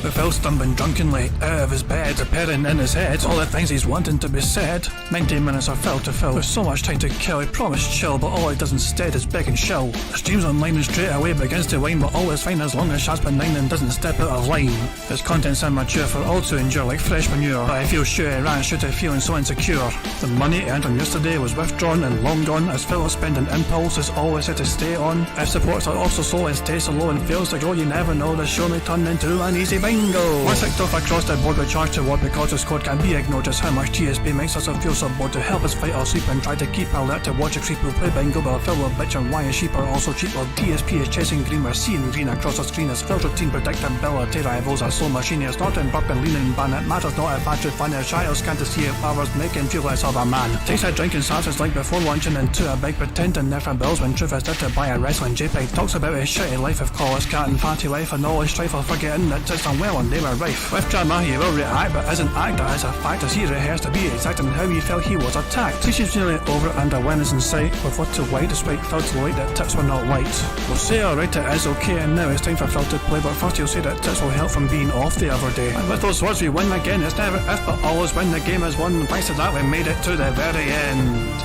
But Phil stumbling drunkenly out of his bed, appearing in his head all the things he's wanting to be said. 19 minutes of Phil to Phil. There's so much time to kill, he promised chill, but all he does instead is beg and shill. The streams online and straight away begins to whine, but all is fine as long as Shasper 9 and doesn't step out of line. His content's immature for all to endure like fresh manure, but I feel sure he ran straight to feeling so insecure. The money earned on yesterday was withdrawn and long gone, as Phil's spending impulse is always had to stay on. If supports are also slow and stays so low and fails to grow, you never know, the show may turn into an easy bingo. Once kicked off across the board with charge to ward because his code can be ignored, just how much DSP makes us feel so bored. To help us fight or sleep and try to keep alert to watch a creep who play bingo, but Phil will bitch and why his sheep are also cheap, while DSP is chasing green. We're seeing green across the screen as Phil's routine predictability rivals are slow machine. It's not in burp and leaning ban, it matters not if actually fun. His trials can't see if powers make him feel less of a man. Takes a drink and starts his like before launching into a big pretending there for bills when truth is there to buy a wrestling JPEG. Talks about his shitty life of call his cat and party life and all his strife of forgetting that it's done well and they were rife. With drama he will react but isn't act as a fact as he rehearsed to be exact in how he felt he was attacked. He's nearly over it and a win is in sight with what to white despite Phil to light that tips were not white. We'll say alright it is okay and now it's time for Phil to play, but first he'll say that tips will help from being off the other day. And with those words we win again, it's never if but always when the game is won. Thanks to that we made it to the very end.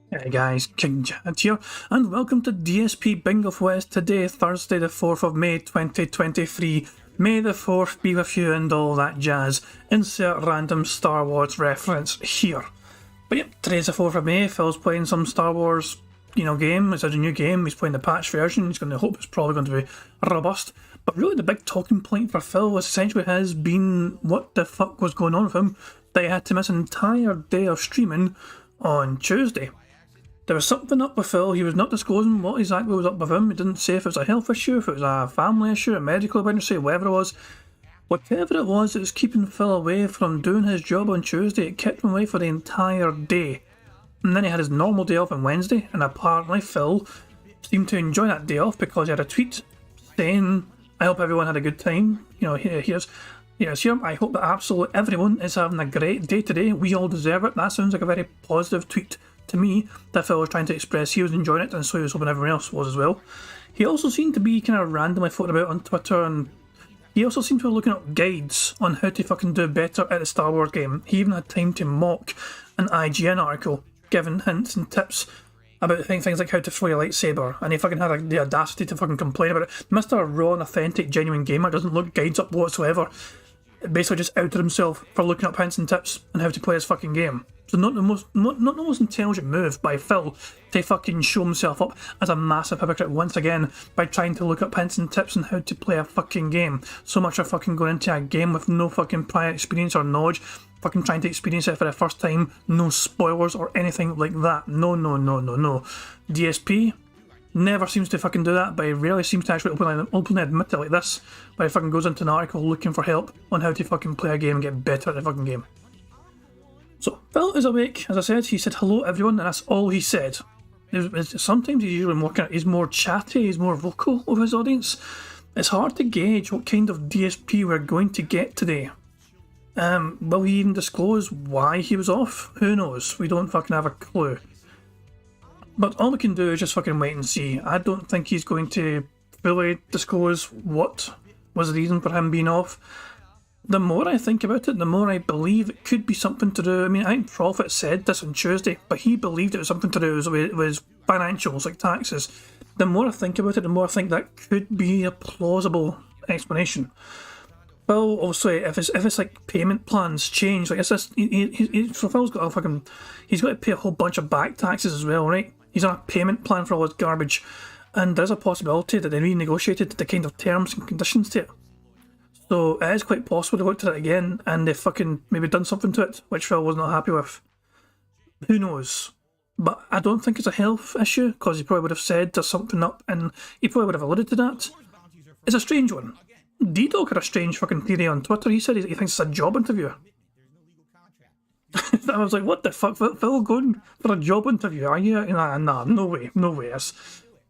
Hey guys, King Jad here, and welcome to DSP Bingo for what is today, Thursday the 4th of May 2023. May the 4th be with you and all that jazz. Insert random Star Wars reference here. But yep, today's the 4th of May, Phil's playing some Star Wars, game. It's a new game, he's playing the patch version, he's going to hope it's probably going to be robust. But really the big talking point for Phil was essentially has been what the fuck was going on with him, that he had to miss an entire day of streaming on Tuesday. There was something up with Phil, he was not disclosing what exactly was up with him. He didn't say if it was a health issue, if it was a family issue, a medical emergency, whatever it was. Whatever it was keeping Phil away from doing his job on Tuesday. It kept him away for the entire day. And then he had his normal day off on Wednesday, and apparently Phil seemed to enjoy that day off because he had a tweet saying, I hope everyone had a good time. Here's here. I hope that absolutely everyone is having a great day today. We all deserve it. That sounds like a very positive tweet to me that Phil was trying to express. He was enjoying it, and so he was hoping everyone else was as well. He also seemed to be kind of randomly floating about on Twitter, and he also seemed to be looking up guides on how to fucking do better at the Star Wars game. He even had time to mock an IGN article, giving hints and tips about things like how to throw your lightsaber, and he fucking had the audacity to fucking complain about it. Mr. Raw and authentic genuine gamer doesn't look guides up whatsoever. Basically just outed himself for looking up hints and tips on how to play his fucking game. So not the most intelligent move by Phil to fucking show himself up as a massive hypocrite once again by trying to look up hints and tips on how to play a fucking game. So much for fucking going into a game with no fucking prior experience or knowledge, fucking trying to experience it for the first time, no spoilers or anything like that. No. DSP never seems to fucking do that, but he rarely seems to actually openly admit it like this, where he fucking goes into an article looking for help on how to fucking play a game and get better at the fucking game. So, Phil is awake, as I said. He said hello everyone, and that's all he said. Sometimes he's more chatty, he's more vocal with his audience. It's hard to gauge what kind of DSP we're going to get today. Will he even disclose why he was off? Who knows? We don't fucking have a clue. But all we can do is just fucking wait and see. I don't think he's going to fully disclose what was the reason for him being off. The more I think about it, the more I believe it could be something to do. I mean, I think Prophet said this on Tuesday, but he believed it was something to do with financials, like taxes. The more I think about it, the more I think that could be a plausible explanation. Well, obviously, if it's like payment plans change, like it's this, so Phil's got he's got to pay a whole bunch of back taxes as well, right? He's on a payment plan for all his garbage, and there's a possibility that they renegotiated the kind of terms and conditions to it. So it is quite possible they looked at it again and they fucking maybe done something to it, which Phil was not happy with. Who knows? But I don't think it's a health issue, because he probably would have said there's something up, and he probably would have alluded to that. It's a strange one. D-Dog had a strange fucking theory on Twitter. He said he thinks it's a job interview. I was like, what the fuck, Phil going for a job interview? Are you? Nah, no way.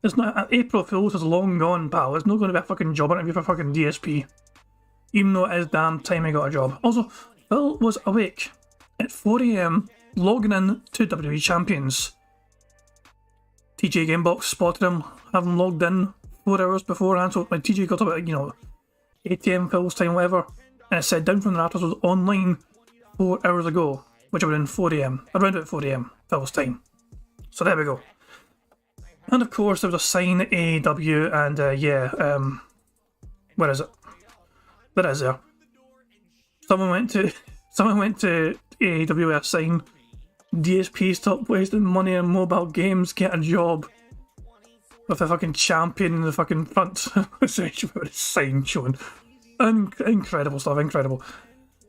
It's not. April Fool's is long gone, pal. It's not going to be a fucking job interview for fucking DSP. Even though it is damn time he got a job. Also, Phil was awake. at 4 AM, logging in to WWE Champions. TJ Gamebox spotted him, having logged in 4 hours beforehand, so when TJ got about, 8 AM Phil's time, whatever, and it said Down from the Rafters was online 4 hours ago, which would have been 4 AM, around about 4 AM Phil's time. So there we go. And of course there was a sign at AEW, and where is it? There is there. Someone went to AEW with a sign. DSP, stop wasting money on mobile games, get a job. With a fucking champion in the fucking front. Essentially with a sign showing. Incredible stuff, incredible.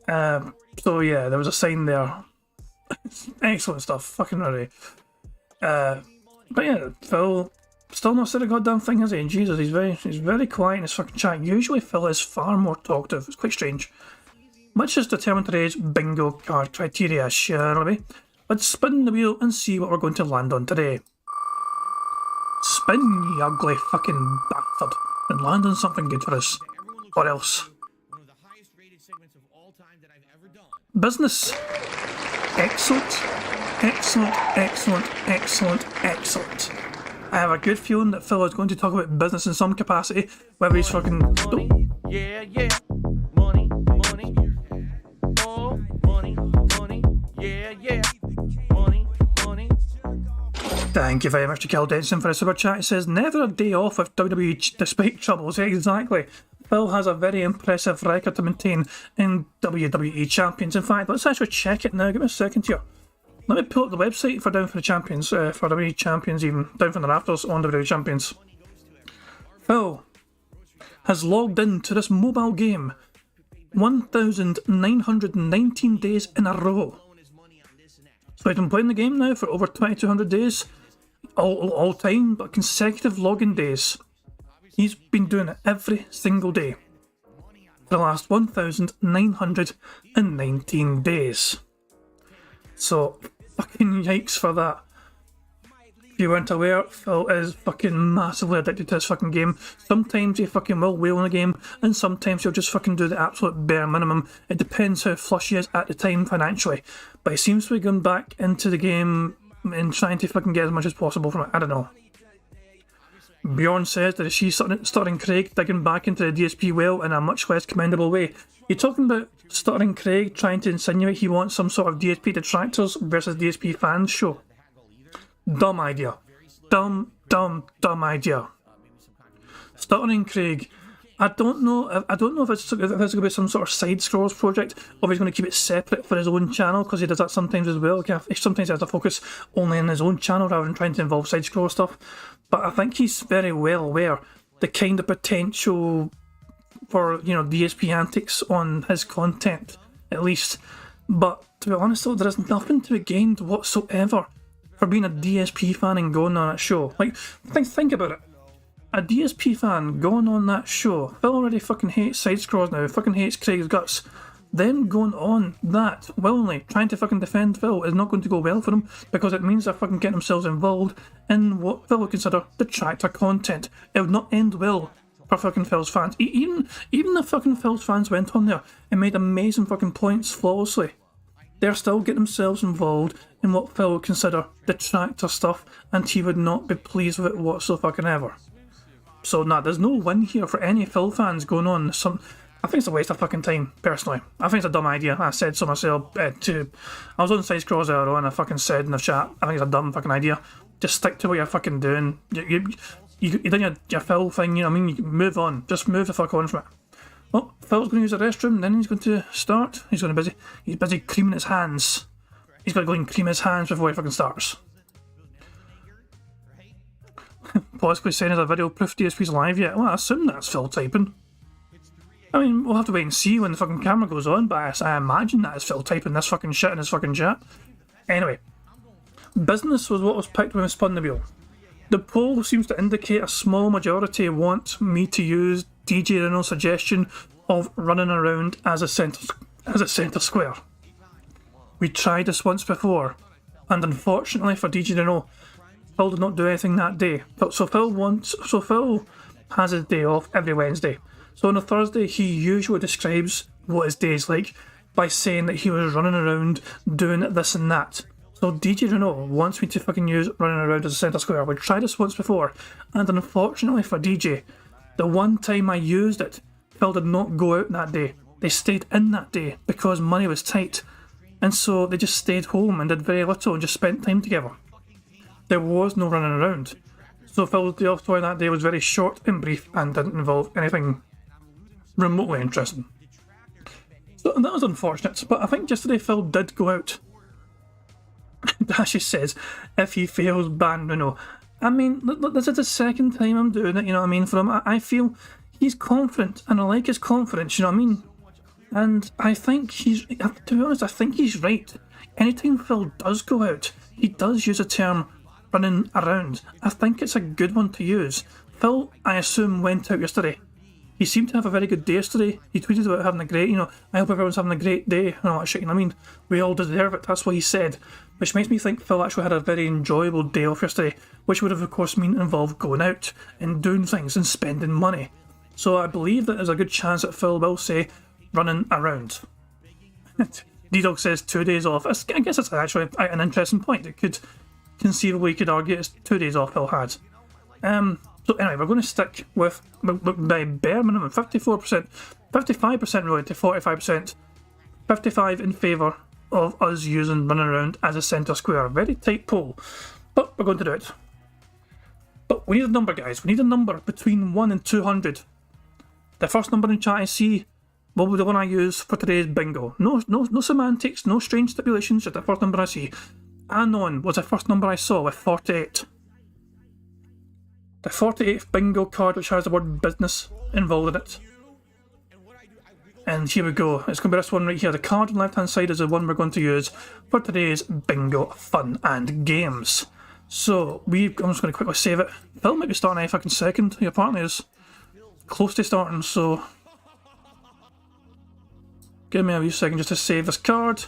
So yeah, there was a sign there. Excellent stuff, fucking ready. But yeah, Phil still not said a goddamn thing, has he? Jesus, he's very quiet in his fucking chat. Usually Phil is far more talkative. It's quite strange. Much is determined today's bingo card criteria, shall we? Let's spin the wheel and see what we're going to land on today. Spin, you ugly fucking bastard, and land on something good for us. Or else. Business. Excellent. Excellent, excellent, excellent, excellent. I have a good feeling that Phil is going to talk about business in some capacity, whether he's fucking... Money, yeah, yeah. Money, money. Oh, money, money. Yeah, yeah. Money, money. Thank you very much to Kel Denson for a super chat. It says, never a day off with WWE despite troubles. Yeah, exactly. Phil has a very impressive record to maintain in WWE Champions. In fact, let's actually check it now. Give me a second here. Let me pull up the website for Down for the Champions, for WWE Champions even, Down from the Rafters on WWE Champions. Phil has logged into this mobile game 1,919 days in a row. So he's been playing the game now for over 2,200 days, all time, but consecutive login days. He's been doing it every single day for the last 1,919 days. So, fucking yikes for that. If you weren't aware, Phil is fucking massively addicted to this fucking game. Sometimes he fucking will wail in a game, and sometimes he'll just fucking do the absolute bare minimum. It depends how flush he is at the time financially. But he seems to be going back into the game and trying to fucking get as much as possible from it. I don't know. Bjorn says that she's starting Craig digging back into the DSP well in a much less commendable way. You're talking about Stuttering Craig trying to insinuate he wants some sort of DSP detractors versus DSP fans show. Dumb idea. Dumb idea. Stuttering Craig. I don't know if it's going to be some sort of side scrolls project, or if he's going to keep it separate for his own channel, because he does that sometimes as well. Sometimes he has to focus only on his own channel rather than trying to involve side scroll stuff. But I think he's very well aware the kind of potential for, DSP antics on his content, at least. But to be honest though, there is nothing to be gained whatsoever for being a DSP fan and going on that show. Like, think about it. A DSP fan going on that show, Phil already fucking hates side scrolls now, fucking hates Craig's guts. Them going on that willingly, trying to fucking defend Phil, is not going to go well for them, because it means they're fucking getting themselves involved in what Phil would consider detractor content. It would not end well for fucking Phil's fans. Even if fucking Phil's fans went on there and made amazing fucking points flawlessly, they're still getting themselves involved in what Phil would consider detractor stuff, and he would not be pleased with it whatsoever. So nah, there's no win here for any Phil fans going on. I think it's a waste of fucking time, personally. I think it's a dumb idea. I said so myself too. I was on side scrolls earlier on, I fucking said in the chat, I think it's a dumb fucking idea. Just stick to what you're fucking doing. You done your Phil thing, you know what I mean? You can move on. Just move the fuck on from it. Oh, Phil's going to use the restroom, then he's going to start. He's busy creaming his hands. He's got to go and cream his hands before he fucking starts. Possibly saying is a video proof DSP's live yet. Well, I assume that's Phil typing. I mean, we'll have to wait and see when the fucking camera goes on, but I imagine that is Phil typing this fucking shit in his fucking chat. Anyway, business was what was picked when we spun the wheel. The poll seems to indicate a small majority want me to use DJ Reno's suggestion of running around as a centre square. We tried this once before, and unfortunately for DJ Reno, Phil did not do anything that day. So Phil has his day off every Wednesday. So on a Thursday, he usually describes what his day is like by saying that he was running around doing this and that. So DJ Renault wants me to fucking use running around as a centre square. We tried this once before, and unfortunately for DJ, the one time I used it, Phil did not go out that day. They stayed in that day because money was tight. And so they just stayed home and did very little and just spent time together. There was no running around. So Phil's day off tour that day was very short and brief and didn't involve anything remotely interesting. So that was unfortunate, but I think yesterday Phil did go out. Dashy says, if he fails, ban Renault. I mean, this is the second time I'm doing it, you know what I mean, for him. I feel he's confident, and I like his confidence, you know what I mean? And I think to be honest, I think he's right. Anytime Phil does go out, he does use the term running around. I think it's a good one to use. Phil, I assume, went out yesterday. He seemed to have a very good day yesterday. He tweeted about having a great, I hope everyone's having a great day and all that shit, you know what I mean? We all deserve it, that's what he said. Which makes me think Phil actually had a very enjoyable day off yesterday, which would have of course involved going out and doing things and spending money. So I believe that there's a good chance that Phil will say running around. D-Dog says 2 days off. I guess that's actually an interesting point. It could conceivably argue it's 2 days off Phil had. So anyway, we're going to stick with by bare minimum 54%, 55% really to 45%, 55 in favour of us using running around as a centre square. Very tight poll, but we're going to do it. But we need a number, guys. We need a number between 1 and 200. The first number in chat I see will be the one I use for today's bingo. No semantics, no strange stipulations, just the first number I see. Anon was the first number I saw with 48. The 48th bingo card which has the word business involved in it. And here we go, it's going to be this one right here. The card on the left hand side is the one we're going to use for today's bingo fun and games. So I'm just going to quickly save it. Phil might be starting any fucking second. He apparently is close to starting, so give me a wee second just to save this card.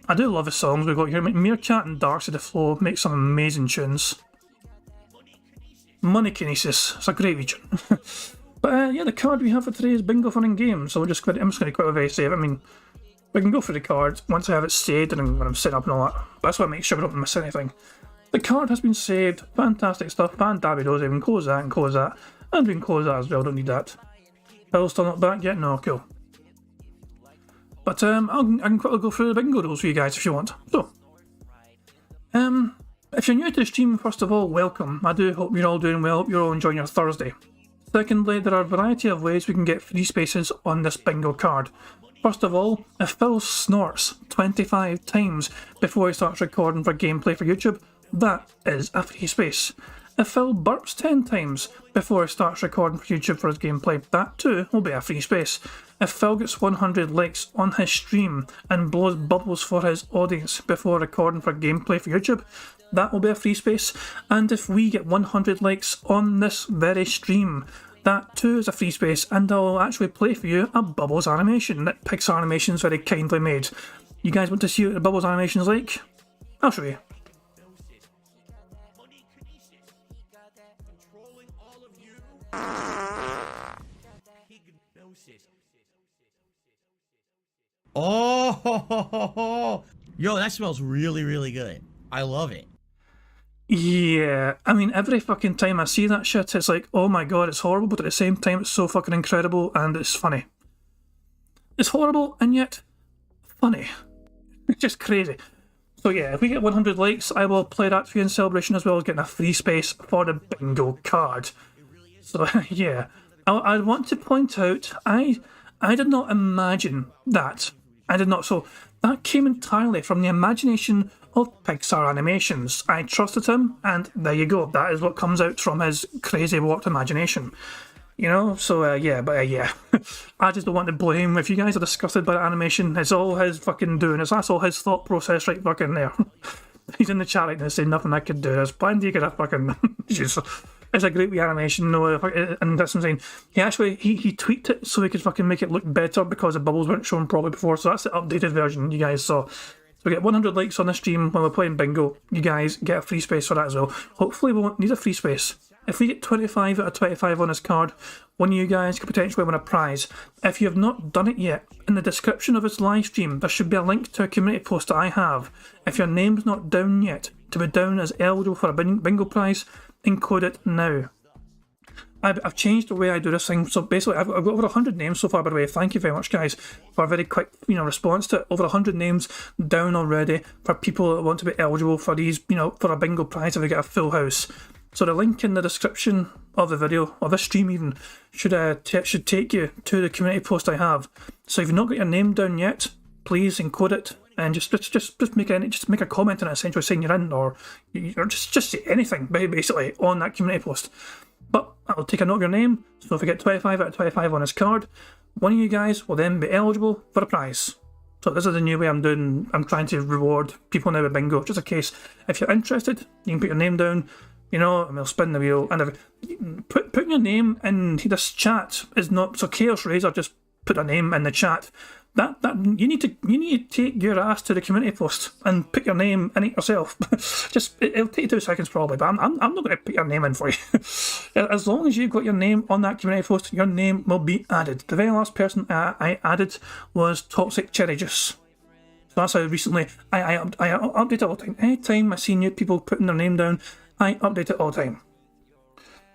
I do love the songs we've got here. Meerkat and Darcy the Flow make some amazing tunes. Money Kinesis, it's a great region. But yeah, the card we have for today is Bingo Fun and Games, so I'm just going to quickly save it. I mean, we can go through the cards once I have it saved and when I'm setting up and all that. But that's why I make sure we don't miss anything. The card has been saved, fantastic stuff, Van Davido's, we can close that, and we can close that as well, don't need that. Phil's still not back yet? No, cool. But I can quickly go through the bingo rules for you guys if you want. So, if you're new to the stream, first of all, welcome. I do hope you're all doing well, hope you're all enjoying your Thursday. Secondly, there are a variety of ways we can get free spaces on this bingo card. First of all, if Phil snorts 25 times before he starts recording for gameplay for YouTube, that is a free space. If Phil burps 10 times before he starts recording for YouTube for his gameplay, that too will be a free space. If Phil gets 100 likes on his stream and blows bubbles for his audience before recording for gameplay for YouTube, that will be a free space. And if we get 100 likes on this very stream, that too is a free space, and I'll actually play for you a Bubbles animation that Pixar Animations very kindly made. You guys want to see what the Bubbles animation is like? I'll show you. Oh, yo, that smells really, really good. I love it. Yeah, I mean, every fucking time I see that shit, it's like, oh my god, it's horrible, but at the same time, it's so fucking incredible and it's funny. It's horrible and yet funny. It's just crazy. So yeah, if we get 100 likes, I will play that for you in celebration as well as getting a free space for the bingo card. So yeah, I want to point out, I did not imagine that. I did not. So that came entirely from the imagination of Pixar Animations. I trusted him, and there you go. That is what comes out from his crazy warped imagination. You know, so yeah, I just don't want to blame. If you guys are disgusted by the animation, it's all his fucking doing. That's all his thought process right fucking there. He's in the chat right now saying nothing I could do. There's plenty you could have fucking... It's a great wee animation, no, and that's what I'm saying. He tweaked it so he could fucking make it look better because the bubbles weren't shown properly before, so that's the updated version you guys saw. So we get 100 likes on the stream when we're playing bingo. You guys get a free space for that as well. Hopefully we won't need a free space If we get 25 out of 25 on this card, one of you guys could potentially win a prize. If you have not done it yet, in the description of this live stream, there should be a link to a community post that I have. If your name's not down yet, to be down as eligible for a bingo prize, include it now. I've changed the way I do this thing, so basically I've got over 100 names so far, by the way. Thank you very much, guys, for a very quick response to it. Over 100 names down already for people that want to be eligible for these, for a bingo prize if we get a full house. So the link in the description of the video, or this stream even, should take you to the community post I have. So if you've not got your name down yet, please include it and just make a comment on it, essentially saying you're in, or just say anything basically on that community post. But I'll take a note of your name, so if we get 25 out of 25 on this card, one of you guys will then be eligible for a prize. So this is the new way I'm trying to reward people now with bingo, just in case. If you're interested, you can put your name down, and we'll spin the wheel. And putting your name in this chat is not, so Chaos Razor just put a name in the chat. That you need to take your ass to the community post and put your name in it yourself. It'll take you 2 seconds probably, but I'm not going to put your name in for you. As long as you've got your name on that community post, your name will be added. The very last person I added was Toxic Cherry Juice. So that's how recently I update it all the time. Anytime I see new people putting their name down, I update it all the time.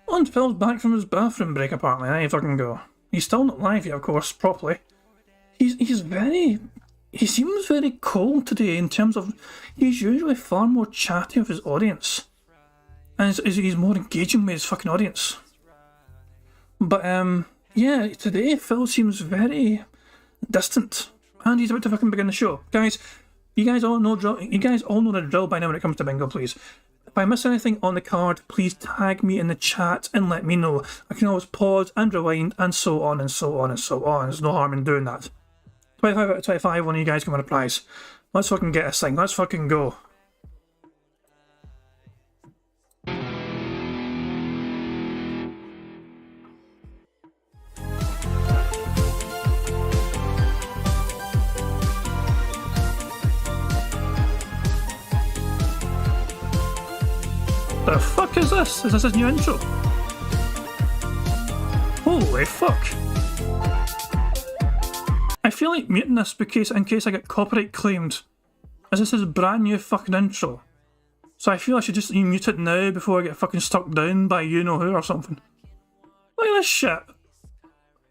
And Phil's back from his bathroom break apparently. There you fucking go. He's still not live yet, of course, properly. He seems very cold today in terms of he's usually far more chatty with his audience. And he's more engaging with his fucking audience. But yeah, today Phil seems very distant. And he's about to fucking begin the show. Guys, you guys all know the drill by now when it comes to bingo, please. If I miss anything on the card, please tag me in the chat and let me know. I can always pause and rewind and so on and so on and so on. There's no harm in doing that. 25 out of 25, one of you guys can win a prize. Let's fucking get this thing. Let's fucking go. The fuck is this? Is this his new intro? Holy fuck. I feel like muting this in case I get copyright claimed, as this is a brand new fucking intro. So I feel I should just mute it now before I get fucking stuck down by you-know-who or something. Look at this shit.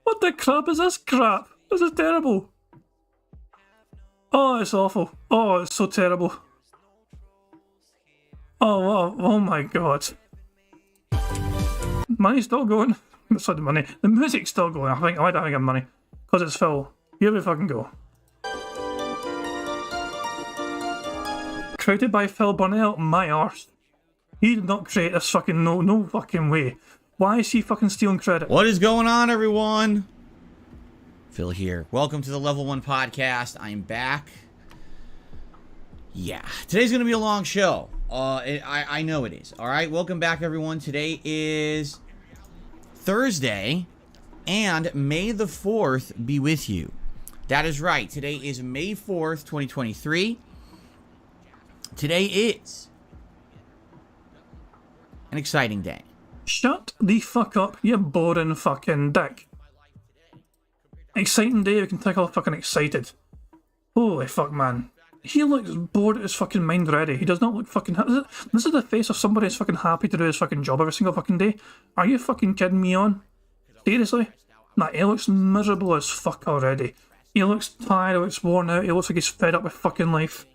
What the crap is this crap? This is terrible. Oh, it's awful. Oh, it's so terrible. Oh, wow. Oh my god. Money's still going. Sorry, the money. The music's still going. I might have to get money. Because it's Phil. Here we fucking go. Created by Phil Burnell, my arse. He did not create this fucking no fucking way. Why is he fucking stealing credit? What is going on, everyone? Phil here. Welcome to the Level 1 Podcast. I'm back. Yeah, today's gonna be a long show. I know it is. Alright, welcome back, everyone. Today is Thursday, and May the 4th be with you. That is right. Today is May 4th, 2023. Today is an exciting day. Shut the fuck up, you boring fucking dick. Exciting day, we can take all fucking excited. Holy fuck, man. He looks bored at his fucking mind already. He does not look fucking... This is the face of somebody who's fucking happy to do his fucking job every single fucking day. Are you fucking kidding me on? Seriously? Nah, he looks miserable as fuck already. He looks tired, he looks worn out, he looks like he's fed up with fucking life.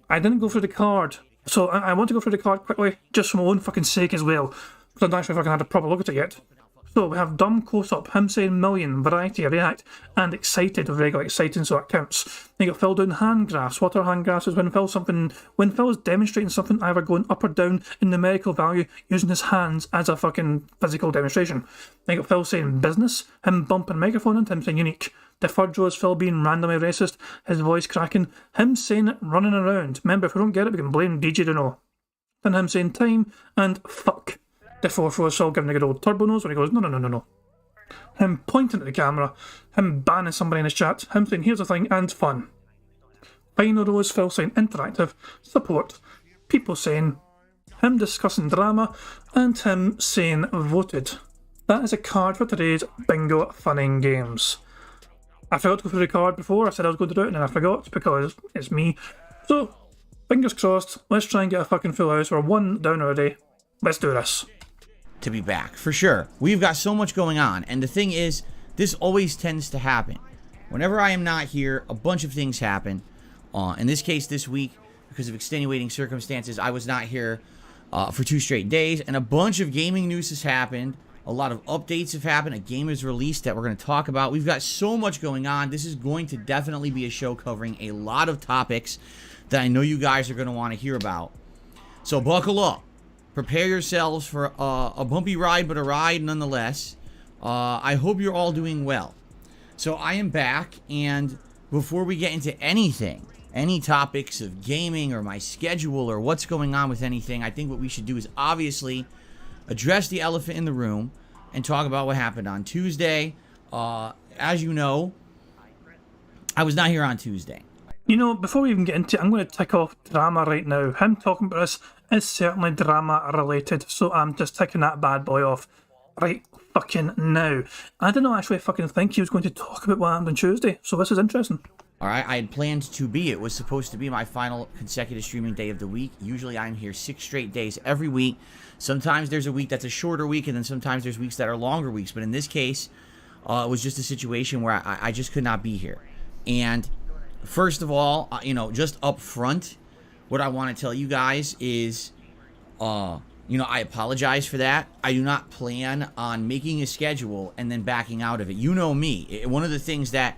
I didn't go through the card, so I want to go through the card quickly, just for my own fucking sake as well, because I haven't actually fucking had a proper look at it yet. So we have dumb close-up, him saying million, variety, react, and excited, regular exciting, so that counts. Then you got Phil doing hand graphs. What are hand graphs? Is when Phil is demonstrating something, either going up or down in numerical value, using his hands as a fucking physical demonstration. Then you got Phil saying business, him bumping microphone into him saying unique. The third row is Phil being randomly racist, his voice cracking, him saying it running around. Remember, if we don't get it, we can blame DJ to know. Then him saying time and fuck. The fourth row is Phil giving a good old turbo nose when he goes, no. Him pointing at the camera, him banning somebody in his chat, him saying here's the thing, and fun. Final row is Phil saying interactive, support, people saying him discussing drama, and him saying voted. That is a card for today's Bingo Fun and Games. I forgot to go through the card before. I said I was going to do it and then I forgot because it's me. So, fingers crossed, let's try and get a fucking full house. We're one down already. Let's do this. To be back, for sure. We've got so much going on, and the thing is, this always tends to happen. Whenever I am not here, a bunch of things happen. In this case, this week, because of extenuating circumstances, I was not here for 2 straight days, and a bunch of gaming news has happened. A lot of updates have happened. A game is released that we're going to talk about. We've got so much going on. This is going to definitely be a show covering a lot of topics that I know you guys are going to want to hear about. So buckle up. Prepare yourselves for a bumpy ride, but a ride nonetheless. I hope you're all doing well. So I am back, and before we get into anything, any topics of gaming or my schedule or what's going on with anything, I think what we should do is obviously address the elephant in the room and talk about what happened on Tuesday. As you know, I was not here on Tuesday. You know, before we even get into it, I'm going to tick off drama right now. Him talking about this is certainly drama related, so I'm just ticking that bad boy off right fucking now. I didn't actually fucking think he was going to talk about what happened on Tuesday, so this is interesting. Alright, I had planned to be. It was supposed to be my final consecutive streaming day of the week. Usually I'm here 6 straight days every week. Sometimes there's a week that's a shorter week, and then sometimes there's weeks that are longer weeks. But in this case, it was just a situation where I just could not be here. And first of all, just up front, what I want to tell you guys is, I apologize for that. I do not plan on making a schedule and then backing out of it. You know me. One of the things that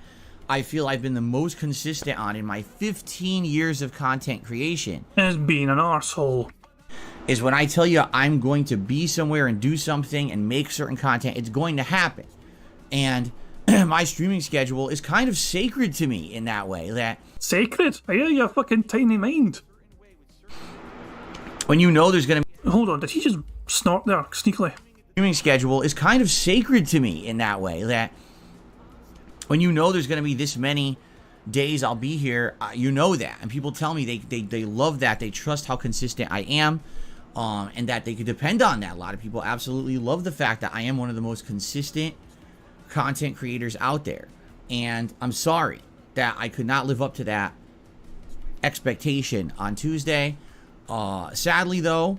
I feel I've been the most consistent on in my 15 years of content creation is being an arsehole. Is when I tell you I'm going to be somewhere and do something and make certain content, it's going to happen. And my streaming schedule is kind of sacred to me in that way. That sacred? I hear your fucking tiny mind. When you know there's going to be... Hold on, did he just snort there sneakily? Streaming schedule is kind of sacred to me in that way. That when you know there's going to be this many days I'll be here, you know that. And people tell me they love that. They trust how consistent I am. And that they could depend on that. A lot of people absolutely love the fact that I am one of the most consistent content creators out there. And I'm sorry that I could not live up to that expectation on Tuesday. Sadly, though,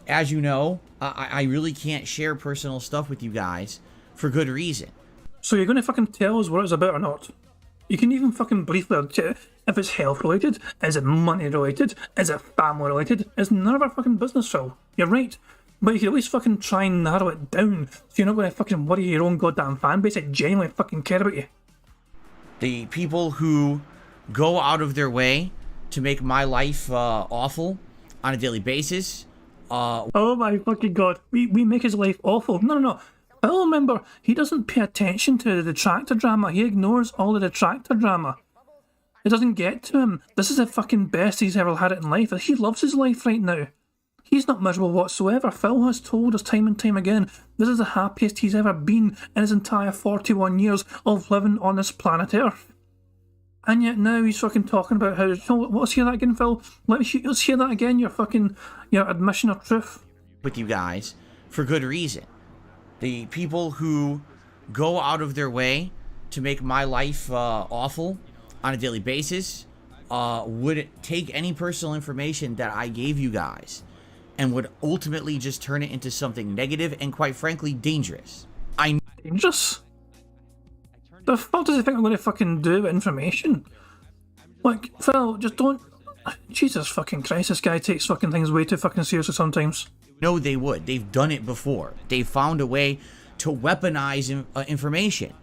as you know, I really can't share personal stuff with you guys for good reason. So you're going to fucking tell us what it's about or not? You can even fucking briefly, if it's health related, is it money related, is it family related, it's none of our fucking business, Phil. You're right. But you can at least fucking try and narrow it down so you're not going to fucking worry your own goddamn fan base that genuinely fucking care about you. The people who go out of their way to make my life awful on a daily basis. Oh my fucking god. We make his life awful. No. Phil, remember, he doesn't pay attention to the detractor drama. He ignores all the detractor drama. It doesn't get to him. This is the fucking best he's ever had it in life. He loves his life right now. He's not miserable whatsoever. Phil has told us time and time again, this is the happiest he's ever been in his entire 41 years of living on this planet Earth. And yet now he's fucking talking about how... Let's hear that again, Phil. Let's hear that again, your admission of truth. With you guys, for good reason. The people who go out of their way to make my life awful on a daily basis would take any personal information that I gave you guys and would ultimately just turn it into something negative and, quite frankly, dangerous. Dangerous? The fuck does he think I'm going to fucking do with information? Like, Phil, just don't... Jesus fucking Christ, this guy takes fucking things way too fucking seriously sometimes. No, they would. They've done it before. They've found a way to weaponize information.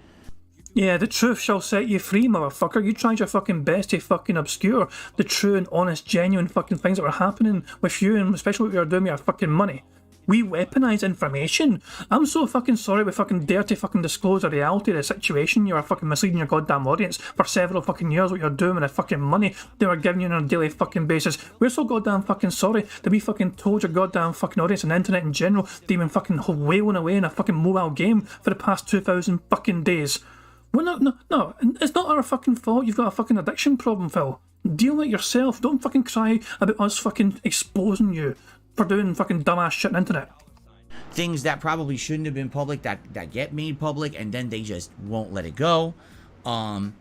Yeah, the truth shall set you free, motherfucker. You tried your fucking best to fucking obscure the true and honest, genuine fucking things that were happening with you, and especially what you were doing with your fucking money. We weaponize information. I'm so fucking sorry we fucking dare to fucking disclose the reality of the situation. You were fucking misleading your goddamn audience for several fucking years what you're doing with the fucking money they were giving you on a daily fucking basis. We're so goddamn fucking sorry that we fucking told your goddamn fucking audience and the internet in general that you've been fucking wailing away in a fucking mobile game for the past 2,000 fucking days. We're not, no, it's not our fucking fault you've got a fucking addiction problem, Phil. Deal with it yourself. Don't fucking cry about us fucking exposing you. for doing fucking dumbass shit on the internet. Things that probably shouldn't have been public that get made public, and then they just won't let it go. And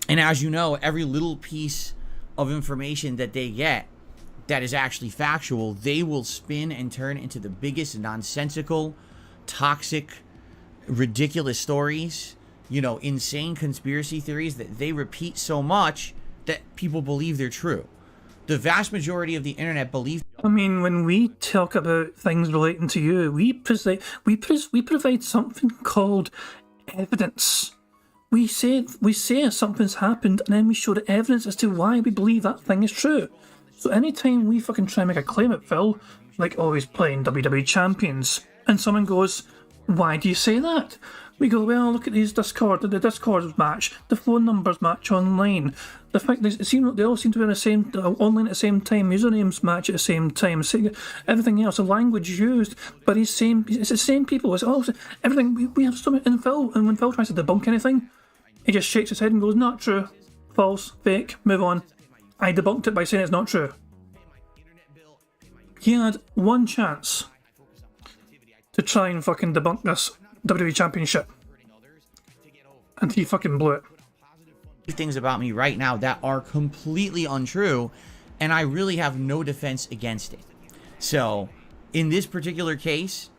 as you know, every little piece of information that they get that is actually factual, they will spin and turn into the biggest nonsensical, toxic, ridiculous stories, you know, insane conspiracy theories that they repeat so much that people believe they're true. The vast majority of the internet believe. I mean, when we talk about things relating to you, we provide something called evidence. We say something's happened, and then we show the evidence as to why we believe that thing is true. So anytime we fucking try and make a claim at Phil, like, oh, he's playing WWE Champions, and someone goes, why do you say that? We go, well, look at the Discord match, the phone numbers match online, the fact that they all seem to be in the same online at the same time, usernames match at the same time, everything else, the language used, but it's the same people. It's all everything. We have so many in Phil, and when Phil tries to debunk anything, he just shakes his head and goes, not true, false, fake, move on. I debunked it by saying it's not true. He had one chance to try and fucking debunk this WWE Championship, and he fucking blew it. Things about me right now that are completely untrue, and I really have no defense against it. So, in this particular case,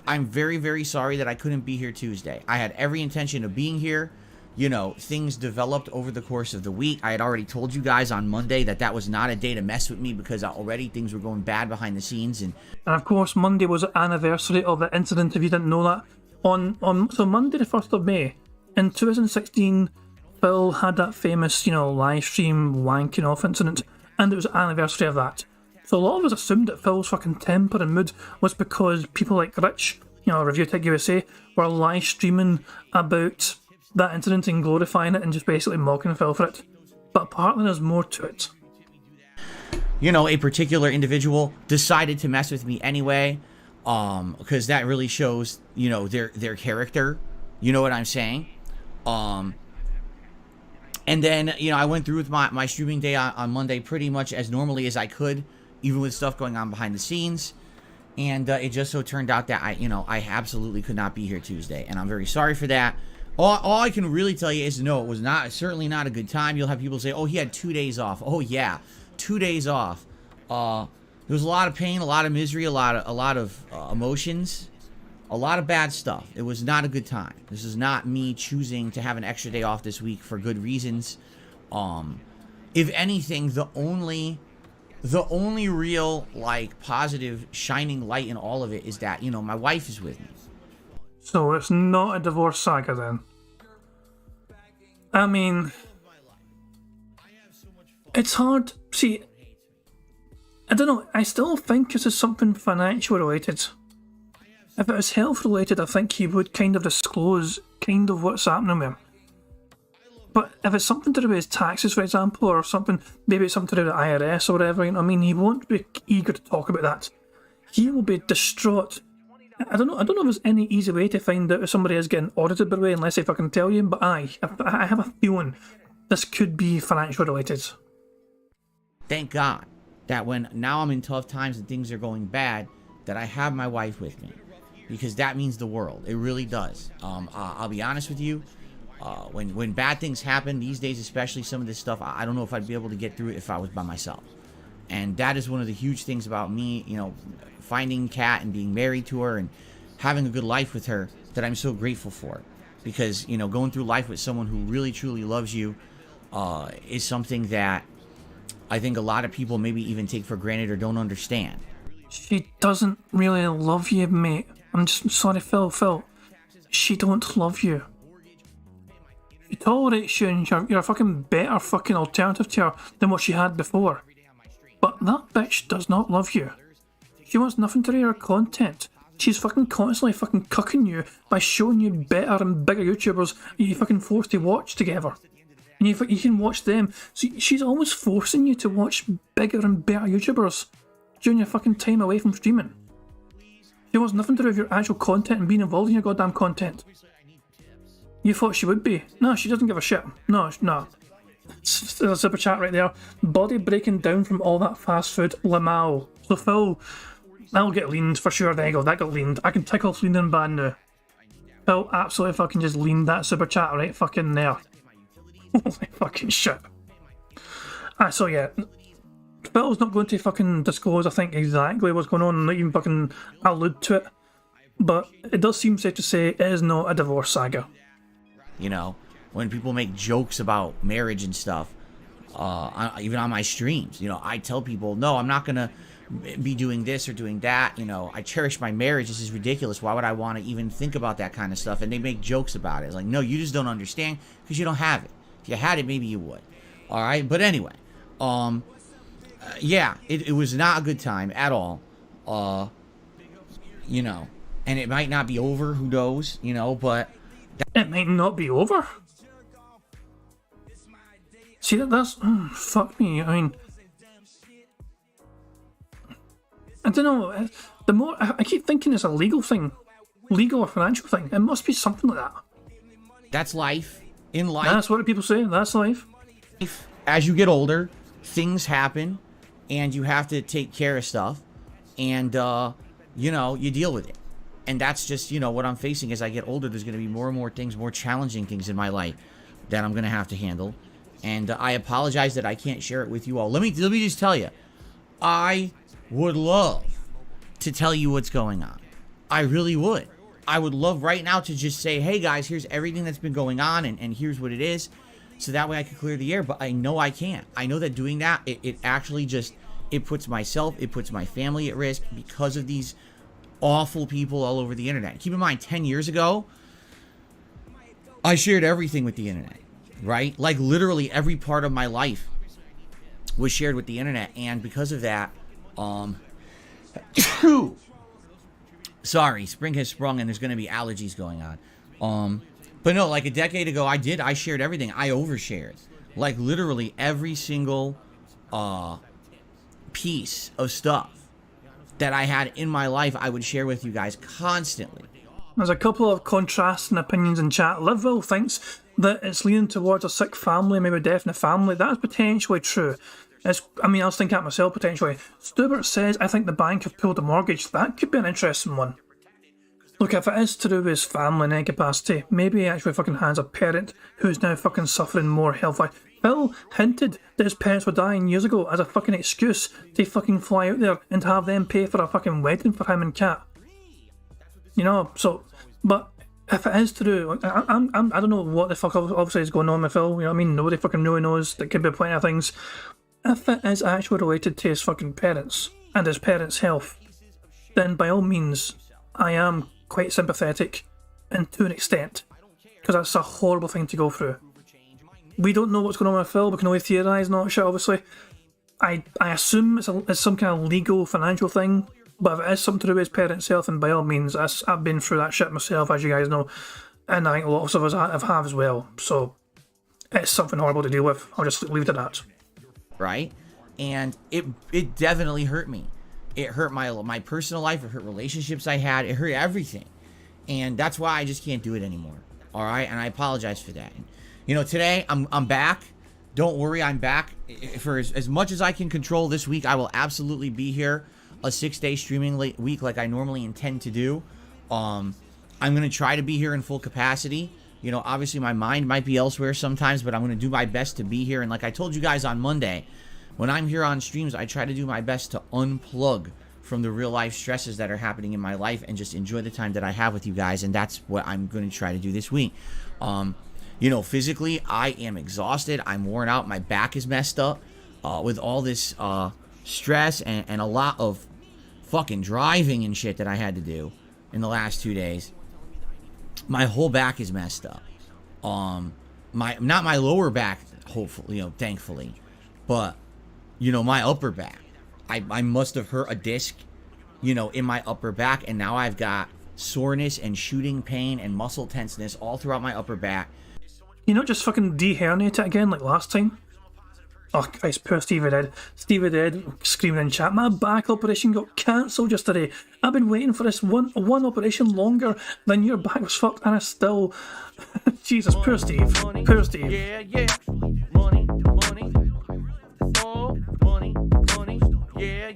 I'm very, very sorry that I couldn't be here Tuesday. I had every intention of being here. You know, things developed over the course of the week. I had already told you guys on Monday that was not a day to mess with me because already things were going bad behind the scenes. And of course, Monday was the anniversary of the incident, if you didn't know that. So Monday the 1st of May, in 2016, Phil had that famous, live stream wanking off incident, and it was the anniversary of that. So a lot of us assumed that Phil's fucking temper and mood was because people like Rich, Review Tech USA, were live streaming about that incident and glorifying it and just basically mocking Phil for it. But apparently there's more to it. A particular individual decided to mess with me anyway, because that really shows, their character. You know what I'm saying? And then, I went through with my streaming day on Monday pretty much as normally as I could, even with stuff going on behind the scenes. And it just so turned out that I absolutely could not be here Tuesday, and I'm very sorry for that. All I can really tell you is no, it was certainly not a good time. You'll have people say, oh, he had 2 days off. Oh yeah, 2 days off. There was a lot of pain, a lot of misery, a lot of emotions, a lot of bad stuff. It was not a good time. This is not me choosing to have an extra day off this week for good reasons. If anything, the only real positive shining light in all of it is that my wife is with me. So it's not a divorce saga then? I mean, it's hard. See, I don't know. I still think this is something financial related. If it was health related, I think he would kind of disclose kind of what's happening with him. But if it's something to do with his taxes, for example, or something, maybe it's something to do with the IRS or whatever, he won't be eager to talk about that. He will be distraught. I don't know if there's any easy way to find out if somebody is getting audited, by the way, unless they fucking tell you, but I have a feeling this could be financial related. Thank God that when now I'm in tough times and things are going bad, that I have my wife with me, because that means the world. It really does. I'll be honest with you. When bad things happen these days, especially some of this stuff, I don't know if I'd be able to get through it if I was by myself. And that is one of the huge things about me, finding Kat and being married to her and having a good life with her that I'm so grateful for. Because, going through life with someone who really, truly loves you is something that I think a lot of people maybe even take for granted or don't understand. She doesn't really love you, mate. I'm just sorry, Phil. She don't love you. She tolerates you and you're a fucking better fucking alternative to her than what she had before. But that bitch does not love you. She wants nothing to do with her content. She's fucking constantly fucking cucking you by showing you better and bigger YouTubers you fucking forced to watch together. And you can watch them. So she's always forcing you to watch bigger and better YouTubers during your fucking time away from streaming. She wants nothing to do with your actual content and being involved in your goddamn content. You thought she would be. No, she doesn't give a shit. No. There's a super chat right there. Body breaking down from all that fast food. Lamau. So Phil, that'll get leaned for sure. There you go, that got leaned. I can tick off leaning bad now. Phil absolutely fucking just leaned that super chat right fucking there. Holy fucking shit. So yeah, Phil's not going to fucking disclose, I think, exactly what's going on, not even fucking allude to it. But it does seem safe to say it is not a divorce saga. You know, when people make jokes about marriage and stuff, even on my streams, you know, I tell people, no, I'm not going to be doing this or doing that. You know, I cherish my marriage. This is ridiculous. Why would I want to even think about that kind of stuff? And they make jokes about it. It's like, no, you just don't understand because you don't have it. If you had it, maybe you would. All right. But anyway, yeah, it was not a good time at all. You know, and it might not be over. Who knows? You know, but it might not be over. See, that's fuck me. I mean, I don't know. The more I keep thinking it's a legal thing, legal or financial thing. It must be something like that. That's life. In life, that's what people say. That's life. As you get older, things happen, and you have to take care of stuff, and you know, you deal with it. And that's just, you know, what I'm facing as I get older. There's going to be more and more things, more challenging things in my life that I'm going to have to handle. And I apologize that I can't share it with you all. Let me just tell you, I would love to tell you what's going on. I really would. I would love right now to just say, hey guys, here's everything that's been going on, and here's what it is. So that way I can clear the air. But I know I can't. I know that doing that, it actually just, it puts myself, it puts my family at risk because of these awful people all over the internet. Keep in mind, 10 years ago, I shared everything with the internet, right? Like literally every part of my life was shared with the internet. And because of that, sorry, spring has sprung and there's going to be allergies going on. But no, like a decade ago, I shared everything. I overshared. Like literally every single piece of stuff that I had in my life, I would share with you guys constantly. There's a couple of contrasting opinions in chat. Liveville thinks that it's leaning towards a sick family, maybe death in the family. That's potentially true. I mean, I was thinking that myself, potentially. Stubert says, I think the bank have pulled a mortgage. That could be an interesting one. Look, if it is to do with his family and incapacity, maybe he actually fucking has a parent who's now fucking suffering more health-wise. Phil hinted that his parents were dying years ago as a fucking excuse to fucking fly out there and have them pay for a fucking wedding for him and Kat. You know, so, but if it is to do, I don't know what the fuck obviously is going on with Phil, you know what I mean? Nobody fucking really knows. There could be plenty of things. If it is actually related to his fucking parents and his parents' health, then by all means, I am quite sympathetic, and to an extent, because that's a horrible thing to go through. We don't know what's going on with Phil, we can only theorise, not shit, obviously. I assume it's some kind of legal, financial thing, but if it is something to do with his parents' health, then by all means, I've been through that shit myself, as you guys know, and I think lots of us have as well, so it's something horrible to deal with. I'll just leave it at that. Right? And it definitely hurt me. It hurt my personal life, it hurt relationships I had, it hurt everything. And that's why I just can't do it anymore. All right? And I apologize for that. You know, today I'm back. Don't worry, I'm back. For as much as I can control this week, I will absolutely be here a 6-day streaming week like I normally intend to do. I'm going to try to be here in full capacity. You know, obviously my mind might be elsewhere sometimes, but I'm going to do my best to be here. And like I told you guys on Monday, when I'm here on streams, I try to do my best to unplug from the real life stresses that are happening in my life and just enjoy the time that I have with you guys. And that's what I'm going to try to do this week. You know, physically, I am exhausted. I'm worn out. My back is messed up with all this stress and a lot of fucking driving and shit that I had to do in the last 2 days. My whole back is messed up. Not my lower back, hopefully, you know, thankfully, but you know, my upper back. I must have hurt a disc, you know, in my upper back, and now I've got soreness and shooting pain and muscle tenseness all throughout my upper back. You know, just fucking de-herniate it again like last time. Oh, Christ, poor Stevie Dead. Stevie Dead screaming in chat, my back operation got cancelled yesterday. I've been waiting for this one operation longer than your back was fucked, and I still... Jesus, poor Steve. Poor Steve. Yeah, yeah. Money,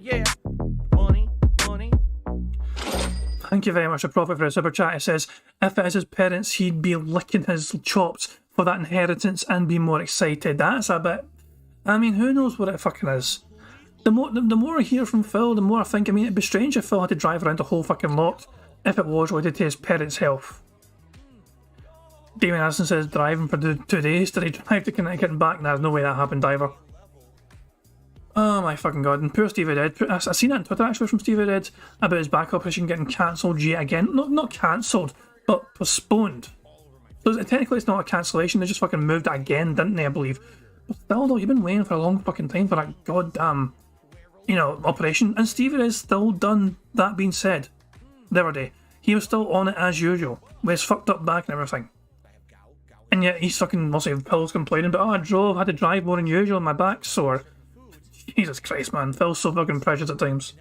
yeah. Money, money. Thank you very much, a prophet, for a super chat. It says, if it is his parents, he'd be licking his chops for that inheritance and be more excited. That's a bit... I mean, who knows what it fucking is? The more I hear from Phil, the more I think, I mean, it'd be strange if Phil had to drive around the whole fucking lot if it was related to his parents' health. Damien Addison says, driving for 2 days. Did he drive to Connecticut and back? There's no way that happened either. Oh my fucking god. And poor Stevie Red. I've seen that on Twitter actually from Stevie Red about his back operation getting cancelled yet again. Not cancelled, but postponed. So technically it's not a cancellation, they just fucking moved it again, didn't they, I believe. But still though, you've been waiting for a long fucking time for that goddamn, operation. And Stevie Red's still done. That being said, the other day, he was still on it as usual, with his fucked up back and everything. And yet he's fucking, mostly Phil's complaining, but I had to drive more than usual, my back's sore. Jesus Christ, man, Phil's so fucking precious at times.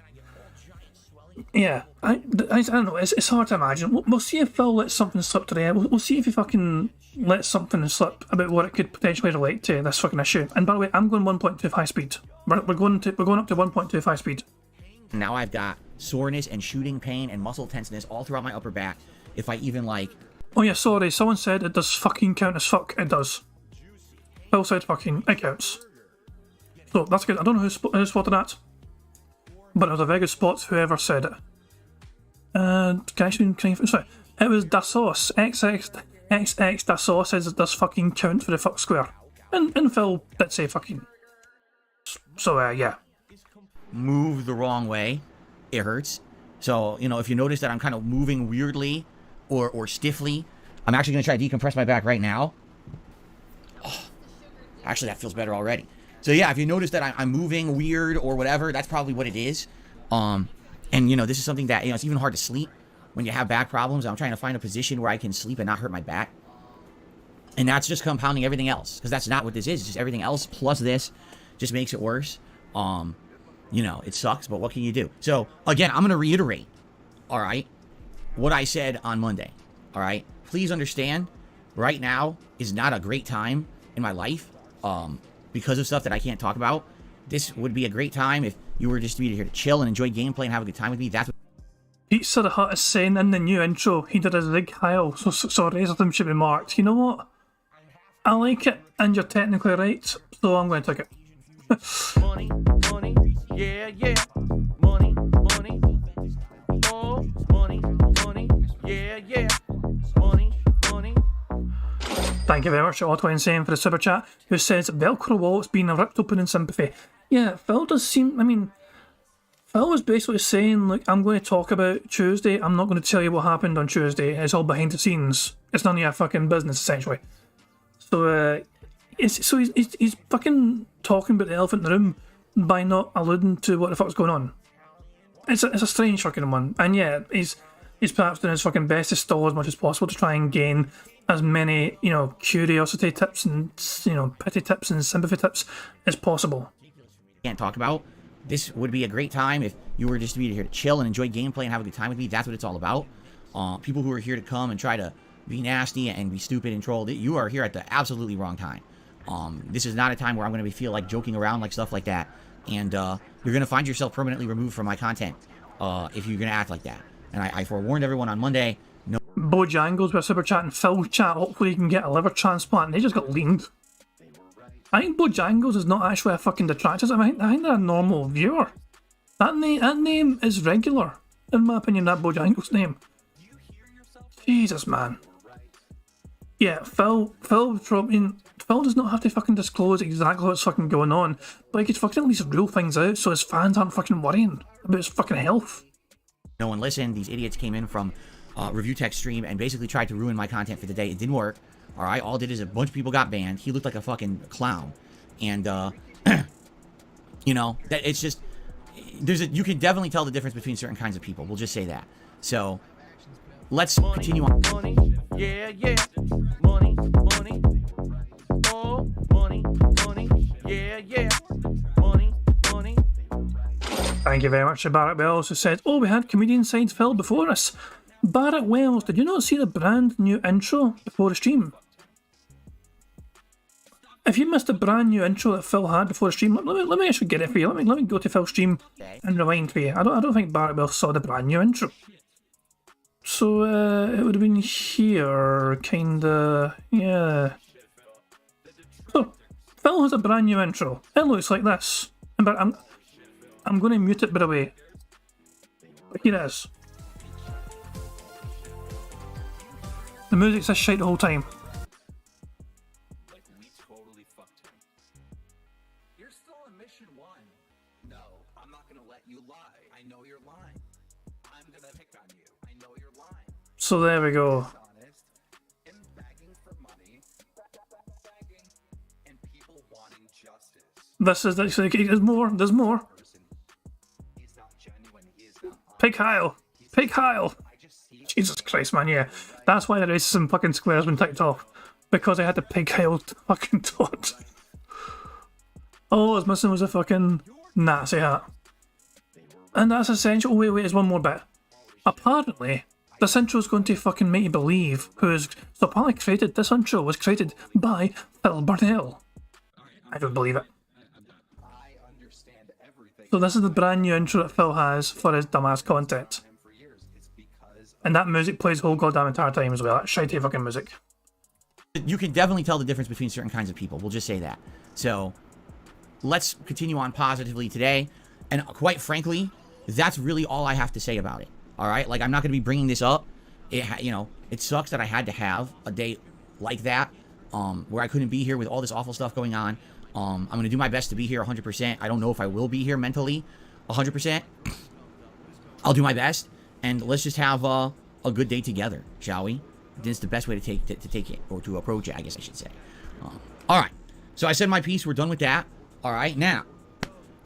Yeah, I don't know, it's hard to imagine. We'll see if Phil lets something slip today. We'll see if he fucking lets something slip about what it could potentially relate to, this fucking issue. And by the way, I'm going 1.25 high speed. We're going up to 1.25 speed. Now I've got soreness and shooting pain and muscle tenseness all throughout my upper back. If I even Oh yeah, sorry, someone said it does fucking count as fuck. It does. Phil said fucking, it counts. So that's good. I don't know who spotted that, but it was a very good spot, whoever said it. Sorry, it was Dasauce. XX Dasauce says it does fucking count for the fuck square. And Phil did say fucking. So, yeah. move the wrong way, it hurts. So, if you notice that I'm kind of moving weirdly or stiffly, I'm actually going to try to decompress my back right now. Oh, actually, that feels better already. So yeah, if you notice that I'm moving weird or whatever, that's probably what it is. And this is something that, it's even hard to sleep when you have back problems. I'm trying to find a position where I can sleep and not hurt my back. And that's just compounding everything else, because that's not what this is. It's just everything else plus this just makes it worse. It sucks, but what can you do? So again, I'm going to reiterate, all right, what I said on Monday. All right, please understand, right now is not a great time in my life. Because of stuff that I can't talk about. This would be a great time if you were just to be here to chill and enjoy gameplay and have a good time with me. That's what Pizza the Hut is saying in the new intro he did his Rig Heil, so Razorton should be marked. You know what? I like it, and you're technically right, so I'm going to take it. Money, money, yeah, yeah. Money, money. Oh, money, money, yeah, yeah. Money, money. Thank you very much to Otto Insane for the super chat, who says Velcro wallets being ripped open in sympathy. Yeah, Phil does seem, Phil was basically saying, look, I'm going to talk about Tuesday, I'm not going to tell you what happened on Tuesday, it's all behind the scenes, it's none of your fucking business, essentially. So, he's fucking talking about the elephant in the room by not alluding to what the fuck's going on. It's a strange fucking one, and yeah, he's perhaps doing his fucking best to stall as much as possible to try and gain as many, curiosity tips and, pity tips and sympathy tips as possible. can't talk about. This would be a great time if you were just to be here to chill and enjoy gameplay and have a good time with me. That's what it's all about. People who are here to come and try to be nasty and be stupid and troll, you are here at the absolutely wrong time. This is not a time where I'm going to feel like joking around like stuff like that. And you're going to find yourself permanently removed from my content if you're going to act like that. And I forewarned everyone on Monday. No. Bojangles with super chat and Phil chat. Hopefully you can get a liver transplant. They just got leaned. I think Bojangles is not actually a fucking detractor. I think they're a normal viewer. That name is regular, in my opinion. That Bojangles name. Jesus, man. Yeah, Phil does not have to fucking disclose exactly what's fucking going on, but he could fucking at least rule things out so his fans aren't fucking worrying about his fucking health. No one listened. These idiots came in from Review Tech stream and basically tried to ruin my content for the day. It didn't work. All right, all it did is a bunch of people got banned. He looked like a fucking clown, and that it's just you can definitely tell the difference between certain kinds of people. We'll just say that. So let's continue on. Money, yeah, yeah. Money, money. Oh, money, money, yeah, yeah. Money, money. Thank you very much to Barrett Wells, who said, oh, we had comedian side Phil before us. Barrett Wells, did you not see the brand new intro before the stream? If you missed a brand new intro that Phil had before the stream, let me actually get it for you. Let me go to Phil's stream and rewind for you. I don't think Barrett Will saw the brand new intro. So it would have been here, kinda, yeah. So Phil has a brand new intro. It looks like this. But I'm going to mute it by the way. But here it is. The music's this shite the whole time. We totally fucked him. You're still on mission 1. No, I'm not gonna let you lie. I know you're lying. I'm gonna pick on you. I know you're lying. So there we go. Honest. And begging for money. Begging. And people wanting justice. This is there's more. There's more. He's not genuine. He is not. Pig Heil. Pig Heil. I just see Jesus Christ, man, yeah. That's why the racism fucking square has been ticked off. Because I had the Pig Heil fucking taunt. All I was missing was a fucking Nazi hat. And that's essential. Oh, wait, there's one more bit. Apparently, this intro is going to fucking make you believe who's... So apparently this intro was created by Phil Burnell. I don't believe it. I understand everything So this is the brand new intro that Phil has for his dumbass content. for years. It's because And that music plays the whole goddamn entire time as well. That shitey fucking music. You can definitely tell the difference between certain kinds of people. We'll just say that. So let's continue on positively today. And quite frankly, that's really all I have to say about it. All right? Like, I'm not going to be bringing this up. It sucks that I had to have a day like that where I couldn't be here with all this awful stuff going on. I'm going to do my best to be here 100%. I don't know if I will be here mentally 100%. I'll do my best. And let's just have a good day together, shall we? This is the best way to take it, or to approach it, I guess I should say. All right. So I said my piece. We're done with that. All right. Now,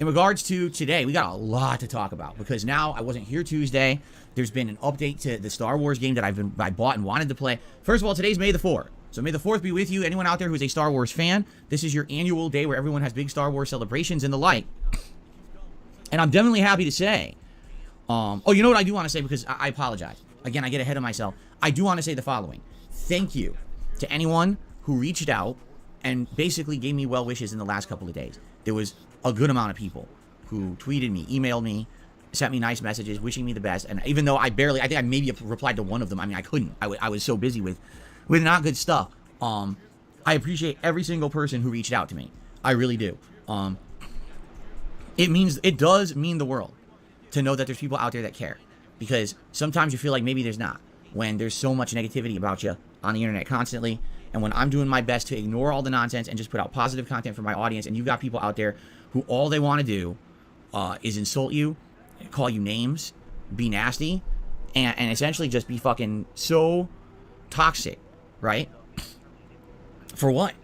in regards to today, we got a lot to talk about because now I wasn't here Tuesday. There's been an update to the Star Wars game that I bought and wanted to play. First of all, today's May the 4th. So May the 4th be with you. Anyone out there who's a Star Wars fan, this is your annual day where everyone has big Star Wars celebrations and the like. And I'm definitely happy to say, oh, you know what I do want to say, because I apologize. Again, I get ahead of myself. I do want to say the following. Thank you to anyone who reached out and basically gave me well wishes in the last couple of days. There was a good amount of people who tweeted me, emailed me, sent me nice messages, wishing me the best. And even though I think I maybe replied to one of them. I mean, I couldn't. I was so busy with not good stuff. I appreciate every single person who reached out to me. I really do. It does mean the world to know that there's people out there that care. Because sometimes you feel like maybe there's not. When there's so much negativity about you on the internet constantly. And when I'm doing my best to ignore all the nonsense and just put out positive content for my audience. And you've got people out there who all they want to do is insult you, call you names, be nasty, and essentially just be fucking so toxic, right? For what?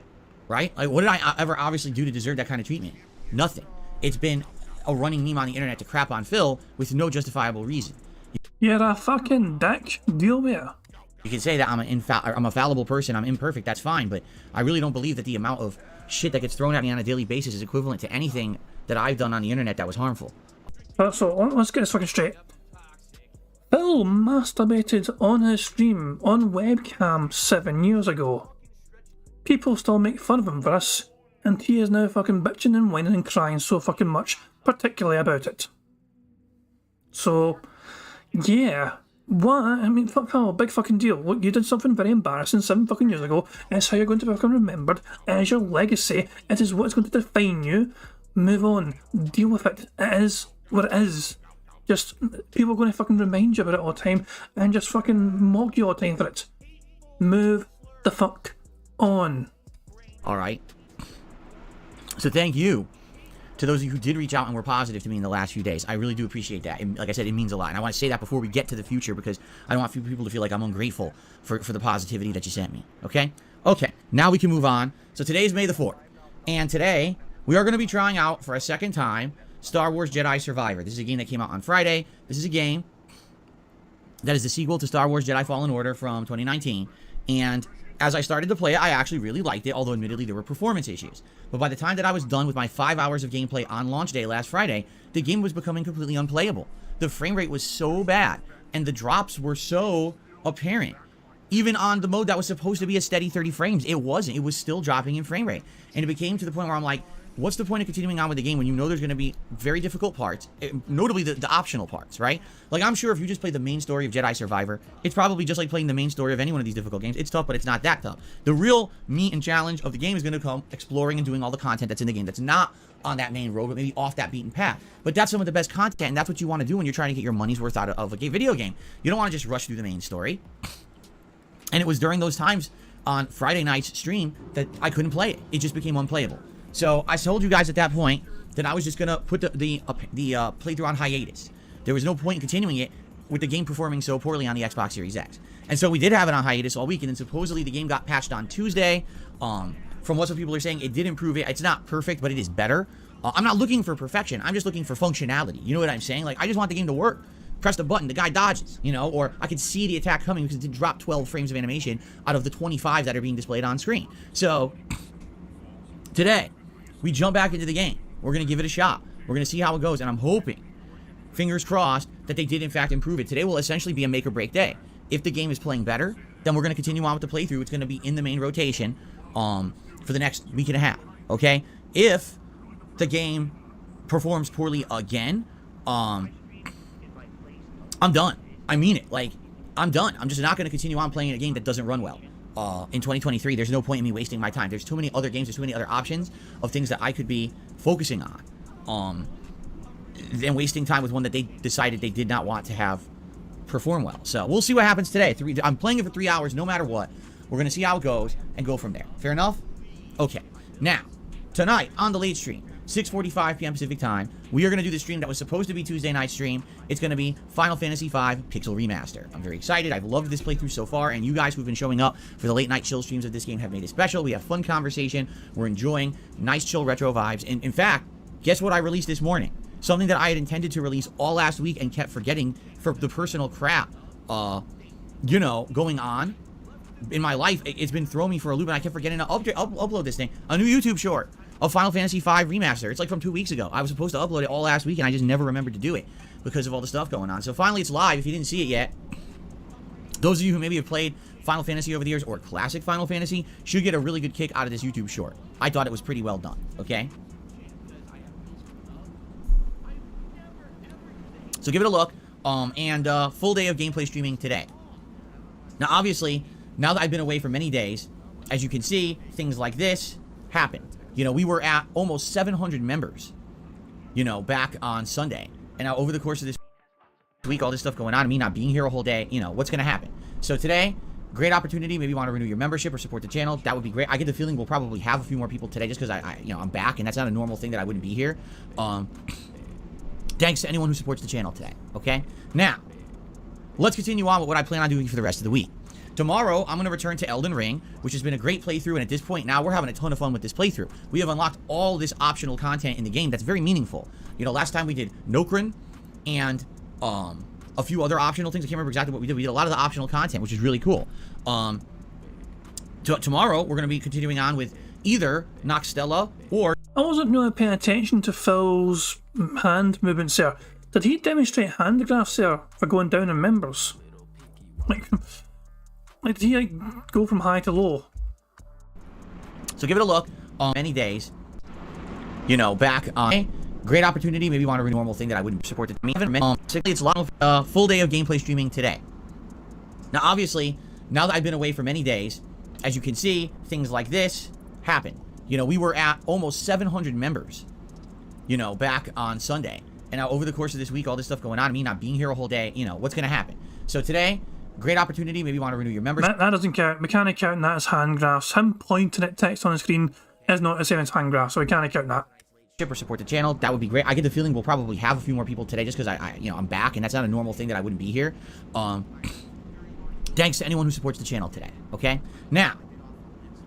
Right? Like, what did I ever obviously do to deserve that kind of treatment? Nothing. It's been a running meme on the internet to crap on Phil with no justifiable reason. You're a fucking dick. Deal with it. You can say that I'm a fallible person, I'm imperfect, that's fine, but I really don't believe that the amount of shit that gets thrown at me on a daily basis is equivalent to anything that I've done on the internet that was harmful. So let's get this fucking straight. Phil masturbated on his stream on webcam 7 years ago. People still make fun of him for this, and he is now fucking bitching and whining and crying so fucking much, particularly about it. So, yeah. What? I mean, fuck hell, big fucking deal. Look, you did something very embarrassing 7 fucking years ago. It's how you're going to be fucking remembered. It is your legacy. It is what's going to define you. Move on. Deal with it. It is what it is. Just, people are going to fucking remind you about it all the time and just fucking mock you all the time for it. Move the fuck on. Alright. So thank you to those of you who did reach out and were positive to me in the last few days. I really do appreciate that. And like I said, it means a lot. And I want to say that before we get to the future because I don't want people to feel like I'm ungrateful for the positivity that you sent me. Okay? Okay. Now we can move on. So today is May the 4th. And today, we are going to be trying out for a second time Star Wars Jedi Survivor. This is a game that came out on Friday. This is a game that is the sequel to Star Wars Jedi Fallen Order from 2019. And as I started to play it, I actually really liked it, although admittedly there were performance issues. But by the time that I was done with my 5 hours of gameplay on launch day last Friday, the game was becoming completely unplayable. The frame rate was so bad, and the drops were so apparent. Even on the mode that was supposed to be a steady 30 frames, it wasn't. It was still dropping in frame rate. And it became to the point where I'm like, what's the point of continuing on with the game when you know there's going to be very difficult parts, notably the optional parts, right? Like, I'm sure if you just play the main story of Jedi Survivor, it's probably just like playing the main story of any one of these difficult games. It's tough, but it's not that tough. The real meat and challenge of the game is going to come exploring and doing all the content that's in the game that's not on that main road, but maybe off that beaten path. But that's some of the best content, and that's what you want to do when you're trying to get your money's worth out of a video game. You don't want to just rush through the main story. And it was during those times on Friday night's stream that I couldn't play it. It just became unplayable. So I told you guys at that point that I was just going to put the playthrough on hiatus. There was no point in continuing it with the game performing so poorly on the Xbox Series X. And so we did have it on hiatus all week, and then supposedly the game got patched on Tuesday. From what some people are saying, it did improve it. It's not perfect, but it is better. I'm not looking for perfection. I'm just looking for functionality. You know what I'm saying? Like, I just want the game to work. Press the button, the guy dodges, you know, or I could see the attack coming because it did drop 12 frames of animation out of the 25 that are being displayed on screen. So, today, we jump back into the game. We're going to give it a shot. We're going to see how it goes, and I'm hoping, fingers crossed, that they did in fact improve it. Today will essentially be a make or break day. If the game is playing better, then we're going to continue on with the playthrough. It's going to be in the main rotation for the next week and a half, okay? If the game performs poorly again, I'm done. I mean it. Like, I'm done. I'm just not going to continue on playing a game that doesn't run well. In 2023, there's no point in me wasting my time. There's too many other games, there's too many other options of things that I could be focusing on than wasting time with one that they decided they did not want to have perform well. So we'll see what happens today. I'm playing it for 3 hours no matter what. We're going to see how it goes and go from there. Fair enough? Okay. Now, tonight on the late stream, 6:45 p.m. Pacific time, we are going to do the stream that was supposed to be Tuesday night stream. It's going to be Final Fantasy V Pixel Remaster. I'm very excited. I've loved this playthrough so far, and you guys who've been showing up for the late night chill streams of this game have made it special. We have fun conversation. We're enjoying nice chill retro vibes. And in fact, guess what I released this morning? Something that I had intended to release all last week and kept forgetting for the personal crap, you know, going on in my life. It's been throwing me for a loop, and I kept forgetting to upload this thing. A new YouTube short of Final Fantasy V Remaster. It's like from 2 weeks ago. I was supposed to upload it all last week, and I just never remembered to do it because of all the stuff going on. So finally, it's live. If you didn't see it yet, those of you who maybe have played Final Fantasy over the years or classic Final Fantasy should get a really good kick out of this YouTube short. I thought it was pretty well done, okay? So give it a look, and full day of gameplay streaming today. Now, obviously, now that I've been away for many days, as you can see, things like this happen. You know, we were at almost 700 members, you know, back on Sunday. And now over the course of this week, all this stuff going on, me not being here a whole day, you know, what's going to happen? So today, great opportunity. Maybe you want to renew your membership or support the channel. That would be great. I get the feeling we'll probably have a few more people today just because I'm back, and that's not a normal thing that I wouldn't be here. Thanks to anyone who supports the channel today, okay? Now, let's continue on with what I plan on doing for the rest of the week. Tomorrow, I'm going to return to Elden Ring, which has been a great playthrough, and at this point now, we're having a ton of fun with this playthrough. We have unlocked all this optional content in the game that's very meaningful. You know, last time we did Nokrin and a few other optional things. I can't remember exactly what we did. We did a lot of the optional content, which is really cool. Tomorrow, we're going to be continuing on with either Noxtella or... I wasn't really paying attention to Phil's hand movements there. Did he demonstrate hand graphs there for going down in members? Like, did he go from high to low? So give it a look. Many days, you know, back on great opportunity. Maybe you want to renew a normal thing that I wouldn't support it. It's a lot of full day of gameplay streaming today. Now, obviously, now that I've been away for many days, as you can see, things like this happen. You know, we were at almost 700 members, you know, back on Sunday. And now over the course of this week, all this stuff going on, me not being here a whole day, you know, what's going to happen? So today, great opportunity. Maybe you want to renew your membership. That doesn't count. We can't count that as hand graphs. Him pointing at text on the screen is not the same as hand graphs, so we can't count that. Or support the channel. That would be great. I get the feeling we'll probably have a few more people today just because I'm back, and that's not a normal thing that I wouldn't be here. Thanks to anyone who supports the channel today, okay? Now,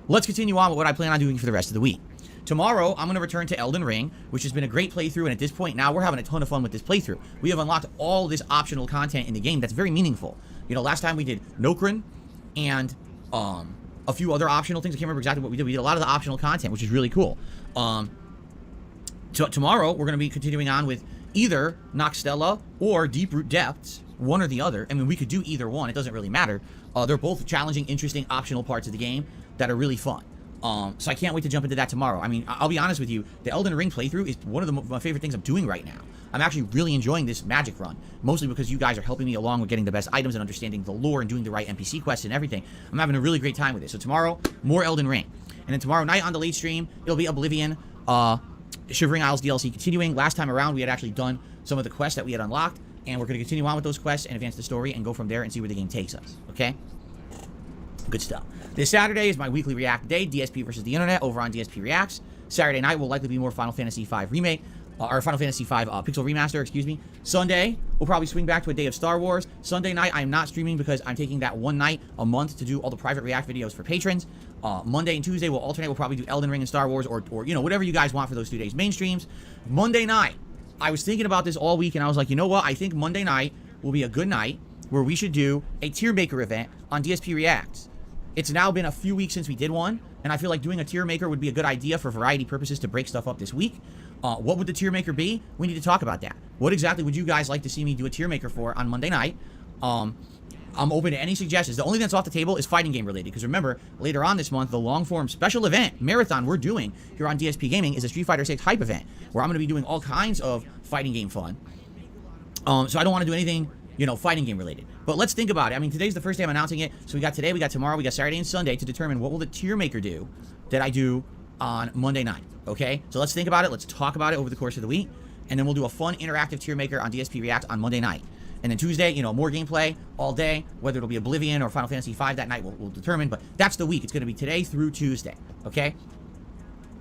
let's continue on with what I plan on doing for the rest of the week. Tomorrow, I'm going to return to Elden Ring, which has been a great playthrough, and at this point now, we're having a ton of fun with this playthrough. We have unlocked all this optional content in the game that's very meaningful. You know, last time we did Nokrin and a few other optional things. I can't remember exactly what we did. We did a lot of the optional content, which is really cool. Tomorrow, we're going to be continuing on with either Noxtella or Deep Root Depths, one or the other. I mean, we could do either one. It doesn't really matter. They're both challenging, interesting, optional parts of the game that are really fun. So I can't wait to jump into that tomorrow. I mean, I'll be honest with you, the Elden Ring playthrough is one of my favorite things I'm doing right now. I'm actually really enjoying this magic run, mostly because you guys are helping me along with getting the best items and understanding the lore and doing the right NPC quests and everything. I'm having a really great time with it. So tomorrow, more Elden Ring. And then tomorrow night on the late stream, it'll be Oblivion, Shivering Isles DLC continuing. Last time around, we had actually done some of the quests that we had unlocked, and we're going to continue on with those quests and advance the story and go from there and see where the game takes us, okay? Good stuff. This Saturday is my weekly React day, DSP versus the Internet, over on DSP Reacts. Saturday night will likely be more Final Fantasy V Remake, or Final Fantasy V Pixel Remaster, excuse me. Sunday, we'll probably swing back to a day of Star Wars. Sunday night, I'm not streaming because I'm taking that one night a month to do all the private React videos for patrons. Monday and Tuesday, we'll alternate. We'll probably do Elden Ring and Star Wars, or you know, whatever you guys want for those 2 days. Main streams. Monday night, I was thinking about this all week, and I was like, you know what? I think Monday night will be a good night where we should do a tier maker event on DSP Reacts. It's now been a few weeks since we did one, and I feel like doing a tier maker would be a good idea for variety purposes to break stuff up this week. What would the tier maker be? We need to talk about that. What exactly would you guys like to see me do a tier maker for on Monday night? I'm open to any suggestions. The only thing that's off the table is fighting game related, because remember, later on this month, the long form special event, marathon we're doing here on DSP Gaming is a Street Fighter 6 hype event, where I'm going to be doing all kinds of fighting game fun. So I don't want to do anything, you know, fighting game related. But let's think about it. I mean, today's the first day I'm announcing it. So we got today, we got tomorrow, we got Saturday and Sunday to determine what will the tier maker do that I do on Monday night. Okay? So let's think about it. Let's talk about it over the course of the week. And then we'll do a fun interactive tier maker on DSP React on Monday night. And then Tuesday, you know, more gameplay all day. Whether it'll be Oblivion or Final Fantasy V that night, we'll determine. But that's the week. It's going to be today through Tuesday. Okay?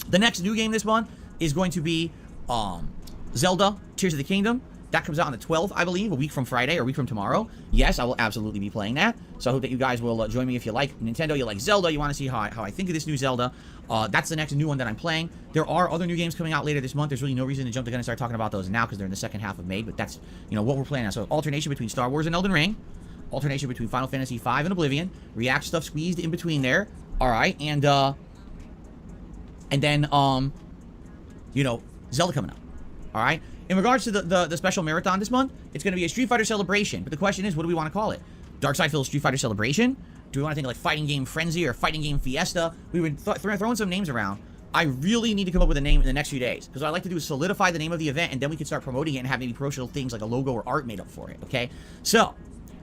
The next new game this month is going to be Zelda Tears of the Kingdom. That comes out on the 12th, I believe, a week from Friday or a week from tomorrow. Yes, I will absolutely be playing that. So I hope that you guys will join me if you like Nintendo, you like Zelda, you want to see how I think of this new Zelda. That's the next new one that I'm playing. There are other new games coming out later this month. There's really no reason to jump the gun and start talking about those now because they're in the second half of May. But that's, you know, what we're playing now. So alternation between Star Wars and Elden Ring. Alternation between Final Fantasy V and Oblivion. React stuff squeezed in between there. All right. And then, you know, Zelda coming up. All right. In regards to the special marathon this month, it's going to be a Street Fighter celebration. But the question is, what do we want to call it? Darkside Phil's Street Fighter Celebration? Do we want to think like Fighting Game Frenzy or Fighting Game Fiesta? We were throwing some names around. I really need to come up with a name in the next few days. Because what I'd like to do is solidify the name of the event, and then we can start promoting it and have maybe promotional things like a logo or art made up for it, okay? So,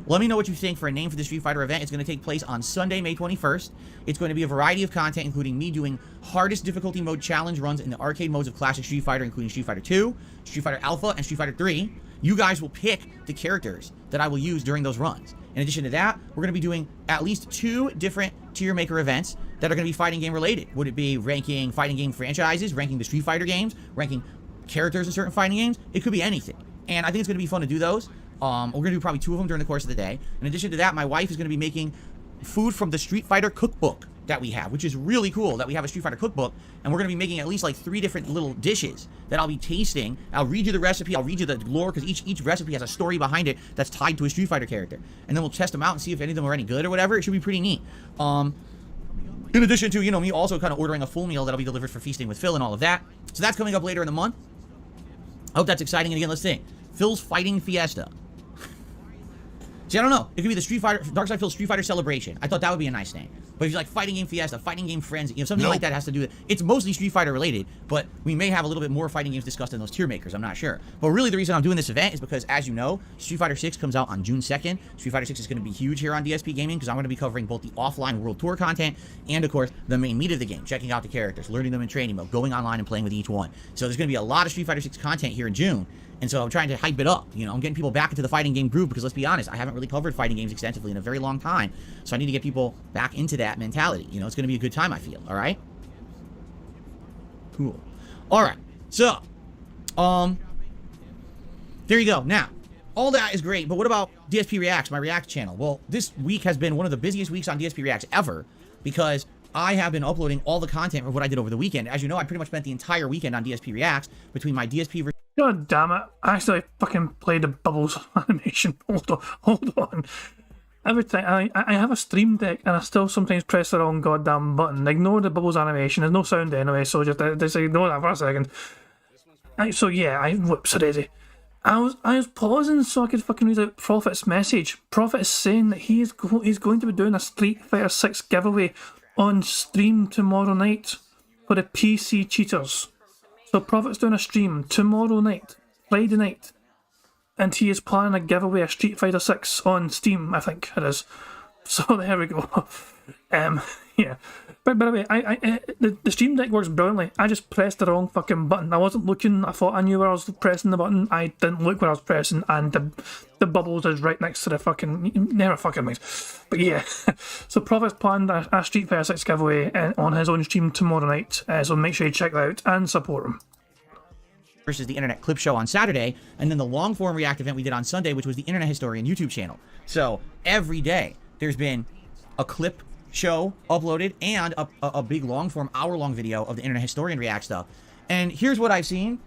let me know what you think for a name for the Street Fighter event. It's going to take place on Sunday, May 21st. It's going to be a variety of content, including me doing hardest difficulty mode challenge runs in the arcade modes of classic Street Fighter, including Street Fighter 2, Street Fighter Alpha, and Street Fighter 3. You guys will pick the characters that I will use during those runs. In addition to that, we're going to be doing at least 2 different tier maker events that are going to be fighting game related. Would it be ranking fighting game franchises, ranking the Street Fighter games, ranking characters in certain fighting games? It could be anything. And I think it's going to be fun to do those. We're going to do probably 2 of them during the course of the day. In addition to that, my wife is going to be making food from the Street Fighter cookbook that we have, which is really cool that we have a Street Fighter cookbook, and we're going to be making at least like 3 different little dishes that I'll be tasting. I'll read you the recipe, I'll read you the lore, because each recipe has a story behind it that's tied to a Street Fighter character. And then we'll test them out and see if any of them are any good or whatever. It should be pretty neat. In addition to, you know, me also kind of ordering a full meal that'll be delivered for Feasting with Phil and all of that. So that's coming up later in the month. I hope that's exciting. And again, let's think. Phil's Fighting Fiesta. See, I don't know. It could be the Darkside Phil Street Fighter Celebration. I thought that would be a nice name. But if you like Fighting Game Fiesta, Fighting Game Frenzy, you know, something like that has to do with it. It's mostly Street Fighter related, but we may have a little bit more fighting games discussed in those tier makers. I'm not sure. But really, the reason I'm doing this event is because, as you know, Street Fighter 6 comes out on June 2nd. Street Fighter 6 is going to be huge here on DSP Gaming because I'm going to be covering both the offline World Tour content and, of course, the main meat of the game, checking out the characters, learning them in training mode, going online and playing with each one. So there's going to be a lot of Street Fighter 6 content here in June. And so I'm trying to hype it up. You know, I'm getting people back into the fighting game groove because, let's be honest, I haven't really covered fighting games extensively in a very long time. So I need to get people back into that mentality. You know, it's going to be a good time, I feel. All right? Cool. All right. So, there you go. Now, all that is great, but what about DSP Reacts, my React channel? Well, this week has been one of the busiest weeks on DSP Reacts ever because I have been uploading all the content of what I did over the weekend. As you know, I pretty much spent the entire weekend on DSP Reacts between my DSP... God damn it. I actually fucking played the Bubbles animation. Hold on. Every time I have a Stream Deck and I still sometimes press the wrong goddamn button. Ignore the Bubbles animation. There's no sound anyway, so just ignore that for a second. So yeah, whoops, daisy. I was pausing so I could fucking read out Prophet's message. Prophet is saying that he's going to be doing a Street Fighter 6 giveaway on stream tomorrow night for the PC cheaters. So Prophet's doing a stream tomorrow night, Friday night, and he is planning a giveaway of Street Fighter 6 on Steam, I think it is. So there we go. Yeah. But by the way, the Stream Deck works brilliantly. I just pressed the wrong fucking button. I wasn't looking. I thought I knew where I was pressing the button. I didn't look where I was pressing, and the bubbles is right next to the fucking. Never fucking mind. But yeah. So Prophet's planned a Street Fighter 6 giveaway on his own stream tomorrow night. So make sure you check that out and support him. Versus the Internet Clip Show on Saturday, and then the long form React event we did on Sunday, which was the Internet Historian YouTube channel. So every day there's been a clip show uploaded and a big long form hour-long video of the Internet Historian React stuff. And here's what I've seen.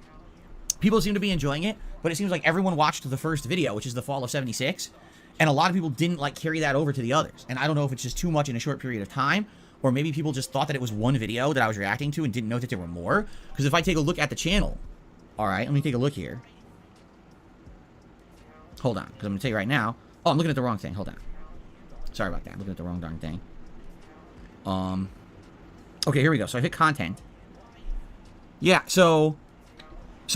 People seem to be enjoying it, but it seems like everyone watched the first video, which is the Fall of 76, and a lot of people didn't like carry that over to the others. And I don't know if it's just too much in a short period of time, or maybe people just thought that it was one video that I was reacting to and didn't know that there were more. Because if I take a look at the channel, all right, let me take a look here. Hold on, because I'm going to tell you right now. Oh, I'm looking at the wrong thing. Hold on. Sorry about that. I'm looking at the wrong darn thing. Okay, here we go. So I hit content. Yeah, so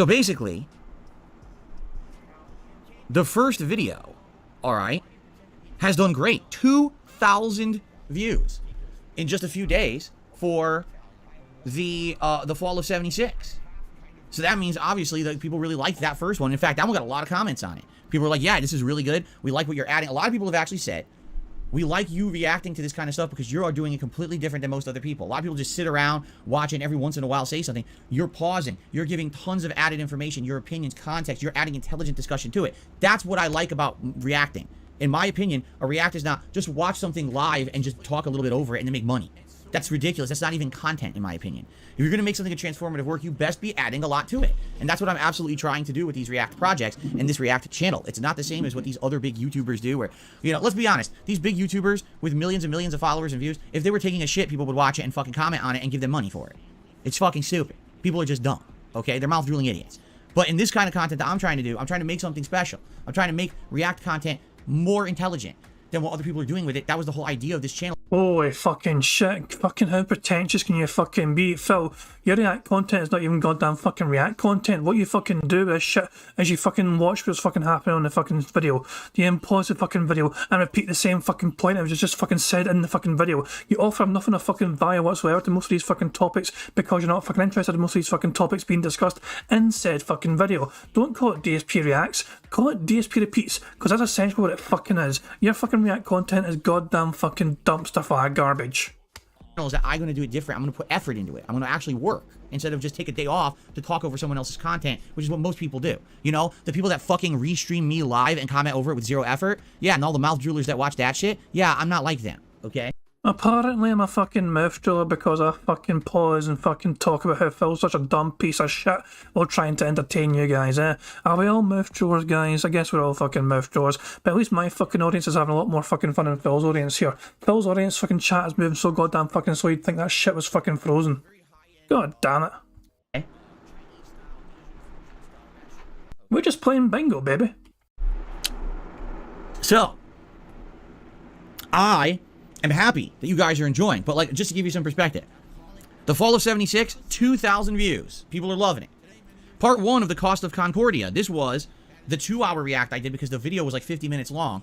basically, the first video, all right, has done great. 2,000 views in just a few days for the Fall of 76. So that means, obviously, that people really liked that first one. In fact, that one got a lot of comments on it. People were like, yeah, this is really good. We like what you're adding. A lot of people have actually said, we like you reacting to this kind of stuff because you are doing it completely different than most other people. A lot of people just sit around, watch, and every once in a while say something. You're pausing. You're giving tons of added information, your opinions, context. You're adding intelligent discussion to it. That's what I like about reacting. In my opinion, a react is not just watch something live and just talk a little bit over it and then make money. That's ridiculous. That's not even content, in my opinion. If you're going to make something a transformative work, you best be adding a lot to it. And that's what I'm absolutely trying to do with these React projects and this React channel. It's not the same as what these other big YouTubers do where, you know, let's be honest. These big YouTubers with millions and millions of followers and views, if they were taking a shit, people would watch it and fucking comment on it and give them money for it. It's fucking stupid. People are just dumb, okay? They're mouth-drooling idiots. But in this kind of content that I'm trying to do, I'm trying to make something special. I'm trying to make React content more intelligent than what other people are doing with it. That was the whole idea of this channel. Holy fucking shit. Fucking how pretentious can you fucking be? Phil, your React content is not even goddamn fucking React content. What you fucking do with this shit is you fucking watch what's fucking happening on the fucking video. You pause the fucking video and repeat the same fucking point that was just fucking said in the fucking video. You offer nothing of fucking value whatsoever to most of these fucking topics because you're not fucking interested in most of these fucking topics being discussed in said fucking video. Don't call it DSP Reacts. Call it DSP Repeats, because that's essentially what it fucking is. Your fucking React content is goddamn fucking dumpster fire garbage. That I'm going to do it different. I'm going to put effort into it. I'm going to actually work instead of just take a day off to talk over someone else's content, which is what most people do. You know, the people that fucking restream me live and comment over it with zero effort. Yeah, and all the mouth droolers that watch that shit. Yeah, I'm not like them. Okay. Apparently I'm a fucking mouth driller because I fucking pause and fucking talk about how Phil's such a dumb piece of shit while trying to entertain you guys, eh? Are we all mouth drillers, guys? I guess we're all fucking mouth drillers, but at least my fucking audience is having a lot more fucking fun than Phil's audience here. Phil's audience fucking chat is moving so goddamn fucking slow you'd think that shit was fucking frozen. God damn it. Okay. We're just playing bingo, baby. So, I'm happy that you guys are enjoying, but like, just to give you some perspective, the Fall of 76, 2,000 views. People are loving it. Part 1 of the Cost of Concordia. This was the 2-hour react I did because the video was like 50 minutes long.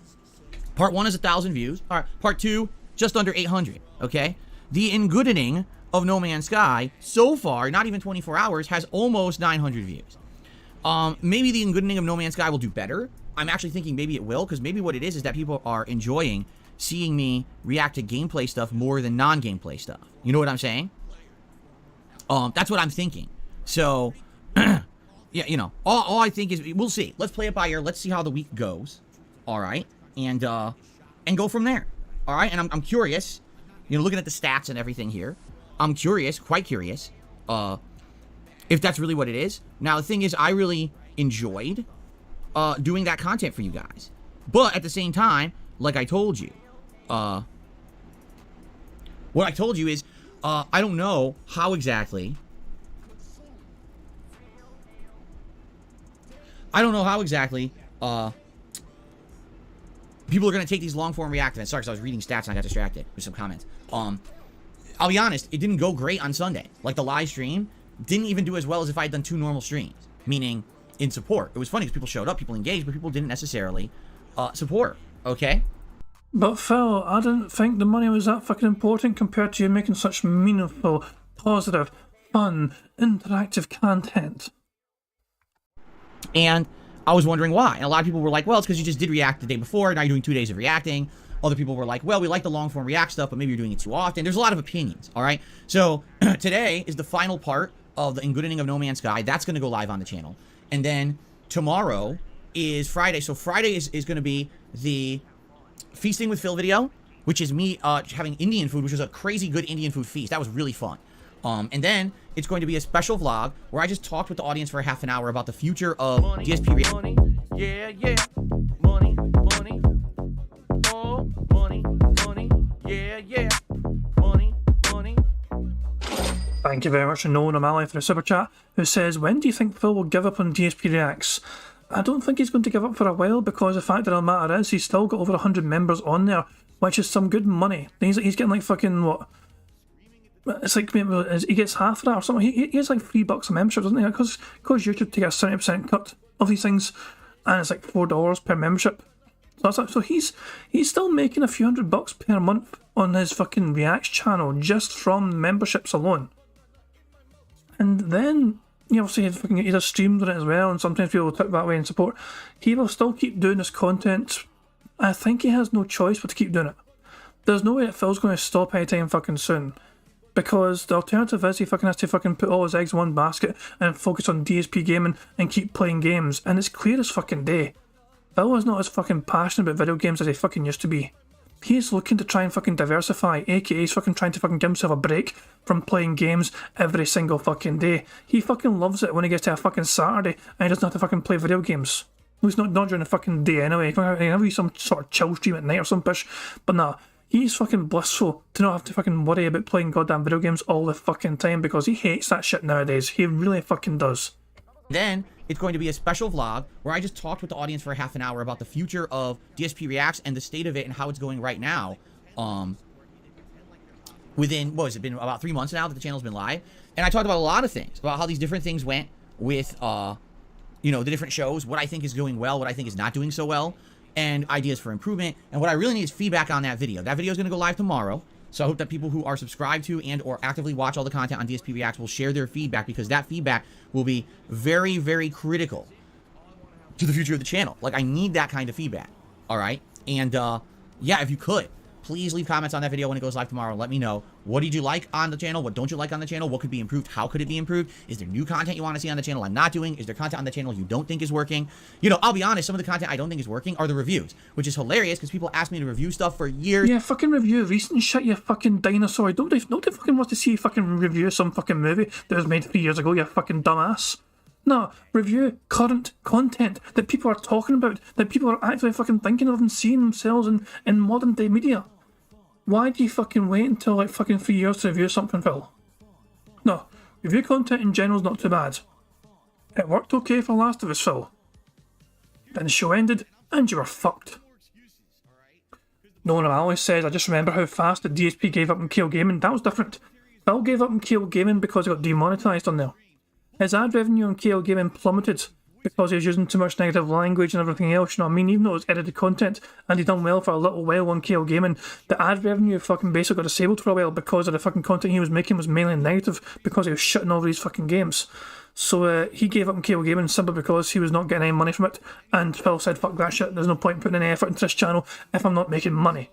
Part 1 is 1,000 views. All right, Part 2, just under 800, okay? The Engoodening of No Man's Sky, so far, not even 24 hours, has almost 900 views. Maybe the Engoodening of No Man's Sky will do better. I'm actually thinking maybe it will, because maybe what it is that people are enjoying seeing me react to gameplay stuff more than non-gameplay stuff. You know what I'm saying? That's what I'm thinking. So, yeah, you know, all I think is, we'll see. Let's play it by ear. Let's see how the week goes. All right. And go from there. All right. And I'm curious, you know, looking at the stats and everything here, I'm curious, quite curious, if that's really what it is. Now, the thing is, I really enjoyed doing that content for you guys. But at the same time, like I told you, what I told you is, I don't know how exactly I don't know how exactly people are going to take these long-form react events. Sorry, because I was reading stats and I got distracted with some comments. I'll be honest, it didn't go great on Sunday. Like, the live stream didn't even do as well as if I had done 2 normal streams, meaning in support. It was funny because people showed up, people engaged, but people didn't necessarily support, okay? But Phil, I didn't think the money was that fucking important compared to you making such meaningful, positive, fun, interactive content. And I was wondering why. And a lot of people were like, well, it's because you just did react the day before, now you're doing 2 days of reacting. Other people were like, well, we like the long form react stuff, but maybe you're doing it too often. There's a lot of opinions, all right? So today is the final part of the Ingoodening of No Man's Sky. That's going to go live on the channel. And then tomorrow is Friday. So Friday is going to be the Feasting with Phil video, which is me having Indian food, which was a crazy good Indian food feast. That was really fun. And then it's going to be a special vlog where I just talked with the audience for half an hour about the future of DSP react. Money, yeah, yeah. Money, money. Oh, money, money. Yeah, yeah. Money, money. Thank you very much to Nolan O'Malley for the super chat, who says, when do you think Phil will give up on DSP Reacts? I don't think he's going to give up for a while, because the fact of the matter is he's still got over 100 members on there, which is some good money. He's getting like fucking, what? It's like, he gets half of that or something. He gets like $3 a membership, doesn't he? Because YouTube take a 70% cut of these things, and it's like $4 per membership. So he's still making a few $100 per month on his fucking Reacts channel just from memberships alone. And then, you obviously fucking he does streams on it as well, and sometimes people will tip that way and support. He will still keep doing this content. I think he has no choice but to keep doing it. There's no way that Phil's going to stop anytime fucking soon. Because the alternative is he fucking has to fucking put all his eggs in one basket and focus on DSP gaming and keep playing games. And it's clear as fucking day. Phil is not as fucking passionate about video games as he fucking used to be. He is looking to try and fucking diversify, aka he's fucking trying to fucking give himself a break from playing games every single fucking day. He fucking loves it when he gets to a fucking Saturday and he doesn't have to fucking play video games. Well, he's not during the fucking day anyway. He can have some sort of chill stream at night or some bitch. But nah, he's fucking blissful to not have to fucking worry about playing goddamn video games all the fucking time, because he hates that shit nowadays. He really fucking does. Then it's going to be a special vlog where I just talked with the audience for half an hour about the future of DSP Reacts and the state of it and how it's going right now. Within, what has it been, about 3 months now that the channel's been live. And I talked about a lot of things, about how these different things went with, you know, the different shows, what I think is doing well, what I think is not doing so well, and ideas for improvement. And what I really need is feedback on that video. That video is going to go live tomorrow. So I hope that people who are subscribed to and or actively watch all the content on DSP Reacts will share their feedback, because that feedback will be very, very critical to the future of the channel. Like, I need that kind of feedback. All right. And yeah, if you could, please leave comments on that video when it goes live tomorrow. Let me know, what did you like on the channel? What don't you like on the channel? What could be improved? How could it be improved? Is there new content you want to see on the channel I'm not doing? Is there content on the channel you don't think is working? You know, I'll be honest, some of the content I don't think is working are the reviews, which is hilarious because people ask me to review stuff for years. Yeah, fucking review recent shit, you fucking dinosaur. Nobody fucking wants to see you fucking review some fucking movie that was made 3 years ago, you fucking dumbass. No, review current content that people are talking about, that people are actually fucking thinking of and seeing themselves in modern day media. Why do you fucking wait until like fucking 3 years to review something, Phil? No, review content in general is not too bad. It worked okay for Last of Us, Phil. Then the show ended and you were fucked. No one always says, I just remember how fast the DSP gave up on KO Gaming. That was different. Phil gave up on KO Gaming because he got demonetised on there. His ad revenue on KO Gaming plummeted because he was using too much negative language and everything else, you know what I mean? Even though it was edited content and he'd done well for a little while on KO Gaming, the ad revenue fucking basically got disabled for a while because of the fucking content he was making was mainly negative because he was shitting all these fucking games. So he gave up on KO Gaming simply because he was not getting any money from it, and Phil said, fuck that shit, there's no point in putting any effort into this channel if I'm not making money.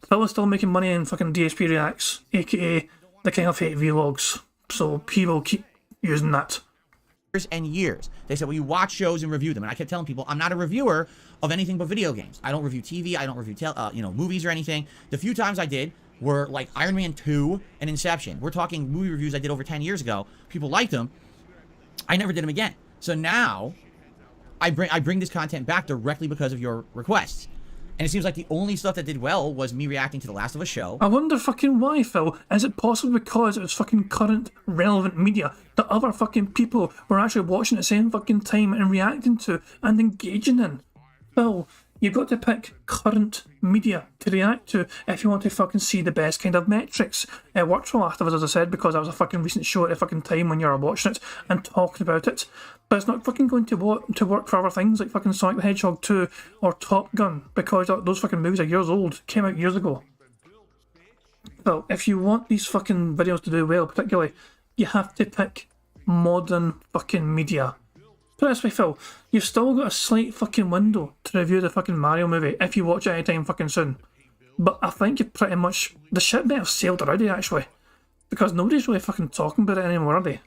Phil is still making money in fucking DSP Reacts, aka the King of Hate vlogs, so he will keep using that. And years. They said, well, you watch shows and review them. And I kept telling people, I'm not a reviewer of anything but video games. I don't review TV. I don't review movies or anything. The few times I did were like Iron Man 2 and Inception. We're talking movie reviews I did over 10 years ago. People liked them. I never did them again. So now I bring this content back directly because of your requests. And it seems like the only stuff that did well was me reacting to The Last of Us show. I wonder fucking why, Phil. Is it possible because it was fucking current, relevant media that other fucking people were actually watching at the same fucking time and reacting to and engaging in? Phil, you've got to pick current media to react to if you want to fucking see the best kind of metrics. It worked for Last of Us, as I said, because that was a fucking recent show at a fucking time when you were watching it and talking about it. But it's not fucking going to work for other things like fucking Sonic the Hedgehog 2 or Top Gun, because those fucking movies are years old, came out years ago. So if you want these fucking videos to do well, particularly, you have to pick modern fucking media. Put it this way, Phil, you've still got a slight fucking window to review the fucking Mario movie if you watch it anytime fucking soon. But I think you pretty much, the ship might have sailed already actually, because nobody's really fucking talking about it anymore, are they?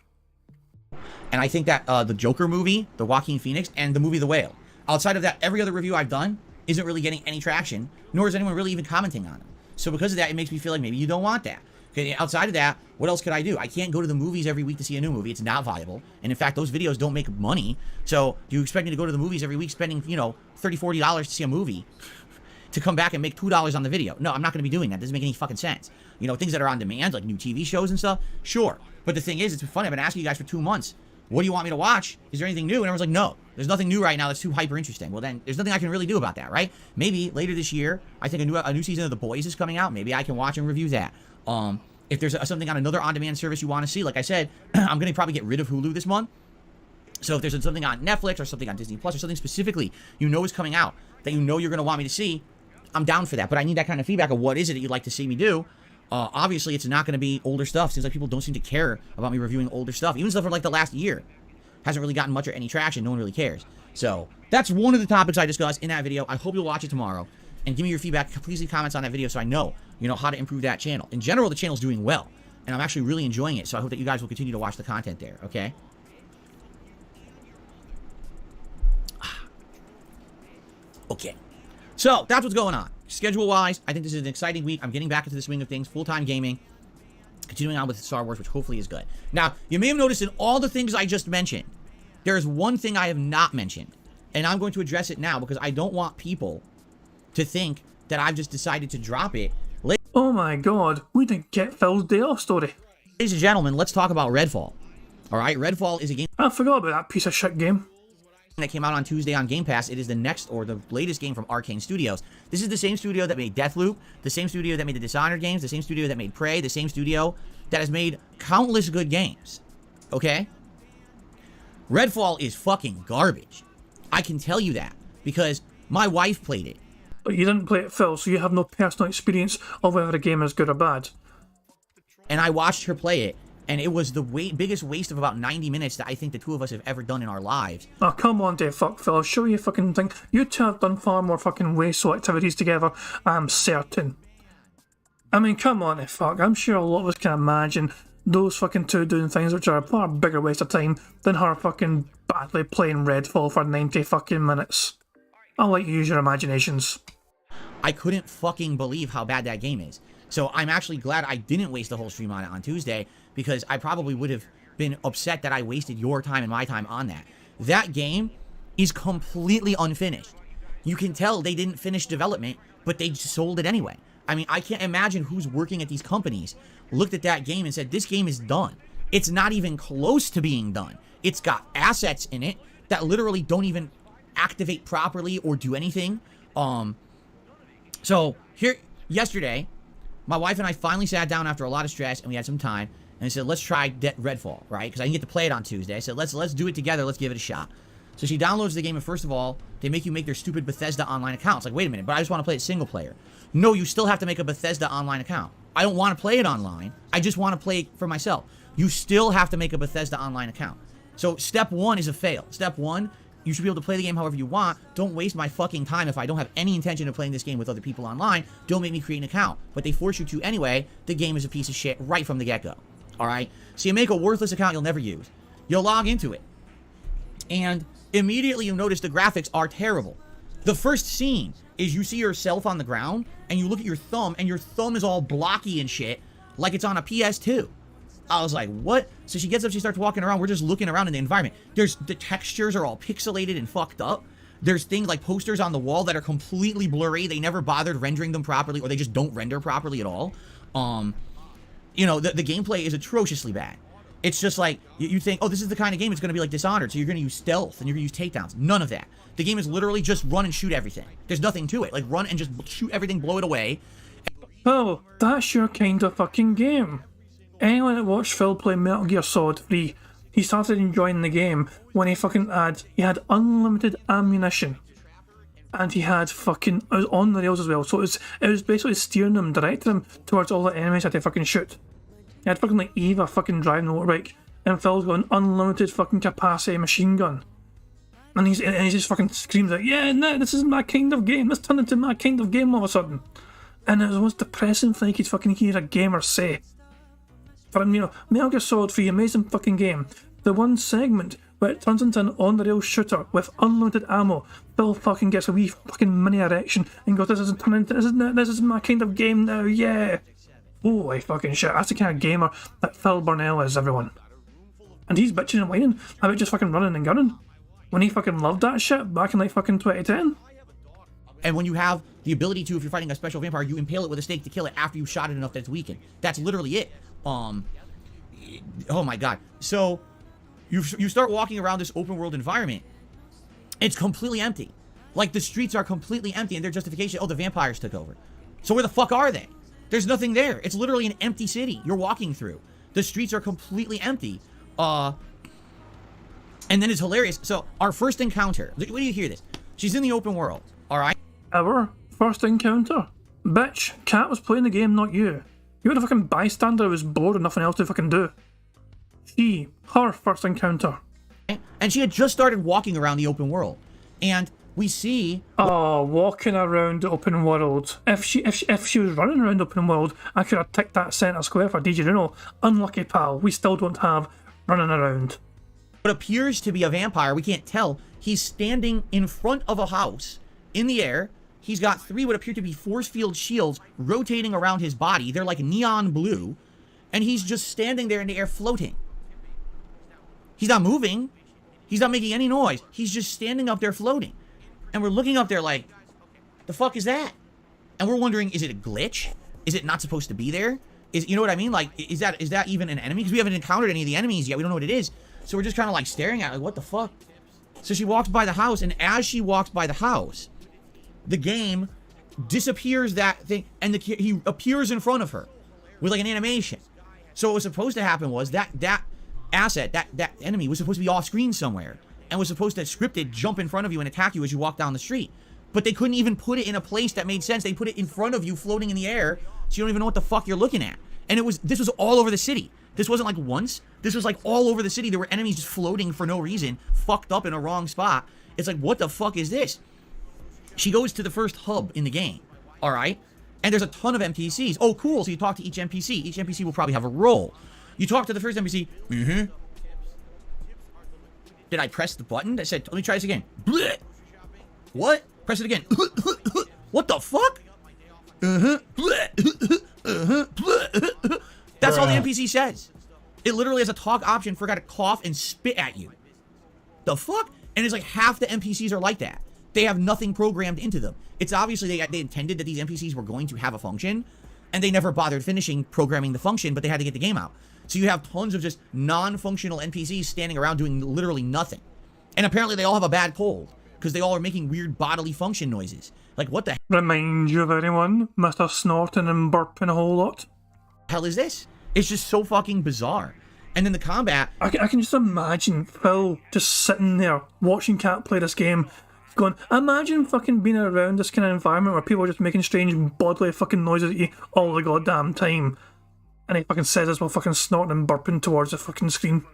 And I think that the Joker movie, the Joaquin Phoenix, and the movie The Whale, outside of that, every other review I've done isn't really getting any traction, nor is anyone really even commenting on it. So because of that, it makes me feel like maybe you don't want that. Okay, outside of that, what else could I do? I can't go to the movies every week to see a new movie. It's not viable. And in fact, those videos don't make money. So do you expect me to go to the movies every week spending, $30, $40 to see a movie to come back and make $2 on the video? No, I'm not going to be doing that. It doesn't make any fucking sense. Things that are on demand, like new TV shows and stuff, sure. But the thing is, it's been funny. I've been asking you guys for 2 months, what do you want me to watch? Is there anything new? And everyone's like, no, there's nothing new right now that's too hyper interesting. Well, then there's nothing I can really do about that, right? Maybe later this year, I think a new season of The Boys is coming out. Maybe I can watch and review that. If there's something on another on-demand service you want to see, like I said, I'm going to probably get rid of Hulu this month. So if there's something on Netflix or something on Disney Plus or something specifically is coming out that you're going to want me to see, I'm down for that. But I need that kind of feedback of what is it that you'd like to see me do. Obviously, it's not going to be older stuff. Seems like people don't seem to care about me reviewing older stuff. Even stuff from like the last year hasn't really gotten much or any traction. No one really cares. So that's one of the topics I discussed in that video. I hope you'll watch it tomorrow and give me your feedback. Please leave comments on that video so I know, how to improve that channel. In general, the channel's doing well, and I'm actually really enjoying it. So I hope that you guys will continue to watch the content there. Okay. Okay. So that's what's going on. Schedule-wise, I think this is an exciting week. I'm getting back into the swing of things, full-time gaming, continuing on with Star Wars, which hopefully is good. Now, you may have noticed in all the things I just mentioned, there is one thing I have not mentioned, and I'm going to address it now because I don't want people to think that I've just decided to drop it. Oh my god, we didn't get Phil's day off story. Ladies and gentlemen, let's talk about Redfall. Alright, Redfall is a game I forgot about that piece of shit game. that came out on Tuesday on Game Pass. It is the next or the latest game from Arcane Studios. This is the same studio that made Deathloop, the same studio that made the Dishonored games, the same studio that made Prey, the same studio that has made countless good games. Okay? Redfall is fucking garbage. I can tell you that because my wife played it. But you didn't play it, Phil, so you have no personal experience of whether a game is good or bad. And I watched her play it, and it was the biggest waste of about 90 minutes that I think the two of us have ever done in our lives. Oh, come on, Dave, Phil, I'll show you a fucking thing. You two have done far more fucking wasteful activities together, I'm certain. I mean, come on, fuck, I'm sure a lot of us can imagine those fucking two doing things which are a far bigger waste of time than her fucking badly playing Redfall for 90 fucking minutes. I'll let you use your imaginations. I couldn't fucking believe how bad that game is. So I'm actually glad I didn't waste the whole stream on it on Tuesday, because I probably would have been upset that I wasted your time and my time on that. That game is completely unfinished. You can tell they didn't finish development, but they just sold it anyway. I mean, I can't imagine who's working at these companies looked at that game and said, this game is done. It's not even close to being done. It's got assets in it that literally don't even activate properly or do anything. So here, yesterday, my wife and I finally sat down after a lot of stress and we had some time and I said, let's try Redfall, right? Because I didn't get to play it on Tuesday. I said, let's do it together. Let's give it a shot. So she downloads the game, and first of all, they make you make their stupid Bethesda online accounts. Like, wait a minute, but I just want to play it single player. No, you still have to make a Bethesda online account. I don't want to play it online. I just want to play it for myself. You still have to make a Bethesda online account. So step one is a fail. Step one, you should be able to play the game however you want. Don't waste my fucking time if I don't have any intention of playing this game with other people online. Don't make me create an account. But they force you to anyway. The game is a piece of shit right from the get-go. Alright? So you make a worthless account you'll never use. You'll log into it. And immediately you notice the graphics are terrible. The first scene is you see yourself on the ground, and you look at your thumb, and your thumb is all blocky and shit, like it's on a PS2. I was like, what? So she gets up, she starts walking around, we're just looking around in the environment. The textures are all pixelated and fucked up. There's things like posters on the wall that are completely blurry. They never bothered rendering them properly, or they just don't render properly at all. You know, the gameplay is atrociously bad. It's just like, you think, oh, this is the kind of game it's going to be like Dishonored, so you're going to use stealth, and you're going to use takedowns. None of that. The game is literally just run and shoot everything. There's nothing to it. Like, run and just shoot everything, blow it away. Well, that's your kind of fucking game. Anyone that watched Phil play Metal Gear Solid 3, he started enjoying the game when he had unlimited ammunition. And he had fucking, it was on the rails as well, so it was basically steering them, directing them towards all the enemies that they fucking shoot. He had fucking like Eva fucking driving the motorbike, and Phil's got an unlimited fucking capacity machine gun. And he just fucking screams like, yeah, no, this isn't my kind of game, this turned into my kind of game all of a sudden. And it was the most depressing thing you could fucking hear a gamer say. For him, you know, Metal Gear Solid 3, amazing fucking game. The one segment where it turns into an on-the-rails shooter with unlimited ammo, Phil fucking gets a wee fucking mini erection and goes, this is my kind of game now, yeah. Holy fucking shit, that's the kind of gamer that Phil Burnell is, everyone. And he's bitching and whining about just fucking running and gunning, when he fucking loved that shit back in like fucking 2010. And when you have the ability to, if you're fighting a special vampire, you impale it with a stake to kill it after you've shot it enough that it's weakened. That's literally it. Oh my god. So, you start walking around this open world environment. It's completely empty. Like, the streets are completely empty, and their justification, oh, the vampires took over. So where the fuck are they? There's nothing there. It's literally an empty city you're walking through. The streets are completely empty. And then it's hilarious. So, our first encounter, when do you hear this? She's in the open world, alright? Ever? First encounter? Bitch, Cat was playing the game, not you. You were the fucking bystander who was bored with nothing else to fucking do. Her first encounter. And she had just started walking around the open world. And we see... Oh, walking around the open world. If she was running around the open world, I could have ticked that centre square for DJ Reno. Unlucky, pal. We still don't have running around. What appears to be a vampire, we can't tell. He's standing in front of a house, in the air. He's got 3 what appear to be force field shields rotating around his body. They're like neon blue. And he's just standing there in the air floating. He's not moving. He's not making any noise. He's just standing up there floating. And we're looking up there like, the fuck is that? And we're wondering, is it a glitch? Is it not supposed to be there? You know what I mean? Like, is that even an enemy? Because we haven't encountered any of the enemies yet. We don't know what it is. So we're just kind of like staring at it, like, what the fuck? So she walks by the house, and as she walks by the house, the game disappears that thing, and he appears in front of her with like an animation. So what was supposed to happen was that asset, that enemy was supposed to be off screen somewhere, and was supposed to scripted jump in front of you and attack you as you walk down the street. But they couldn't even put it in a place that made sense. They put it in front of you, floating in the air, so you don't even know what the fuck you're looking at. And this was all over the city. This wasn't like once. This was like all over the city. There were enemies just floating for no reason, fucked up in a wrong spot. It's like, what the fuck is this? She goes to the first hub in the game, all right? And there's a ton of NPCs. Oh, cool. So you talk to each NPC. Each NPC will probably have a role. You talk to the first NPC. Did I press the button that said, let me try this again? Blech. What? Press it again. What the fuck? That's all the NPC says. It literally has a talk option for a guy to cough and spit at you. The fuck? And it's like half the NPCs are like that. They have nothing programmed into them. It's obviously they intended that these NPCs were going to have a function, and they never bothered finishing programming the function, but they had to get the game out. So you have tons of just non-functional NPCs standing around doing literally nothing. And apparently they all have a bad cold, because they all are making weird bodily function noises. Like, what the Remind you of anyone? Mr. Snorting and burping a whole lot? hell is this? It's just so fucking bizarre. And then the combat... I can just imagine Phil just sitting there, watching Cat play this game, going, imagine fucking being around this kind of environment where people are just making strange bodily fucking noises at you all the goddamn time. And he fucking says this while fucking snorting and burping towards the fucking screen.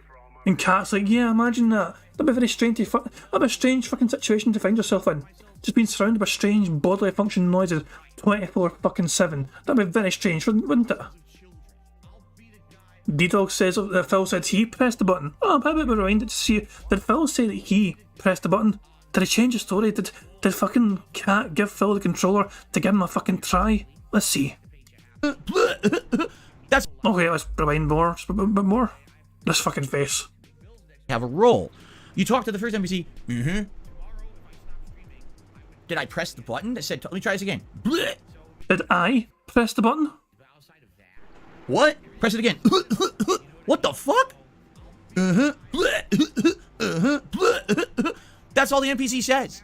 And Cat's like, yeah, imagine that. That'd be a very strange that'd be a strange fucking situation to find yourself in. Just being surrounded by strange bodily function noises 24/7. That'd be very strange, wouldn't it? D-Dog says that Phil said he pressed the button. Oh, how about we rewind it to see, did Phil say that he pressed the button? Did he change the story? Did fucking Cat give Phil the controller to give him a fucking try? Let's see. That's okay, let's rewind more, just a bit more. This fucking face. Have a role. You talk to the first NPC. Did I press the button that said, let me try this again. Blech. Did I press the button? What? Press it again. What the fuck? That's all the NPC says.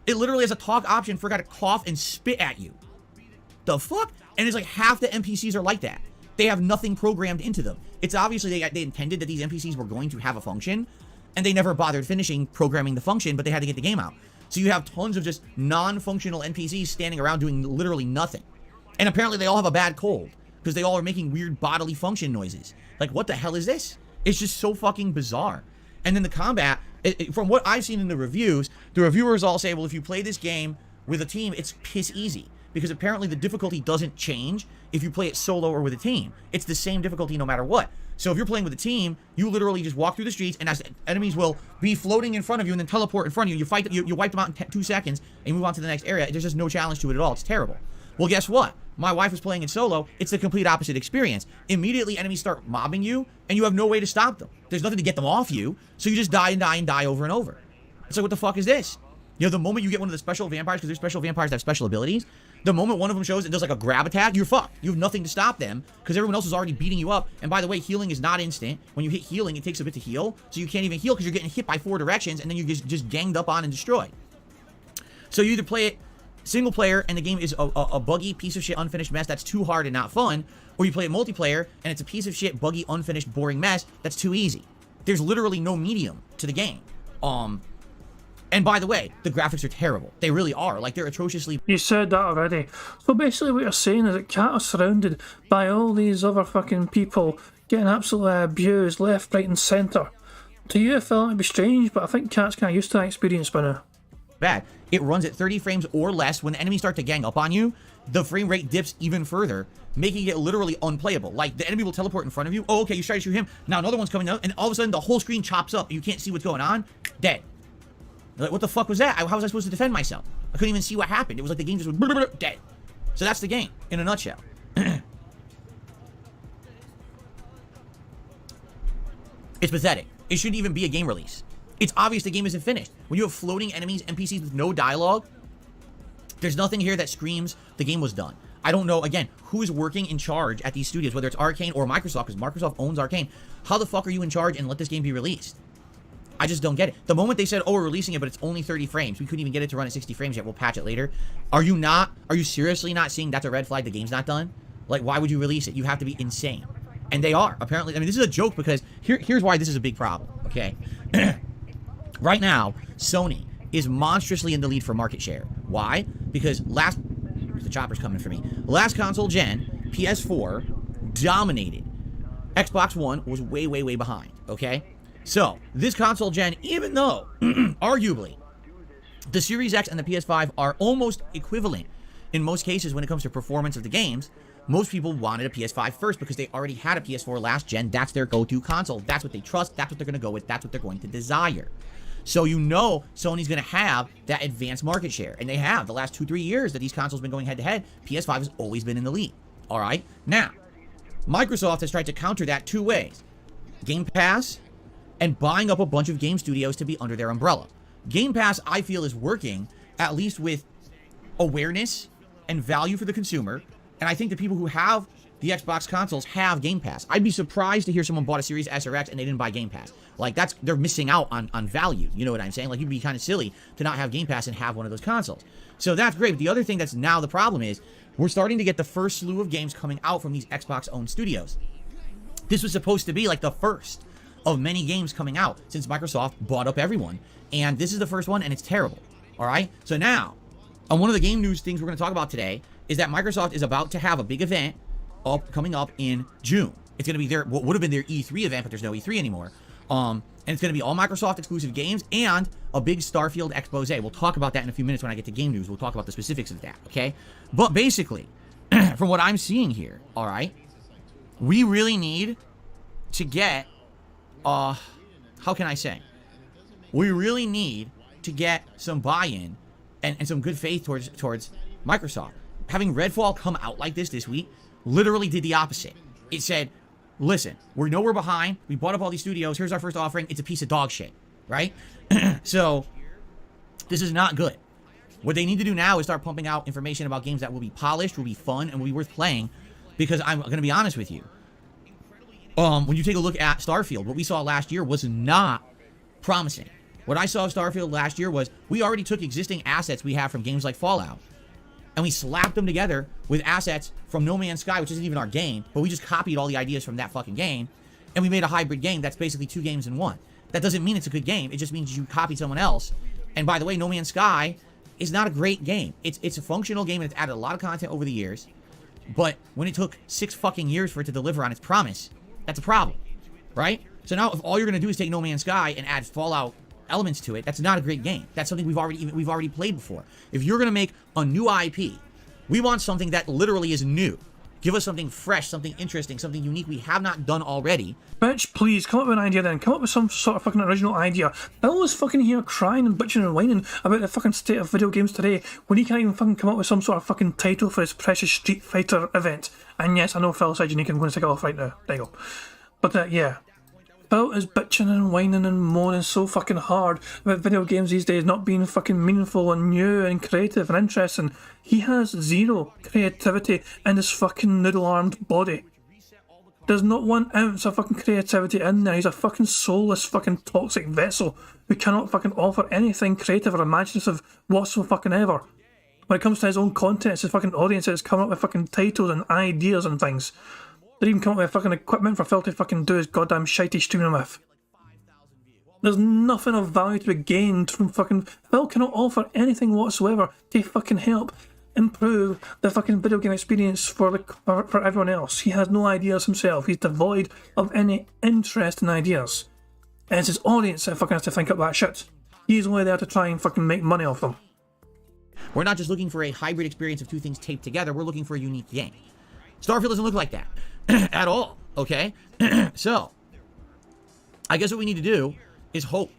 It literally has a talk option for a guy to cough and spit at you. The fuck? And it's like half the NPCs are like that. They have nothing programmed into them. It's obviously they intended that these NPCs were going to have a function, and they never bothered finishing programming the function, but they had to get the game out. So you have tons of just non-functional NPCs standing around doing literally nothing. And apparently they all have a bad cold, because they all are making weird bodily function noises. Like, what the hell is this? It's just so fucking bizarre. And then the combat, from what I've seen in the reviews, the reviewers all say, well, if you play this game with a team, it's piss easy. Because apparently the difficulty doesn't change if you play it solo or with a team. It's the same difficulty no matter what. So if you're playing with a team, you literally just walk through the streets, and as enemies will be floating in front of you and then teleport in front of you. You wipe them out in 2 seconds and you move on to the next area. There's just no challenge to it at all. It's terrible. Well, guess what? My wife was playing in solo. It's the complete opposite experience. Immediately, enemies start mobbing you, and you have no way to stop them. There's nothing to get them off you, so you just die and die and die over and over. It's like, what the fuck is this? You know, the moment you get one of the special vampires, because there's special vampires that have special abilities, the moment one of them shows and does like a grab attack, you're fucked. You have nothing to stop them, because everyone else is already beating you up. And by the way, healing is not instant. When you hit healing, it takes a bit to heal, so you can't even heal because you're getting hit by 4 directions, and then you just ganged up on and destroyed. So you either play it single player, and the game is a buggy piece of shit unfinished mess that's too hard and not fun, or you play it multiplayer, and it's a piece of shit buggy unfinished boring mess that's too easy. There's literally no medium to the game. And by the way, the graphics are terrible. They really are. Like, they're atrociously... You said that already. So basically what you're saying is that Cat is surrounded by all these other fucking people getting absolutely abused left, right and centre. To you it felt like it'd be strange, but I think Cat's kind of used to that experience by now. Bad. It runs at 30 frames or less. When the enemies start to gang up on you, the frame rate dips even further, making it literally unplayable. Like, the enemy will teleport in front of you. Oh, okay, you try to shoot him. Now another one's coming out, and all of a sudden the whole screen chops up. You can't see what's going on. Dead. Like, what the fuck was that? How was I supposed to defend myself? I couldn't even see what happened. It was like the game just went dead. So that's the game, in a nutshell. It's pathetic. It shouldn't even be a game release. It's obvious the game isn't finished. When you have floating enemies, NPCs with no dialogue, there's nothing here that screams the game was done. I don't know, again, who is working in charge at these studios, whether it's Arcane or Microsoft, because Microsoft owns Arcane. How the fuck are you in charge and let this game be released? I just don't get it. The moment they said, oh, we're releasing it, but it's only 30 frames. We couldn't even get it to run at 60 frames yet. We'll patch it later. Are you seriously not seeing that's a red flag? The game's not done? Like, why would you release it? You have to be insane. And they are, apparently. I mean, this is a joke because here's why this is a big problem, okay? Right now, Sony is monstrously in the lead for market share. Why? Because the chopper's coming for me. Last console gen, PS4, dominated. Xbox One was way, way, way behind, okay? So, this console gen, even though, arguably, the Series X and the PS5 are almost equivalent in most cases when it comes to performance of the games, most people wanted a PS5 first because they already had a PS4 last gen. That's their go-to console. That's what they trust. That's what they're going to go with. That's what they're going to desire. So you know Sony's going to have that advanced market share. And they have. The last 2-3 years that these consoles have been going head-to-head, PS5 has always been in the lead. All right? Now, Microsoft has tried to counter that 2 ways. Game Pass and buying up a bunch of game studios to be under their umbrella. Game Pass, I feel, is working, at least with awareness and value for the consumer. And I think the people who have the Xbox consoles have Game Pass. I'd be surprised to hear someone bought a Series S or X and they didn't buy Game Pass. Like, they're missing out on value. You know what I'm saying? Like, you'd be kind of silly to not have Game Pass and have one of those consoles. So that's great. But the other thing that's now the problem is we're starting to get the first slew of games coming out from these Xbox-owned studios. This was supposed to be like the first of many games coming out since Microsoft bought up everyone. And this is the first one, and it's terrible. All right? So now, on one of the game news things we're going to talk about today is that Microsoft is about to have a big event coming up in June. It's going to be what would have been their E3 event, but there's no E3 anymore. And it's going to be all Microsoft exclusive games and a big Starfield expose. We'll talk about that in a few minutes when I get to game news. We'll talk about the specifics of that, okay? But basically, from what I'm seeing here, all right, we really need to get, how can I say? We really need to get some buy-in and some good faith towards Microsoft. Having Redfall come out like this week literally did the opposite. It said, listen, we know we're behind. We bought up all these studios. Here's our first offering. It's a piece of dog shit, right? So, this is not good. What they need to do now is start pumping out information about games that will be polished, will be fun, and will be worth playing. Because I'm going to be honest with you. When you take a look at Starfield, what we saw last year was not promising. What I saw of Starfield last year was we already took existing assets we have from games like Fallout, and we slapped them together with assets from No Man's Sky, which isn't even our game, but we just copied all the ideas from that fucking game, and we made a hybrid game that's basically 2 games in 1. That doesn't mean it's a good game. It just means you copied someone else. And by the way, No Man's Sky is not a great game. It's a functional game, and it's added a lot of content over the years. But when it took 6 fucking years for it to deliver on its promise, that's a problem, right? So now if all you're going to do is take No Man's Sky and add Fallout elements to it, that's not a great game. That's something we've already played before. If you're going to make a new IP, we want something that literally is new. Give us something fresh, something interesting, something unique we have not done already. Bitch, please, come up with an idea then. Come up with some sort of fucking original idea. Phil was fucking here crying and bitching and whining about the fucking state of video games today when he can't even fucking come up with some sort of fucking title for his precious Street Fighter event. And yes, I know Phil said you need to go and take it off right now. There you go. But yeah. Phil is bitching and whining and moaning so fucking hard about video games these days not being fucking meaningful and new and creative and interesting. He has zero creativity in his fucking noodle-armed body. There's not 1 ounce of fucking creativity in there. He's a fucking soulless fucking toxic vessel who cannot fucking offer anything creative or imaginative whatsoever fucking ever. When it comes to his own content, his fucking audiences coming up with fucking titles and ideas and things. They even come up with fucking equipment for Phil to fucking do his goddamn shitey streaming with. There's nothing of value to be gained from fucking... Phil cannot offer anything whatsoever to fucking help improve the fucking video game experience for everyone else. He has no ideas himself. He's devoid of any interest in ideas. And it's his audience that fucking has to think up that shit. He's only there to try and fucking make money off them. We're not just looking for a hybrid experience of 2 things taped together. We're looking for a unique game. Starfield doesn't look like that. At all, okay? So, I guess what we need to do is hope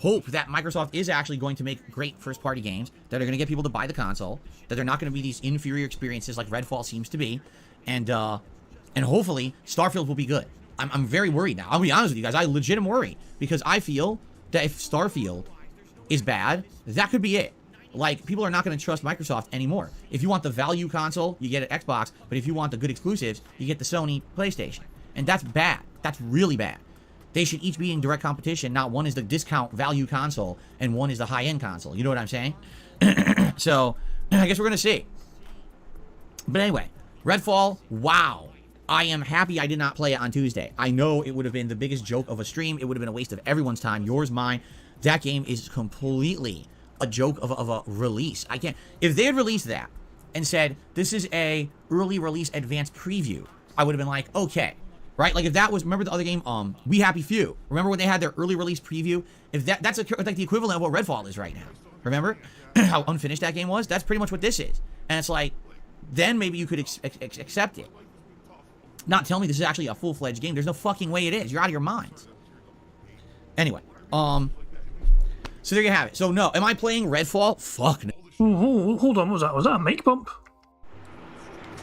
that Microsoft is actually going to make great first-party games that are going to get people to buy the console, that they're not going to be these inferior experiences like Redfall seems to be, and hopefully Starfield will be good. I'm very worried now. I'll be honest with you guys. I legit am worried because I feel that if Starfield is bad, that could be it. Like, people are not going to trust Microsoft anymore. If you want the value console, you get an Xbox. But if you want the good exclusives, you get the Sony PlayStation. And that's bad. That's really bad. They should each be in direct competition. Not one is the discount value console and one is the high-end console. You know what I'm saying? So, I guess we're going to see. But anyway, Redfall, wow. I am happy I did not play it on Tuesday. I know it would have been the biggest joke of a stream. It would have been a waste of everyone's time. Yours, mine. That game is completely... a joke of a release. I can't. If they had released that and said this is a early release advanced preview, I would have been like, okay, right? Like if that was, remember the other game, We Happy Few. Remember when they had their early release preview? If that's like the equivalent of what Redfall is right now. Remember how unfinished that game was? That's pretty much what this is. And it's like, then maybe you could accept it. Not tell me this is actually a full-fledged game. There's no fucking way it is. You're out of your minds. Anyway, so there you have it. So no, am I playing Redfall? Fuck no. Hold on, what was that? Was that a mic bump?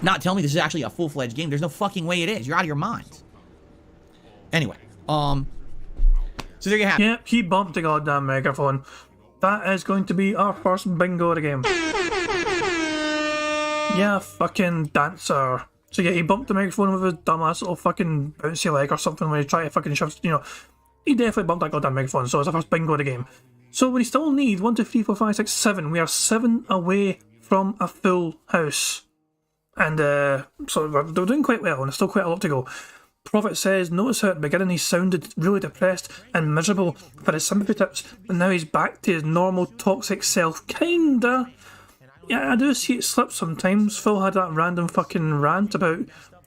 Not tell me this is actually a full-fledged game. There's no fucking way it is. You're out of your minds. Anyway, so there you have it. Yep, he bumped the goddamn microphone. That is going to be our first bingo of the game. Yeah, fucking dancer. So yeah, he bumped the microphone with his dumbass little fucking bouncy leg or something when he tried to fucking shove, you know. He definitely bumped that goddamn microphone, so it's our first bingo of the game. So we still need 1, 2, 3, 4, 5, 6, 7. We are 7 away from a full house. And so we're doing quite well, and there's still quite a lot to go. Prophet says, notice how at the beginning he sounded really depressed and miserable for his sympathy tips, and now he's back to his normal toxic self. Kinda. Yeah, I do see it slip sometimes. Phil had that random fucking rant about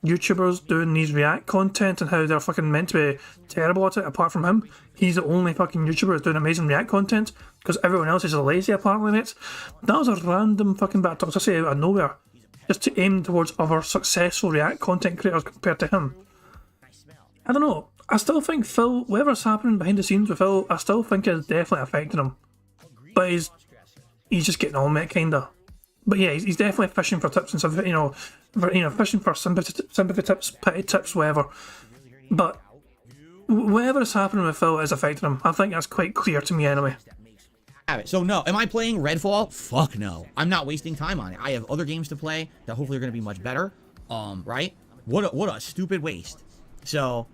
YouTubers doing these React content and how they're fucking meant to be terrible at it apart from him. He's the only fucking YouTuber that's doing amazing React content because everyone else is lazy apparently, mate. That was a random fucking bit of toxicity out of nowhere. Just to aim towards other successful React content creators compared to him. I don't know. I still think Phil, whatever's happening behind the scenes with Phil, I still think it's definitely affecting him. But he's just getting on with it, kinda. But yeah, he's definitely fishing for tips and stuff, fishing for sympathy tips, pity tips, whatever. But whatever is happening with Phil is affecting him. I think that's quite clear to me anyway. it. So no, am I playing Redfall? Fuck no. I'm not wasting time on it. I have other games to play that hopefully are going to be much better. Right? What a stupid waste. So,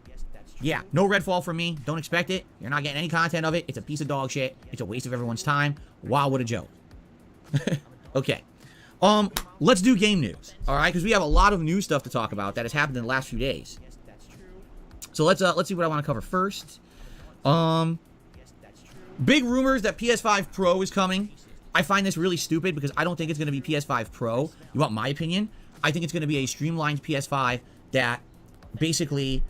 yeah, no Redfall for me. Don't expect it. You're not getting any content of it. It's a piece of dog shit. It's a waste of everyone's time. Wow, what a joke. Okay. Let's do game news. All right, because we have a lot of new stuff to talk about that has happened in the last few days. So let's see what I want to cover first. Big rumors that PS5 Pro is coming. I find this really stupid because I don't think it's going to be PS5 Pro. You want my opinion? I think it's going to be a streamlined PS5 that basically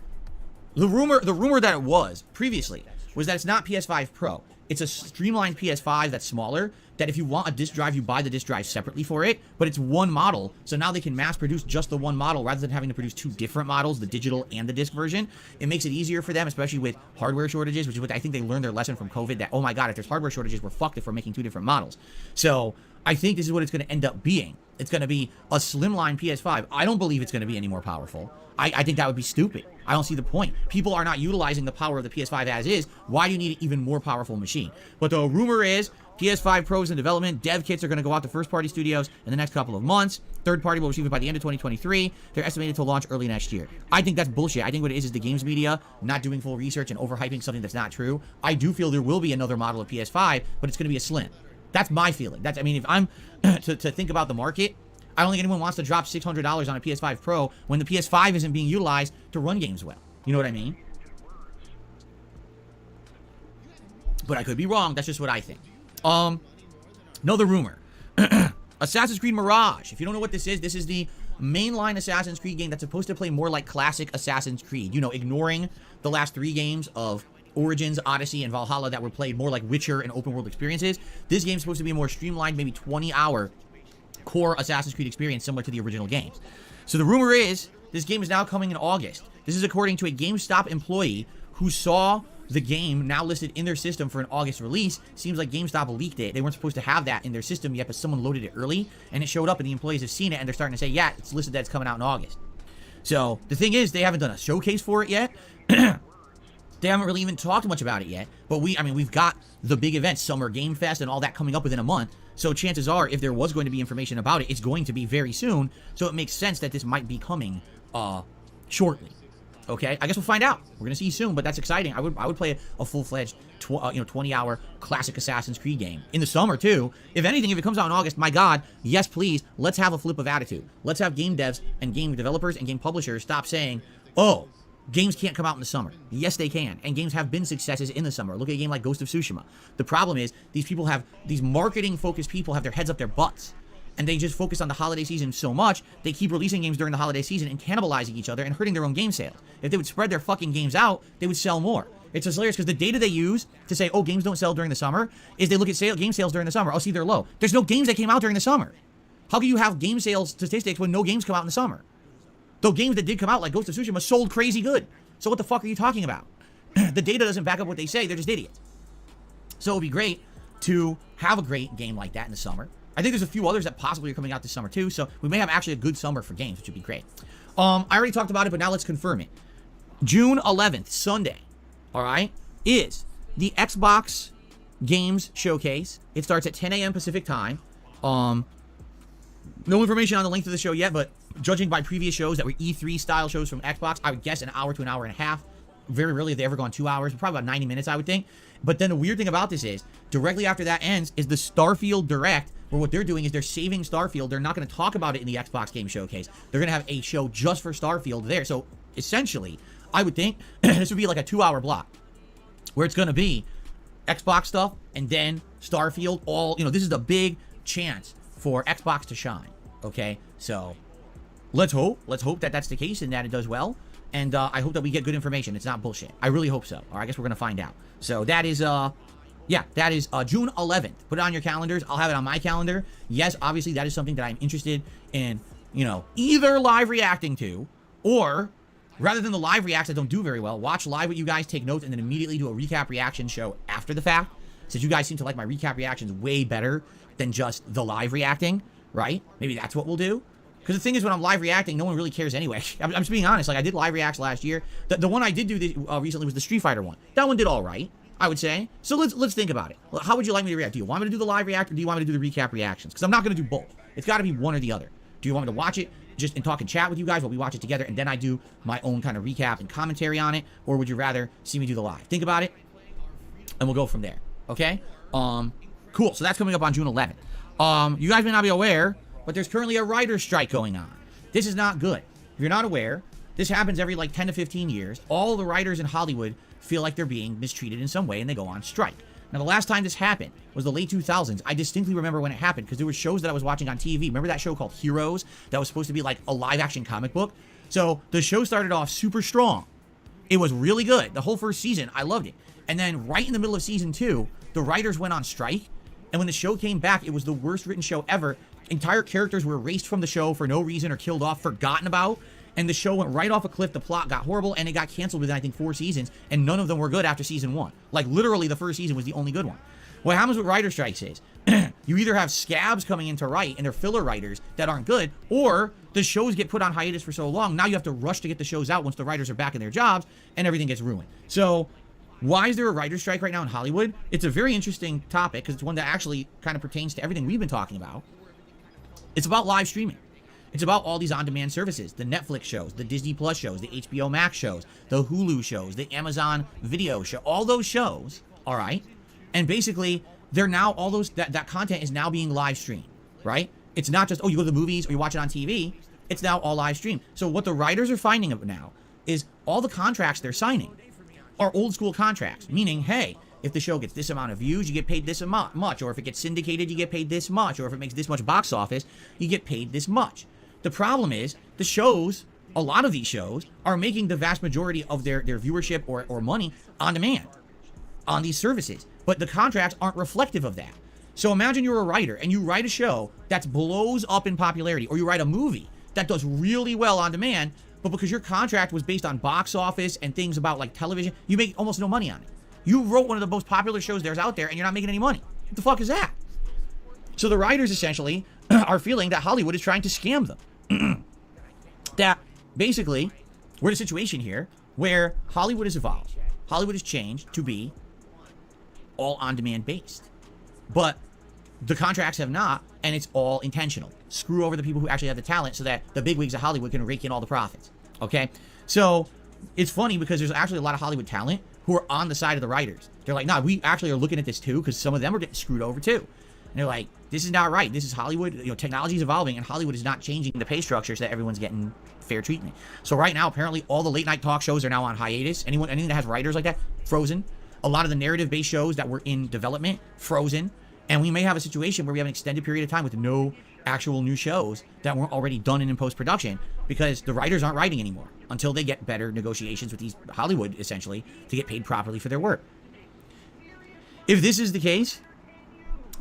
the rumor that it was previously was that it's not PS5 Pro. It's a streamlined PS5 that's smaller, that if you want a disk drive, you buy the disk drive separately for it, but it's one model, so now they can mass produce just the one model rather than having to produce two different models, the digital and the disc version. It makes it easier for them, especially with hardware shortages, which is what I think they learned their lesson from COVID, that, oh my god, if there's hardware shortages, we're fucked if we're making two different models. So I think this is what it's going to end up being. It's going to be a slimline PS5. I don't believe it's going to be any more powerful. I think that would be stupid. I don't see the point. People are not utilizing the power of the PS5 as is. Why do you need an even more powerful machine? But the rumor is PS5 Pro's in development. Dev kits are going to go out to first-party studios in the next couple of months. Third-party will receive it by the end of 2023. They're estimated to launch early next year. I think that's bullshit. I think what it is the games media not doing full research and overhyping something that's not true. I do feel there will be another model of PS5, but it's going to be a slim. That's my feeling. I mean, if I'm to think about the market, I don't think anyone wants to drop $600 on a PS5 Pro when the PS5 isn't being utilized to run games well. You know what I mean? But I could be wrong. That's just what I think. Another rumor. Assassin's Creed Mirage. If you don't know what this is the mainline Assassin's Creed game that's supposed to play more like classic Assassin's Creed. You know, ignoring the last 3 games of Origins, Odyssey, and Valhalla that were played more like Witcher and open world experiences. This game's supposed to be a more streamlined, maybe 20-hour core Assassin's Creed experience similar to the original games. So the rumor is this game is now coming in August. This is according to a GameStop employee who saw the game now listed in their system for an August release. Seems like GameStop leaked it. They weren't supposed to have that in their system yet, but someone loaded it early, and it showed up, and the employees have seen it, and they're starting to say, yeah, it's listed that it's coming out in August. So the thing is, they haven't done a showcase for it yet. They haven't really even talked much about it yet, but we've got the big event, Summer Game Fest, and all that coming up within a month. So chances are, if there was going to be information about it, it's going to be very soon. So it makes sense that this might be coming shortly. Okay, I guess we'll find out. We're gonna see soon, but that's exciting. I would play a full-fledged 20-hour classic Assassin's Creed game in the summer too. If anything, if it comes out in August, my God, yes please, let's have a flip of attitude. Let's have game devs and game developers and game publishers stop saying, oh, games can't come out in the summer. Yes, they can. And games have been successes in the summer. Look at a game like Ghost of Tsushima. The problem is these marketing-focused people have their heads up their butts. And they just focus on the holiday season so much, they keep releasing games during the holiday season and cannibalizing each other and hurting their own game sales. If they would spread their fucking games out, they would sell more. It's just hilarious because the data they use to say, oh, games don't sell during the summer, is they look at game sales during the summer. Oh, see, they're low. There's no games that came out during the summer. How can you have game sales statistics when no games come out in the summer? Though games that did come out, like Ghost of Tsushima, sold crazy good. So what the fuck are you talking about? The data doesn't back up what they say. They're just idiots. So it would be great to have a great game like that in the summer. I think there's a few others that possibly are coming out this summer too, so we may have actually a good summer for games, which would be great. I already talked about it, but now let's confirm it. June 11th, Sunday, all right, is the Xbox Games Showcase. It starts at 10 a.m. Pacific time. No information on the length of the show yet, but judging by previous shows that were E3 style shows from Xbox, I would guess an hour to an hour and a half. Very rarely have they ever gone 2 hours, probably about 90 minutes, I would think. But then the weird thing about this is, directly after that ends is the Starfield Direct, where what they're doing is they're saving Starfield. They're not going to talk about it in the Xbox Game Showcase. They're going to have a show just for Starfield there. So essentially, I would think this would be like a 2-hour block where it's going to be Xbox stuff and then Starfield. This is the big chance for Xbox to shine. Okay, so let's hope that that's the case and that it does well. And I hope that we get good information. It's not bullshit. I really hope so. Or I guess we're going to find out. So that is, that is June 11th. Put it on your calendars. I'll have it on my calendar. Yes, obviously, that is something that I'm interested in, either live reacting to, or rather than the live reacts that don't do very well, watch live with you guys, take notes, and then immediately do a recap reaction show after the fact. Since you guys seem to like my recap reactions way better than just the live reacting, right? Maybe that's what we'll do. Because the thing is, when I'm live reacting, no one really cares anyway. I'm just being honest. Like, I did live reacts last year. The one I did do recently was the Street Fighter one. That one did all right. I would say. So let's think about it. How would you like me to react? Do you want me to do the live react, or do you want me to do the recap reactions? Because I'm not going to do both. It's got to be one or the other. Do you want me to watch it just and talk and chat with you guys while we watch it together, and then I do my own kind of recap and commentary on it, or would you rather see me do the live? Think about it, and we'll go from there. Okay? Cool. So that's coming up on June 11th. You guys may not be aware, but there's currently a writer's strike going on. This is not good. If you're not aware, this happens every like 10 to 15 years. All the writers in Hollywood feel like they're being mistreated in some way, and they go on strike. Now, the last time this happened was the late 2000s. I distinctly remember when it happened because there were shows that I was watching on TV. Remember that show called Heroes that was supposed to be like a live-action comic book? So the show started off super strong. It was really good. The whole first season, I loved it. And then right in the middle of season 2, the writers went on strike. And when the show came back, it was the worst written show ever. Entire characters were erased from the show for no reason or killed off, forgotten about. And the show went right off a cliff. The plot got horrible, and it got canceled within, I think, 4 seasons. And none of them were good after season 1. Like, literally, the first season was the only good one. What happens with writer strikes is, you either have scabs coming in to write, and they're filler writers that aren't good, or the shows get put on hiatus for so long, now you have to rush to get the shows out once the writers are back in their jobs, and everything gets ruined. So, why is there a writer strike right now in Hollywood? It's a very interesting topic, because it's one that actually kind of pertains to everything we've been talking about. It's about live streaming. It's about all these on-demand services, the Netflix shows, the Disney Plus shows, the HBO Max shows, the Hulu shows, the Amazon Video show, all those shows, all right? And basically, they're now, all those, that content is now being live streamed, right? It's not just, oh, you go to the movies or you watch it on TV. It's now all live streamed. So what the writers are finding out now is all the contracts they're signing are old school contracts, meaning, hey, if the show gets this amount of views, you get paid this much, or if it gets syndicated, you get paid this much, or if it makes this much box office, you get paid this much. The problem is the shows, a lot of these shows, are making the vast majority of their viewership or money on demand on these services. But the contracts aren't reflective of that. So imagine you're a writer and you write a show that blows up in popularity, or you write a movie that does really well on demand, but because your contract was based on box office and things about like television, you make almost no money on it. You wrote one of the most popular shows there's out there and you're not making any money. What the fuck is that? So the writers essentially are feeling that Hollywood is trying to scam them. That basically, we're in a situation here where Hollywood has evolved. Hollywood has changed to be all on-demand based. But the contracts have not, and it's all intentional. Screw over the people who actually have the talent so that the bigwigs of Hollywood can rake in all the profits. Okay? So, it's funny because there's actually a lot of Hollywood talent who are on the side of the writers. They're like, nah, we actually are looking at this too, because some of them are getting screwed over too. And they're like, this is not right. This is Hollywood. You know, technology is evolving, and Hollywood is not changing the pay structure so that everyone's getting fair treatment. So right now, apparently, all the late night talk shows are now on hiatus. Anything that has writers like that, frozen. A lot of the narrative-based shows that were in development, frozen. And we may have a situation where we have an extended period of time with no actual new shows that weren't already done and in post-production because the writers aren't writing anymore until they get better negotiations with these Hollywood, essentially, to get paid properly for their work. If this is the case,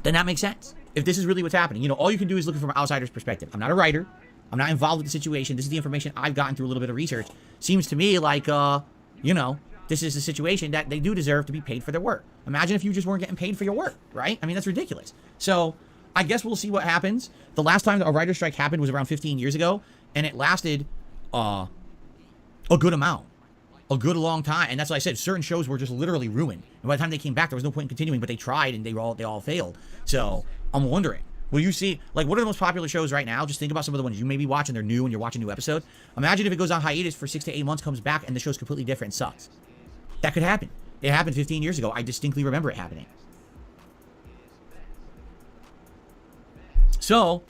then that makes sense. If this is really what's happening, you know, all you can do is look from an outsider's perspective. I'm not a writer. I'm not involved with the situation. This is the information I've gotten through a little bit of research. Seems to me like, you know, this is a situation that they do deserve to be paid for their work. Imagine if you just weren't getting paid for your work, right? I mean, that's ridiculous. So I guess we'll see what happens. The last time a writer's strike happened was around 15 years ago, and it lasted a good amount. A good long time. And that's why I said certain shows were just literally ruined. And by the time they came back, there was no point in continuing, but they tried and they all failed. So I'm wondering, will you see, like, what are the most popular shows right now? Just think about some of the ones you may be watching. They're new and you're watching a new episode. Imagine if it goes on hiatus for 6 to 8 months, comes back, and the show's completely different and sucks. That could happen. It happened 15 years ago. I distinctly remember it happening. So,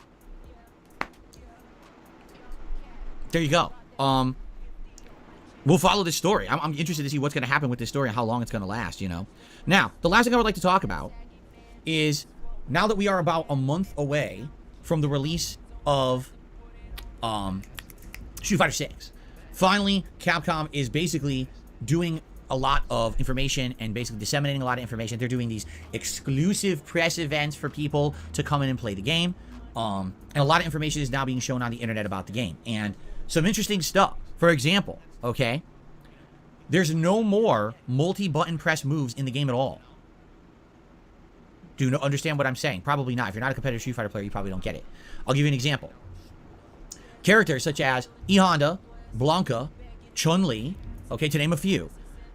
there you go. We'll follow this story. I'm interested to see what's going to happen with this story and how long it's going to last, you know. Now, the last thing I would like to talk about is, now that we are about a month away from the release of Street Fighter 6, finally, Capcom is basically doing a lot of information and basically disseminating a lot of information. They're doing these exclusive press events for people to come in and play the game. And a lot of information is now being shown on the internet about the game. And some interesting stuff. For example, okay, there's no more multi-button press moves in the game at all. Do you understand what I'm saying? Probably not. If you're not a competitive Street Fighter player, you probably don't get it. I'll give you an example. Characters such as E Honda, Blanca, Chun-Li, okay, to name a few,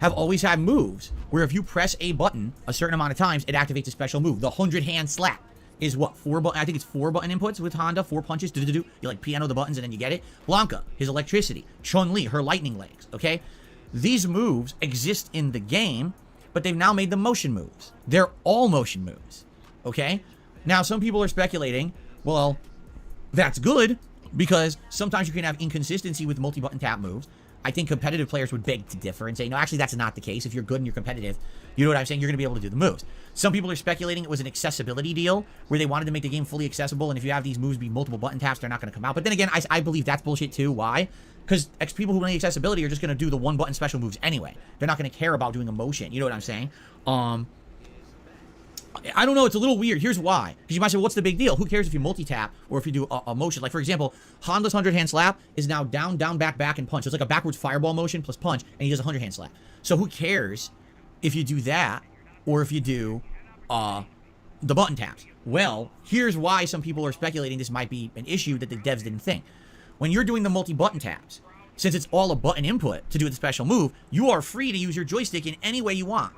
have always had moves where if you press a button a certain amount of times, it activates a special move. The 100-hand slap is what, I think it's 4 button inputs with Honda, 4 punches, you like piano the buttons and then you get it. Blanca, his electricity. Chun-Li, her lightning legs, okay? These moves exist in the game, but they've now made them motion moves. They're all motion moves, okay? Now, some people are speculating, well, that's good, because sometimes you can have inconsistency with multi-button tap moves. I think competitive players would beg to differ and say, no, actually, that's not the case. If you're good and you're competitive, you know what I'm saying? You're going to be able to do the moves. Some people are speculating it was an accessibility deal where they wanted to make the game fully accessible, and if you have these moves be multiple button taps, they're not going to come out. But then again, I believe that's bullshit too. Why? Because people who need accessibility are just going to do the one-button special moves anyway. They're not going to care about doing a motion. You know what I'm saying? I don't know. It's a little weird. Here's why. Because you might say, well, what's the big deal? Who cares if you multi-tap or if you do a motion? Like, for example, Honda's 100-hand slap is now down, down, back, back, and punch. So it's like a backwards fireball motion plus punch, and he does a 100-hand slap. So who cares if you do that or if you do the button taps? Well, here's why some people are speculating this might be an issue that the devs didn't think. When you're doing the multi-button taps, since it's all a button input to do the special move, you are free to use your joystick in any way you want.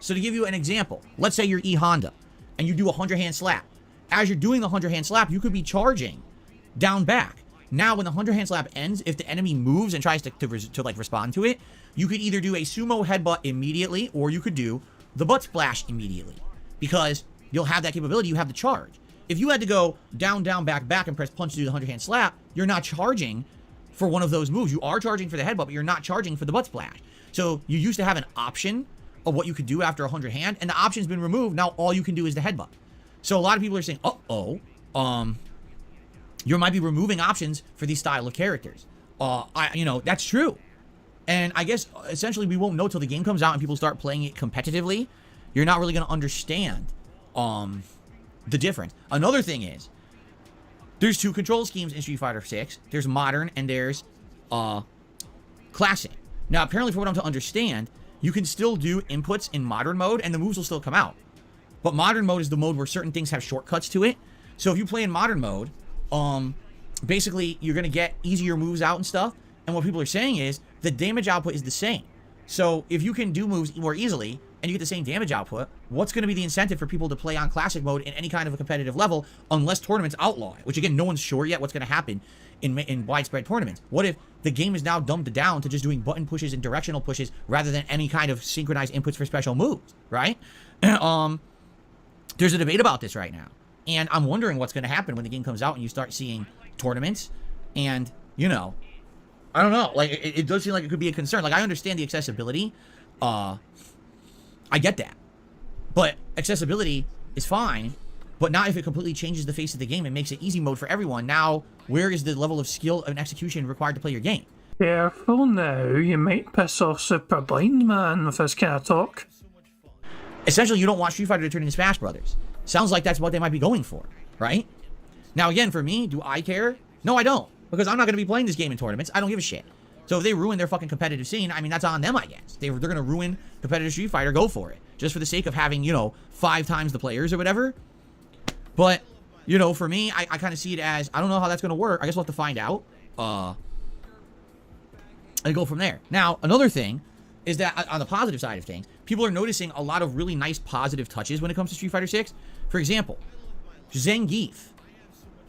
So to give you an example, let's say you're E-Honda and you do a 100-hand slap. As you're doing the 100-hand slap, you could be charging down back. Now, when the 100-hand slap ends, if the enemy moves and tries to like respond to it, you could either do a sumo headbutt immediately or you could do the butt splash immediately because you'll have that capability. You have the charge. If you had to go down, down, back, back and press punch to do the 100-hand slap, you're not charging for one of those moves. You are charging for the headbutt, but you're not charging for the butt splash. So you used to have an option of what you could do after a 100-hand, and the option's been removed. Now all you can do is the headbutt. So a lot of people are saying, you might be removing options for these style of characters. That's true. And I guess essentially we won't know till the game comes out and people start playing it competitively. You're not really going to understand the difference. Another thing is, there's 2 control schemes in Street Fighter 6. There's modern and there's classic. Now apparently, for what I'm to understand, you can still do inputs in modern mode and the moves will still come out. But modern mode is the mode where certain things have shortcuts to it. So if you play in modern mode, basically you're going to get easier moves out and stuff. And what people are saying is the damage output is the same. So if you can do moves more easily and you get the same damage output, what's going to be the incentive for people to play on classic mode in any kind of a competitive level unless tournaments outlaw it? Which again, no one's sure yet what's going to happen in widespread tournaments. What if the game is now dumbed down to just doing button pushes and directional pushes rather than any kind of synchronized inputs for special moves, right? There's a debate about this right now. And I'm wondering what's going to happen when the game comes out and you start seeing tournaments. And, I don't know. Like, it does seem like it could be a concern. Like, I understand the accessibility. I get that. But accessibility is fine. But not if it completely changes the face of the game and makes it easy mode for everyone. Now, where is the level of skill and execution required to play your game? Careful now, you might piss off Super Blind Man with this kind of talk. Essentially, you don't want Street Fighter to turn into Smash Brothers. Sounds like that's what they might be going for, right? Now, again, for me, do I care? No, I don't. Because I'm not going to be playing this game in tournaments. I don't give a shit. So if they ruin their fucking competitive scene, I mean, that's on them, I guess. They're going to ruin competitive Street Fighter, go for it. Just for the sake of having, 5 times the players or whatever. But, for me, I kind of see it as, I don't know how that's going to work. I guess we'll have to find out. And go from there. Now, another thing is that on the positive side of things, people are noticing a lot of really nice positive touches when it comes to Street Fighter 6. For example, Zangief,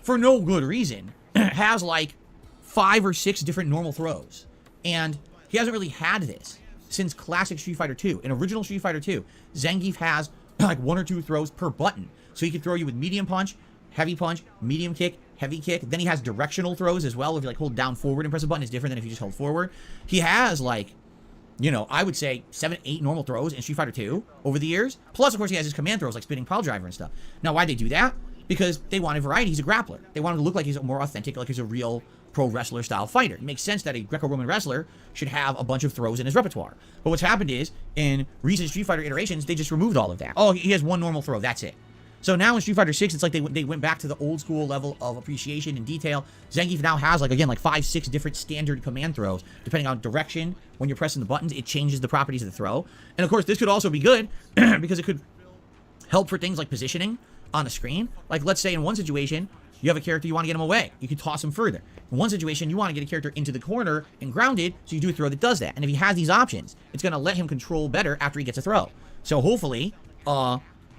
for no good reason, has like 5 or 6 different normal throws. And he hasn't really had this since classic Street Fighter 2. In original Street Fighter 2, Zangief has like 1 or 2 throws per button. So he can throw you with medium punch, heavy punch, medium kick, heavy kick. Then he has directional throws as well. If you like hold down forward and press a button, it's different than if you just hold forward. He has like, I would say 7, 8 normal throws in Street Fighter 2 over the years. Plus, of course, he has his command throws like spinning pile driver and stuff. Now, why'd they do that? Because they wanted variety. He's a grappler. They wanted to look like he's a more authentic, like he's a real pro wrestler style fighter. It makes sense that a Greco-Roman wrestler should have a bunch of throws in his repertoire. But what's happened is, in recent Street Fighter iterations, they just removed all of that. Oh, he has 1 normal throw. That's it. So now in Street Fighter 6, it's like they went back to the old school level of appreciation and detail. Zangief now has, like 5, 6 different standard command throws. Depending on direction, when you're pressing the buttons, it changes the properties of the throw. And of course, this could also be good because it could help for things like positioning on the screen. Like, let's say in one situation, you have a character, you want to get him away. You can toss him further. In one situation, you want to get a character into the corner and grounded, so you do a throw that does that. And if he has these options, it's going to let him control better after he gets a throw. So hopefully,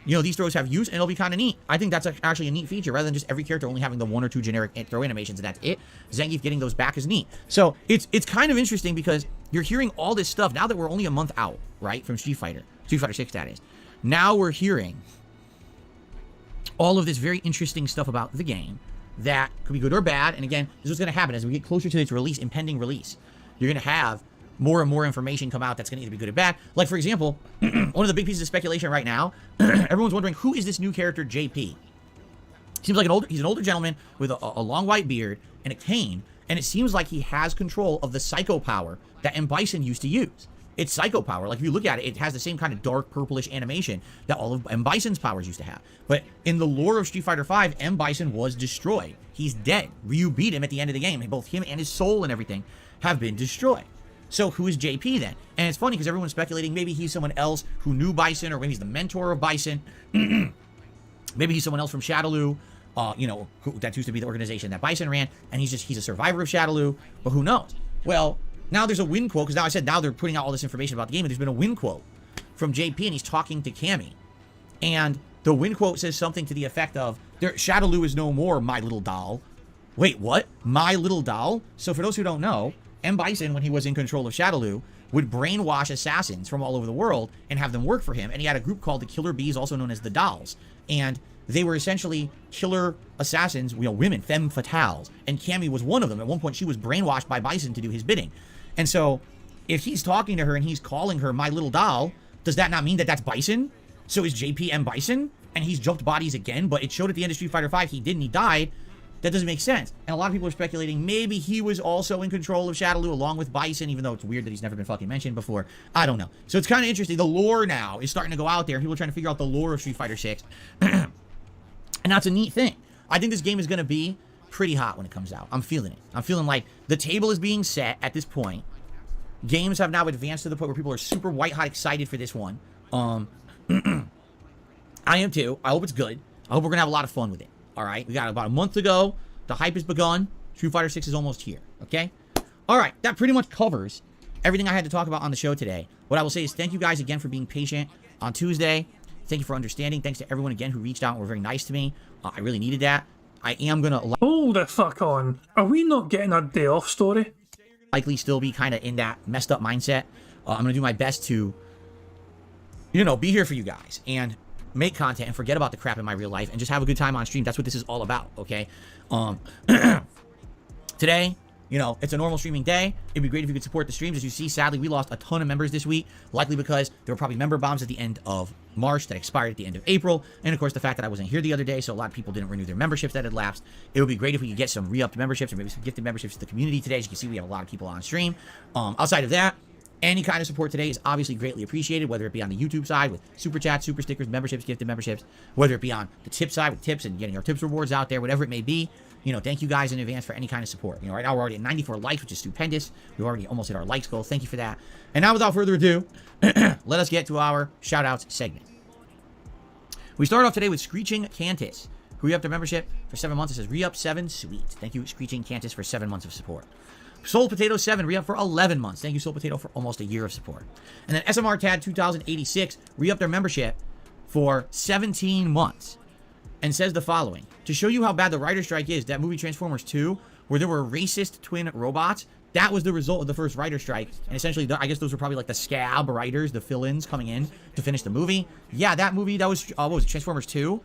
these throws have use, and it'll be kind of neat. I think that's actually a neat feature, rather than just every character only having the 1 or 2 generic throw animations, and that's it. Zangief getting those back is neat. So it's kind of interesting because you're hearing all this stuff now that we're only a month out, right, from Street Fighter 6, that is. Now we're hearing all of this very interesting stuff about the game that could be good or bad. And again, this is what's going to happen as we get closer to its release, impending release. You're going to have more and more information come out that's going to either be good or bad. Like, for example, one of the big pieces of speculation right now, everyone's wondering, who is this new character, JP? Seems like he's an older gentleman with a long white beard and a cane, and it seems like he has control of the psycho power that M. Bison used to use. It's psycho power. Like, if you look at it, it has the same kind of dark purplish animation that all of M. Bison's powers used to have. But in the lore of Street Fighter V, M. Bison was destroyed. He's dead. Ryu beat him at the end of the game. Both him and his soul and everything have been destroyed. So who is JP then? And it's funny because everyone's speculating maybe he's someone else who knew Bison, or maybe he's the mentor of Bison. Maybe he's someone else from Shadaloo, that used to be the organization that Bison ran, and he's a survivor of Shadaloo, but who knows? Well, now there's a win quote, because now they're putting out all this information about the game, and there's been a win quote from JP, and he's talking to Cammy. And the win quote says something to the effect of, Shadaloo is no more, my little doll. Wait, what? My little doll? So for those who don't know, M. Bison, when he was in control of Shadaloo, would brainwash assassins from all over the world and have them work for him. And he had a group called the Killer Bees, also known as the Dolls. And they were essentially killer assassins, women, femme fatales. And Cammy was one of them. At one point, she was brainwashed by Bison to do his bidding. And so, if he's talking to her and he's calling her my little doll, does that not mean that that's Bison? So is JP M. Bison? And he's jumped bodies again, but it showed at the end of Street Fighter V he didn't, he died. That doesn't make sense. And a lot of people are speculating maybe he was also in control of Shadaloo along with Bison, even though it's weird that he's never been fucking mentioned before. I don't know. So it's kind of interesting. The lore now is starting to go out there. People are trying to figure out the lore of Street Fighter 6. And that's a neat thing. I think this game is going to be pretty hot when it comes out. I'm feeling it. I'm feeling like the table is being set at this point. Games have now advanced to the point where people are super white hot excited for this one. I am too. I hope it's good. I hope we're going to have a lot of fun with it. All right, we got about a month to go. The hype has begun. Street Fighter 6 is almost here, okay? All right, that pretty much covers everything I had to talk about on the show today. What I will say is thank you guys again for being patient on Tuesday. Thank you for understanding. Thanks to everyone again who reached out and were very nice to me. I really needed that. I am going to Hold the fuck on. Are we not getting our day off story? likely still be kind of in that messed up mindset. I'm going to do my best to, be here for you guys and make content and forget about the crap in my real life and just have a good time on stream. That's what this is all about, okay? Today, it's a normal streaming day. It'd be great if you could support the streams. As you see, sadly, we lost a ton of members this week, likely because there were probably member bombs at the end of March that expired at the end of April. And of course, the fact that I wasn't here the other day, so a lot of people didn't renew their memberships that had lapsed. It would be great if we could get some re-upped memberships or maybe some gifted memberships to the community today. As you can see, we have a lot of people on stream. Outside of that, any kind of support today is obviously greatly appreciated, whether it be on the YouTube side with super chats, super stickers, memberships, gifted memberships, whether it be on the tip side with tips and getting our tips rewards out there, whatever it may be. Thank you guys in advance for any kind of support. Right now we're already at 94 likes, which is stupendous. We've already almost hit our likes goal. Thank you for that. And now without further ado, let us get to our shout-outs segment. We start off today with Screeching Cantus, who re-upped their membership for 7 months. It says re-up 7, sweet. Thank you, Screeching Cantus, for 7 months of support. Soul Potato 7 re-up for 11 months. Thank you, Soul Potato, for almost a year of support. And then SMR Tad 2086 re-upped their membership for 17 months. And says the following: to show you how bad the writer strike is, that movie Transformers 2, where there were racist twin robots, that was the result of the first writer strike. And essentially, I guess those were probably like the scab writers, the fill-ins coming in to finish the movie. Yeah, that movie, that was, what was it, Transformers 2?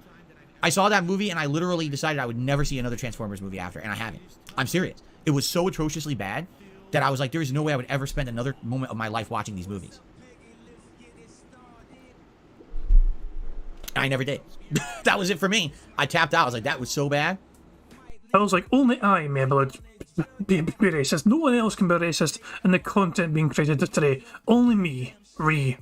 I saw that movie and I literally decided I would never see another Transformers movie after, and I haven't. I'm serious. It was so atrociously bad that I was like, there is no way I would ever spend another moment of my life watching these movies. I never did. That was it for me. I tapped out. I was like, that was so bad. I was like, only I may be racist. No one else can be racist in the content being created today. Only me. Let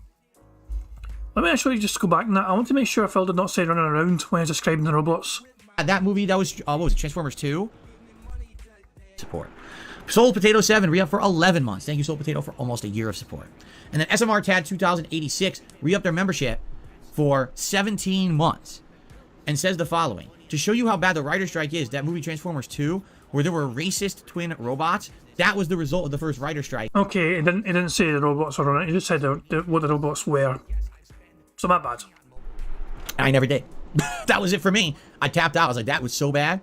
me actually just go back now. I want to make sure Phil did not say running around when he's describing the robots. That movie, that was, what was it, Transformers 2? Support. Soul Potato 7 re-up for 11 months. Thank you, Soul Potato, for almost a year of support. And then SMR Tad 2086 re-up their membership for 17 months. And says the following: to show you how bad the writer strike is, that movie Transformers 2, where there were racist twin robots, that was the result of the first writer strike. Okay, it didn't say the robots were on it. It just said what the robots were. So not bad. I never did. That was it for me. I tapped out. I was like, that was so bad.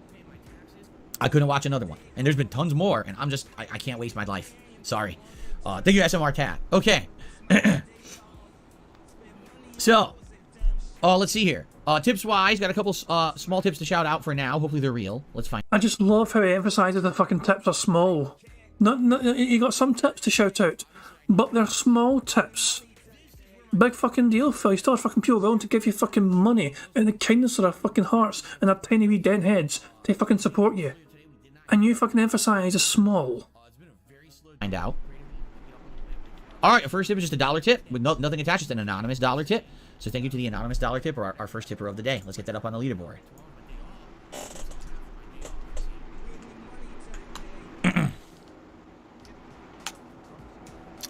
I couldn't watch another one. And there's been tons more, and I can't waste my life. Sorry. Thank you, SMR Tat. Okay. So, let's see here. Tips-wise, got a couple small tips to shout out for now. Hopefully they're real. Let's find. I just love how he emphasises the fucking tips are small. You got some tips to shout out, but they're small tips. Big fucking deal, Phil. You still have fucking people willing to give you fucking money and the kindness of their fucking hearts and their tiny wee dent heads to fucking support you. And you fucking emphasise as small. Find out. Alright, our first tip is just a dollar tip with nothing attached. It's an anonymous dollar tip. So thank you to the anonymous dollar tipper, our first tipper of the day. Let's get that up on the leaderboard.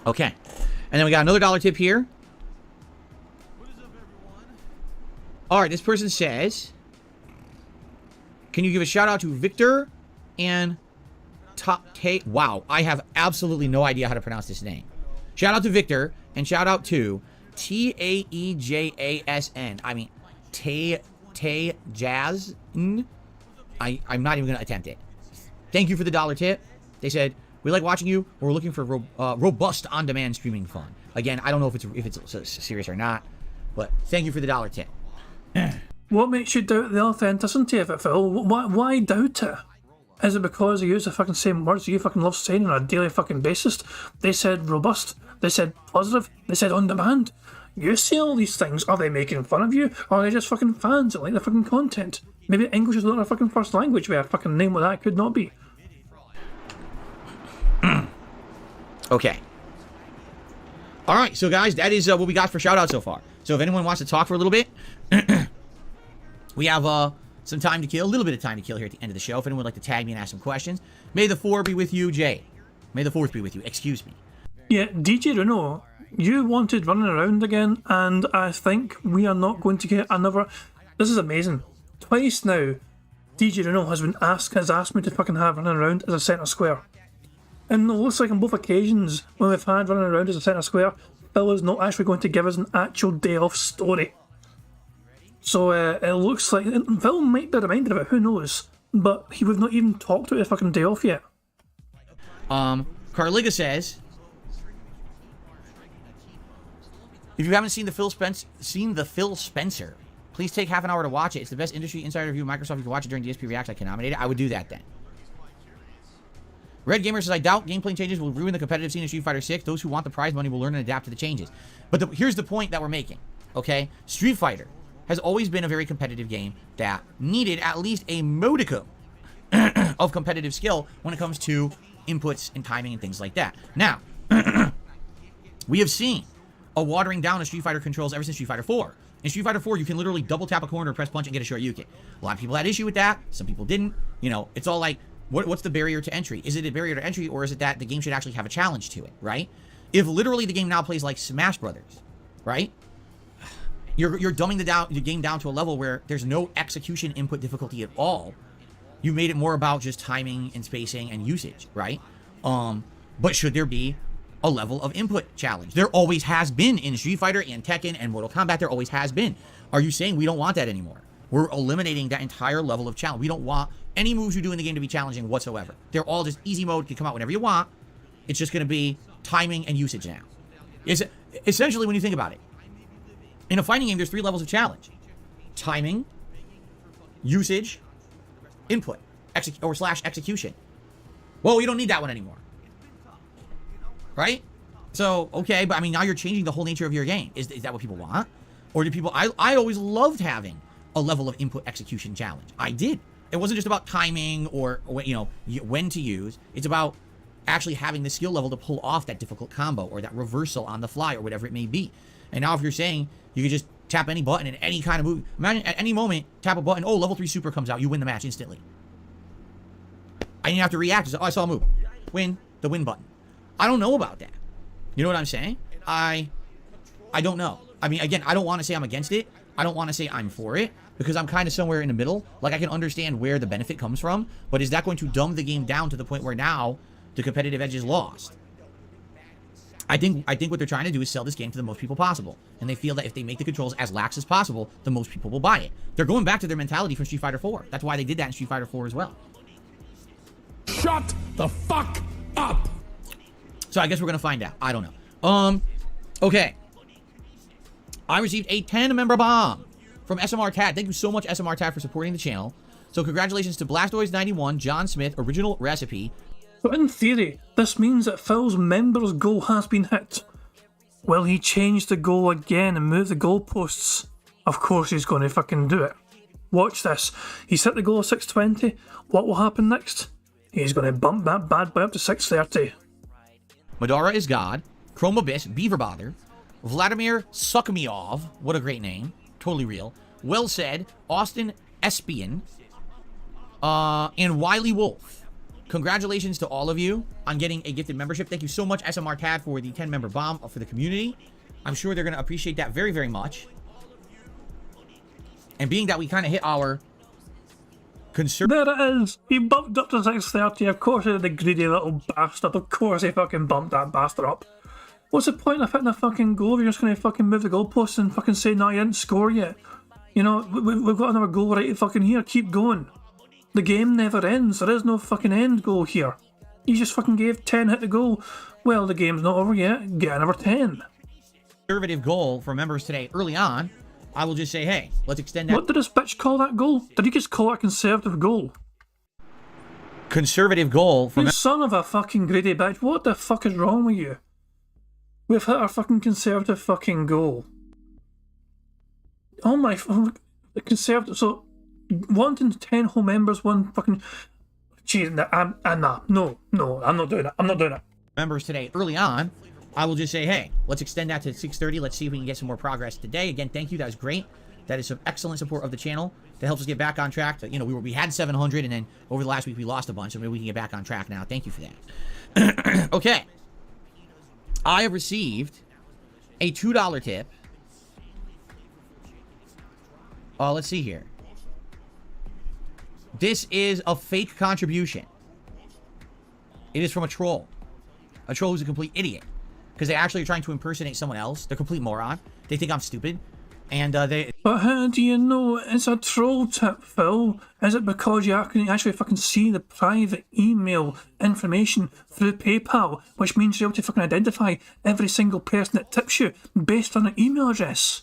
Okay. And then we got another dollar tip here. Alright, this person says, can you give a shout out to Victor and wow, I have absolutely no idea how to pronounce this name. Shout out to Victor and shout out to Taejasn. I mean, Taejasn. I'm not even going to attempt it. Thank you for the dollar tip. They said, we like watching you. We're looking for robust on-demand streaming fun. Again, I don't know if it's serious or not, but thank you for the dollar tip. What makes you doubt the authenticity of it, Phil? Why doubt it? Is it because they use the fucking same words you fucking love saying on a daily fucking basis? They said robust, they said positive, they said on demand. You say all these things. Are they making fun of you? Or are they just fucking fans that like the fucking content? Maybe English is not their fucking first language, where a fucking name like that could not be. Okay. Alright, so guys, that is what we got for shout out so far. So if anyone wants to talk for a little bit, we have some time to kill, a little bit of time to kill here at the end of the show. If anyone would like to tag me and ask some questions. May the 4 be with you, Jay. May the 4th be with you. Excuse me. Yeah, DJ Renault, you wanted running around again, and I think we are not going to get another. This is amazing. Twice now, DJ Renault has asked me to fucking have running around as a centre square. And it looks like on both occasions when we've had running around as a centre square, Phil is not actually going to give us an actual day off story. So it looks like Phil might be reminded of it, who knows? But we've not even talked about his fucking day off yet. Carliga says, if you haven't seen the Phil Spencer, please take half an hour to watch it. It's the best industry insider review of Microsoft. You can watch it during DSP Reacts. I can nominate it. I would do that then. Red Gamer says, I doubt gameplay changes will ruin the competitive scene of Street Fighter 6. Those who want the prize money will learn and adapt to the changes. But here's the point that we're making, okay? Street Fighter has always been a very competitive game that needed at least a modicum of competitive skill when it comes to inputs and timing and things like that. Now, we have seen a watering down of Street Fighter controls ever since Street Fighter 4. In Street Fighter 4, you can literally double tap a corner, press punch, and get a short Yuki. A lot of people had issue with that. Some people didn't. You know, it's all like, what's the barrier to entry? Is it a barrier to entry, or is it that the game should actually have a challenge to it, right? If literally the game now plays like Smash Brothers, right? You're dumbing the game down to a level where there's no execution input difficulty at all. You made it more about just timing and spacing and usage, right? But should there be a level of input challenge? There always has been in Street Fighter and Tekken and Mortal Kombat. There always has been. Are you saying we don't want that anymore? We're eliminating that entire level of challenge. We don't want any moves you do in the game to be challenging whatsoever. They're all just easy mode, can come out whenever you want. It's just going to be timing and usage now. It's essentially, when you think about it, in a fighting game, there's 3 levels of challenge: timing, usage, input, / execution. Well, you don't need that one anymore, right? So, okay, but I mean, now you're changing the whole nature of your game. Is that what people want? Or do people... I always loved having a level of input execution challenge. I did. It wasn't just about timing or you know, when to use. It's about actually having the skill level to pull off that difficult combo or that reversal on the fly or whatever it may be. And now if you're saying you can just tap any button in any kind of move, imagine at any moment, tap a button, oh, level 3 super comes out, you win the match instantly. And you have to react. Oh, I saw a move. Win. The win button. I don't know about that. You know what I'm saying? I don't know. I mean, again, I don't want to say I'm against it. I don't want to say I'm for it. because I'm kind of somewhere in the middle. Like, I can understand where the benefit comes from, but is that going to dumb the game down to the point where now the competitive edge is lost? I think what they're trying to do is sell this game to the most people possible, and they feel that if they make the controls as lax as possible, the most people will buy it. They're going back to their mentality from Street Fighter 4. That's why they did that in Street Fighter 4 as well. Shut the fuck up! So I guess we're gonna find out. I don't know. Okay. I received a 10-member bomb from SMR Tad. Thank you so much, SMR Tad, for supporting the channel. So congratulations to Blastoise91, John Smith, Original Recipe. So in theory, this means that Phil's members goal has been hit. Will he change the goal again and move the goalposts? Of course he's going to fucking do it. Watch this. He's hit the goal of 620. What will happen next? He's going to bump that bad boy up to 630. Madara is God. Chrome Abyss, Beaver Bother. Vladimir Sukhmiov. What a great name. Totally real. Well said. Austin Espion. And Wiley Wolf. Congratulations to all of you on getting a gifted membership. Thank you so much, SMR Tad, for the 10-member bomb for the community. I'm sure they're going to appreciate that very, very much. And being that we kind of hit our There it is. He bumped up to 630. Of course he did, the greedy little bastard. Of course he fucking bumped that bastard up. What's the point of hitting a fucking goal if you're just going to fucking move the goalposts and fucking say, no, you didn't score yet? You know, we've got another goal right fucking here. Keep going. The game never ends. There is no fucking end goal here. You just fucking gave 10, hit the goal. Well, the game's not over yet. Get another 10. conservative goal for members today early on. I will just say, hey, let's extend that. What did this bitch call that goal? Did he just call it a conservative goal? Conservative goal for You son of a fucking greedy bitch. What the fuck is wrong with you? We've hit our fucking conservative fucking goal. Oh my... The conservative... So, wanting 10 whole members, one fucking... Jeez, no, I'm not doing it. I'm not doing it. members today early on. I will just say, hey, let's extend that to 6:30. Let's see if we can get some more progress today. Again, thank you. That was great. That is some excellent support of the channel. That helps us get back on track. You know, we had 700, and then over the last week we lost a bunch, so maybe we can get back on track now. Thank you for that. Okay. I have received a $2 tip. Let's see here. This is a fake contribution. It is from a troll. A troll who's a complete idiot. Because they actually are trying to impersonate someone else. They're a complete moron. They think I'm stupid. And they... But how do you know it's a troll tip, Phil? Is it because you can actually fucking see the private email information through PayPal, which means you're able to fucking identify every single person that tips you based on an email address?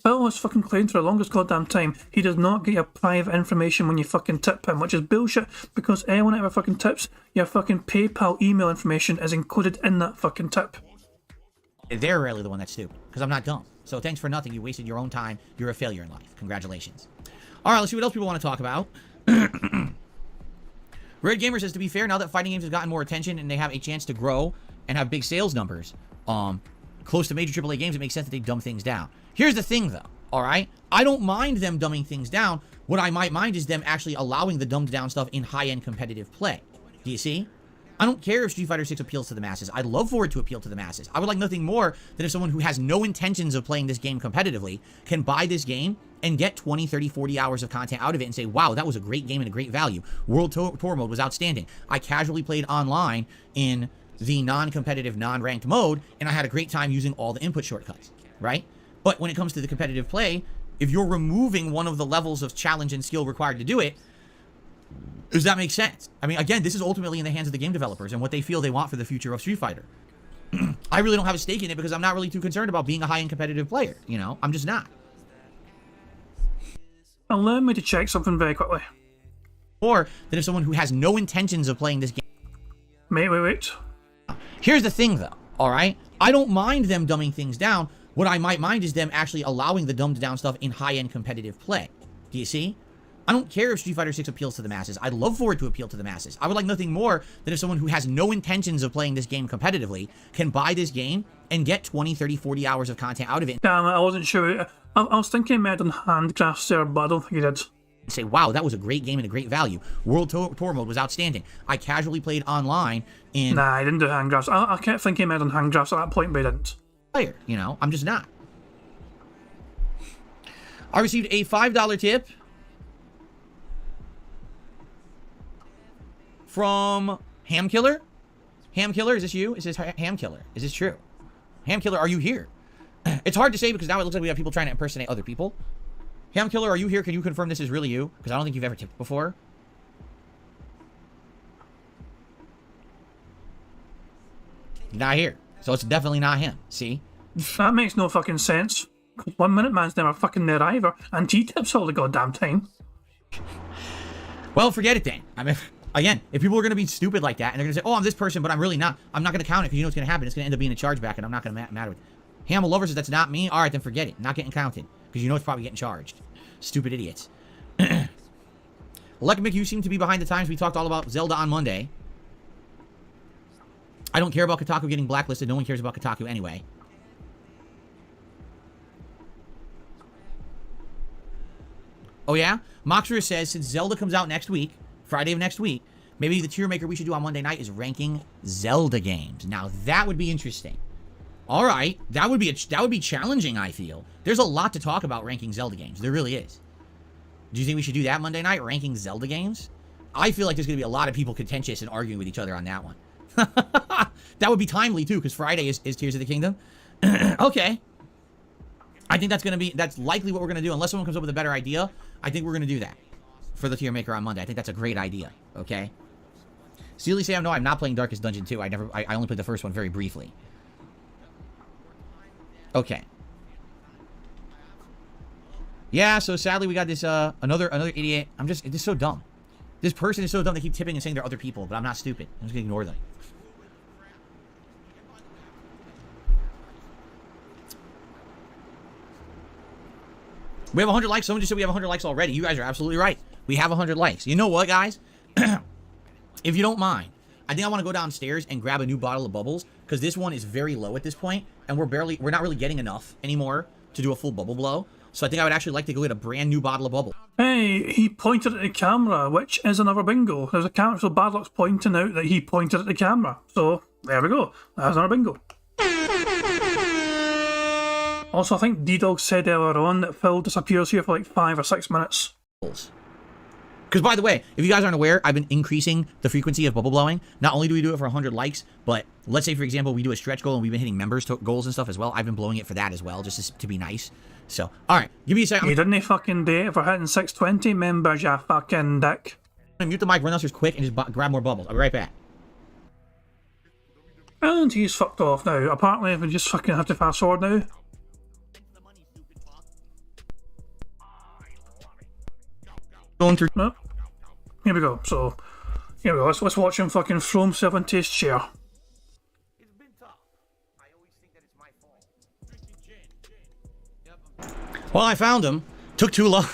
Phil has fucking claimed for the longest goddamn time he does not get your private information when you fucking tip him, which is bullshit, because anyone that ever fucking tips, your fucking PayPal email information is included in that fucking tip. They're really the one that's stupid, because I'm not dumb. So thanks for nothing. You wasted your own time. You're a failure in life. Congratulations. All right, let's see what else people want to talk about. Red Gamer says, to be fair, now that fighting games have gotten more attention and they have a chance to grow and have big sales numbers, close to major AAA games, it makes sense that they dumb things down. Here's the thing, though, all right? I don't mind them dumbing things down. What I might mind is them actually allowing the dumbed down stuff in high-end competitive play. Do you see? I don't care if Street Fighter 6 appeals to the masses. I'd love for it to appeal to the masses. I would like nothing more than if someone who has no intentions of playing this game competitively can buy this game and get 20, 30, 40 hours of content out of it and say, wow, that was a great game and a great value. World Tour mode was outstanding. I casually played online in the non-competitive, non-ranked mode, and I had a great time using all the input shortcuts, right? But when it comes to the competitive play, if you're removing one of the levels of challenge and skill required to do it, does that make sense? I mean, again, this is ultimately in the hands of the game developers and what they feel they want for the future of Street Fighter. I really don't have a stake in it because I'm not really too concerned about being a high-end competitive player, you know? I'm just not. Allow me to check something very quickly. Or than if someone who has no intentions of playing this game... Wait. Here's the thing, though, all right? I don't mind them dumbing things down. What I might mind is them actually allowing the dumbed down stuff in high-end competitive play. Do you see? I don't care if Street Fighter 6 appeals to the masses. I'd love for it to appeal to the masses. I would like nothing more than if someone who has no intentions of playing this game competitively can buy this game and get 20, 30, 40 hours of content out of it. Damn it, I wasn't sure. I was thinking he meant on hand graphs there, but I don't think he did. Say, wow, that was a great game and a great value. World Tour mode was outstanding. I casually played online in... Nah, he didn't do hand graphs. I can't think he meant on hand graphs at that point, but he didn't. Player, you know? I'm just not. I received a $5 tip from Ham Killer. Ham Killer, is this you? Is this Ham Killer? Is this true? Ham Killer, are you here? It's hard to say because now it looks like we have people trying to impersonate other people. Ham Killer, are you here? Can you confirm this is really you? Because I don't think you've ever tipped before. You're not here. So it's definitely not him. See? That makes no fucking sense. 1 minute man's never fucking there either, and he tips all the goddamn time. Well, forget it then. I mean, again, if people are going to be stupid like that, and they're going to say, oh, I'm this person, but I'm really not, I'm not going to count it because you know what's going to happen. It's going to end up being a chargeback, and I'm not going to matter with it. Ham Lover says, that's not me. All right, then forget it. Not getting counted because you know it's probably getting charged. Stupid idiots. Lekamick, you seem to be behind the times. We talked all about Zelda on Monday. I don't care about Kotaku getting blacklisted. No one cares about Kotaku anyway. Oh, yeah? Moxer says, since Zelda comes out next week, Friday of next week, maybe the tier maker we should do on Monday night is ranking Zelda games. Now, that would be interesting. All right. That would be challenging, I feel. There's a lot to talk about ranking Zelda games. There really is. Do you think we should do that Monday night, ranking Zelda games? I feel like there's going to be a lot of people contentious and arguing with each other on that one. That would be timely, too, because Friday is Tears of the Kingdom. Okay. I think that's likely what we're going to do. Unless someone comes up with a better idea, I think we're going to do that for the tier maker on Monday. I think that's a great idea. Okay. Sealy Sam, no, I'm not playing Darkest Dungeon 2. I only played the first one very briefly. Okay. Yeah, so sadly we got this, another idiot. It's just so dumb. This person is so dumb they keep tipping and saying they're other people, but I'm not stupid. I'm just going to ignore them. We have 100 likes. Someone just said we have 100 likes already. You guys are absolutely right. We have 100 likes. You know what, guys? If you don't mind, I think I want to go downstairs and grab a new bottle of bubbles because this one is very low at this point, and we're not really getting enough anymore to do a full bubble blow. So I think I would actually like to go get a brand new bottle of bubble. Hey, he pointed at the camera, which is another bingo. There's a camera, so Badlock's pointing out that he pointed at the camera. So, there we go. That's another bingo. Also, I think D-Dog said earlier on that Phil disappears here for like 5 or 6 minutes. Because, by the way, if you guys aren't aware, I've been increasing the frequency of bubble blowing. Not only do we do it for 100 likes, but let's say, for example, we do a stretch goal and we've been hitting members goals and stuff as well. I've been blowing it for that as well, just to be nice. So, alright, give me a second. You didn't fucking do it for hitting 620 members, you fucking dick. I'm going to mute the mic, run downstairs quick, and just grab more bubbles. I'll be right back. And he's fucked off now. Apparently, we just fucking have to fast forward now. Going through. Nope. Here we go. So, here we go. Let's watch him fucking throw himself into his chair. It's been tough. I always think that it's my fault. Well, I found him. Took too long.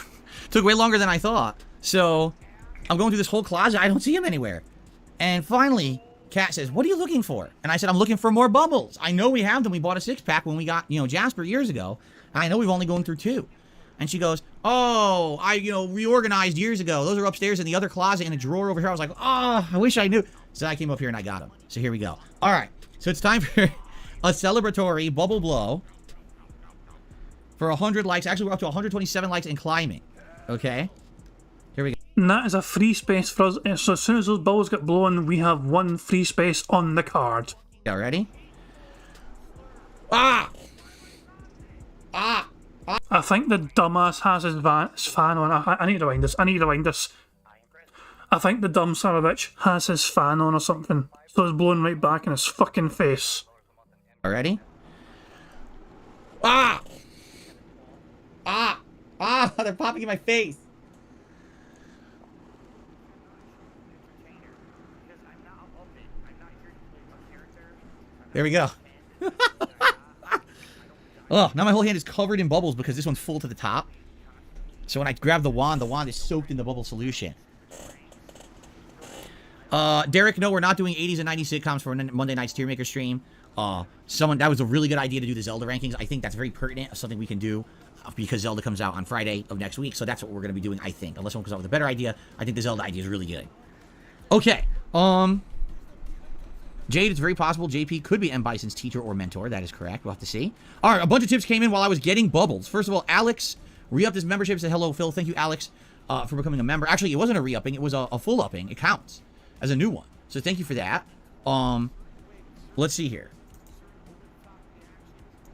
Took way longer than I thought. So, I'm going through this whole closet. I don't see him anywhere. And finally, Kat says, what are you looking for? And I said, I'm looking for more bubbles. I know we have them. We bought a 6-pack when we got, Jasper years ago. And I know we've only gone through 2. And she goes, oh, I, reorganized years ago. Those are upstairs in the other closet in a drawer over here. I was like, oh, I wish I knew. So I came up here and I got them. So here we go. All right. So it's time for a celebratory bubble blow for 100 likes. Actually, we're up to 127 likes and climbing. Okay. Here we go. And that is a free space for us. So as soon as those bubbles get blown, we have 1 free space on the card. Y'all ready? Ah! Ah! I think the dumbass has his fan on. I need to rewind this. I think the dumb son of a bitch has his fan on or something. So it's blowing right back in his fucking face. Ready? Ah! Ah! Ah! They're popping in my face. There we go. Oh, now my whole hand is covered in bubbles because this one's full to the top. So when I grab the wand is soaked in the bubble solution. Derek, no, we're not doing 80s and 90s sitcoms for Monday night's Tier Maker stream. That was a really good idea to do the Zelda rankings. I think that's very pertinent, something we can do because Zelda comes out on Friday of next week. So that's what we're going to be doing, I think. Unless someone comes up with a better idea, I think the Zelda idea is really good. Okay, Jade, it's very possible JP could be M. Bison's teacher or mentor. That is correct. We'll have to see. All right, a bunch of tips came in while I was getting bubbles. First of all, Alex Re-upped his membership. Said, hello, Phil. Thank you, Alex, for becoming a member. Actually, it wasn't a re-upping. It was a full upping. It counts as a new one. So thank you for that. Let's see here.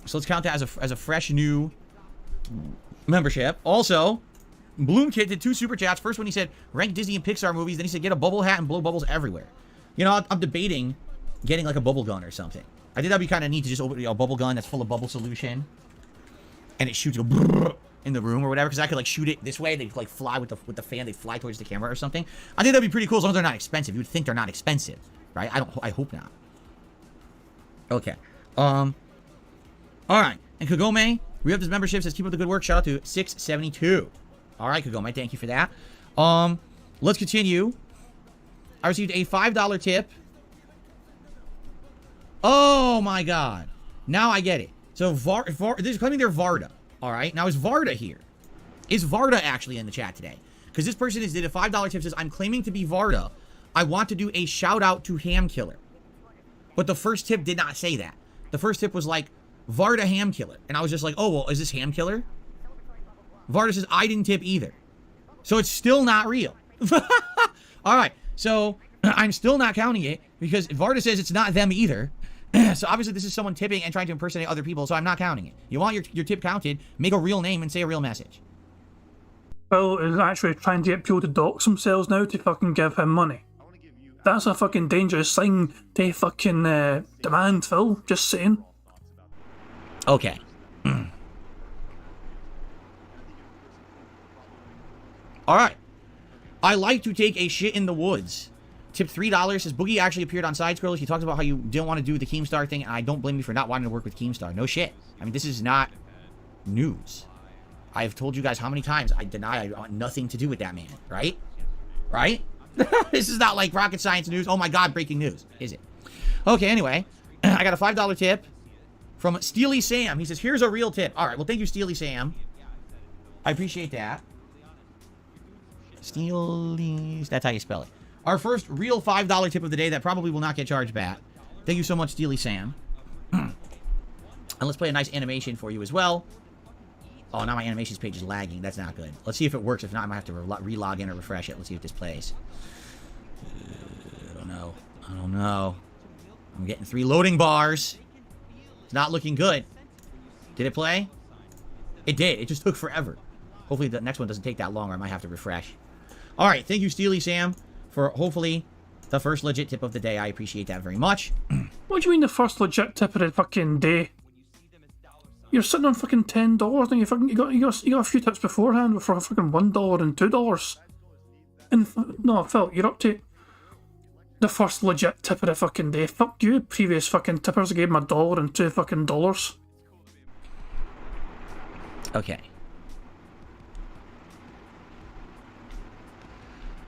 So let's count that as a fresh new membership. Also, Bloomkid did 2 super chats. First one, he said, rank Disney and Pixar movies. Then he said, get a bubble hat and blow bubbles everywhere. You know, I'm debating getting like a bubble gun or something. I think that'd be kind of neat to just open a bubble gun that's full of bubble solution. And it shoots in the room or whatever. Because I could like shoot it this way. They like fly with the fan. They fly towards the camera or something. I think that'd be pretty cool as long as they're not expensive. You would think they're not expensive, right? I hope not. Okay. All right. And Kagome, re-upped his membership. Says, keep up the good work. Shout out to 672. All right, Kagome. Thank you for that. Let's continue. I received a $5 tip. Oh, my God. Now I get it. So, this is claiming they're Varda. All right. Now, is Varda here? Is Varda actually in the chat today? Because this person did a $5 tip. Says, I'm claiming to be Varda. I want to do a shout out to Ham Killer. But the first tip did not say that. The first tip was like, Varda Ham Killer. And I was just like, oh, well, is this Ham Killer? Varda says, I didn't tip either. So it's still not real. All right. So I'm still not counting it because Varda says it's not them either. So obviously this is someone tipping and trying to impersonate other people. So I'm not counting it. You want your tip counted, make a real name and say a real message. Phil is actually trying to get people to dox themselves now to fucking give him money. That's a fucking dangerous thing to fucking demand, Phil. Just saying. Okay. All right. I like to take a shit in the woods. Tip $3. Says, Boogie actually appeared on Side Scrollers. He talked about how you didn't want to do the Keemstar thing, and I don't blame you for not wanting to work with Keemstar. No shit. I mean, this is not news. I've told you guys how many times I deny I want nothing to do with that man, right? Right? This is not like rocket science news. Oh my God, breaking news. Is it? Okay, anyway. I got a $5 tip from Steely Sam. He says, here's a real tip. All right, well, thank you, Steely Sam. I appreciate that. Steely... That's how you spell it. Our first real $5 tip of the day that probably will not get charged back. Thank you so much, Steely Sam. And let's play a nice animation for you as well. Oh, now my animations page is lagging. That's not good. Let's see if it works. If not, I might have to re-log in or refresh it. Let's see if this plays. I don't know. I don't know. I'm getting 3 loading bars. It's not looking good. Did it play? It did. It just took forever. Hopefully the next one doesn't take that long or I might have to refresh. All right. Thank you, Steely Sam, for hopefully the first legit tip of the day. I appreciate that very much. What do you mean the first legit tip of the fucking day? You're sitting on fucking $10 and you got a few tips beforehand for fucking $1 and $2. And no, Phil, you're up to the first legit tip of the fucking day. Fuck you, previous fucking tippers gave him $1 and $2 fucking dollars. Okay.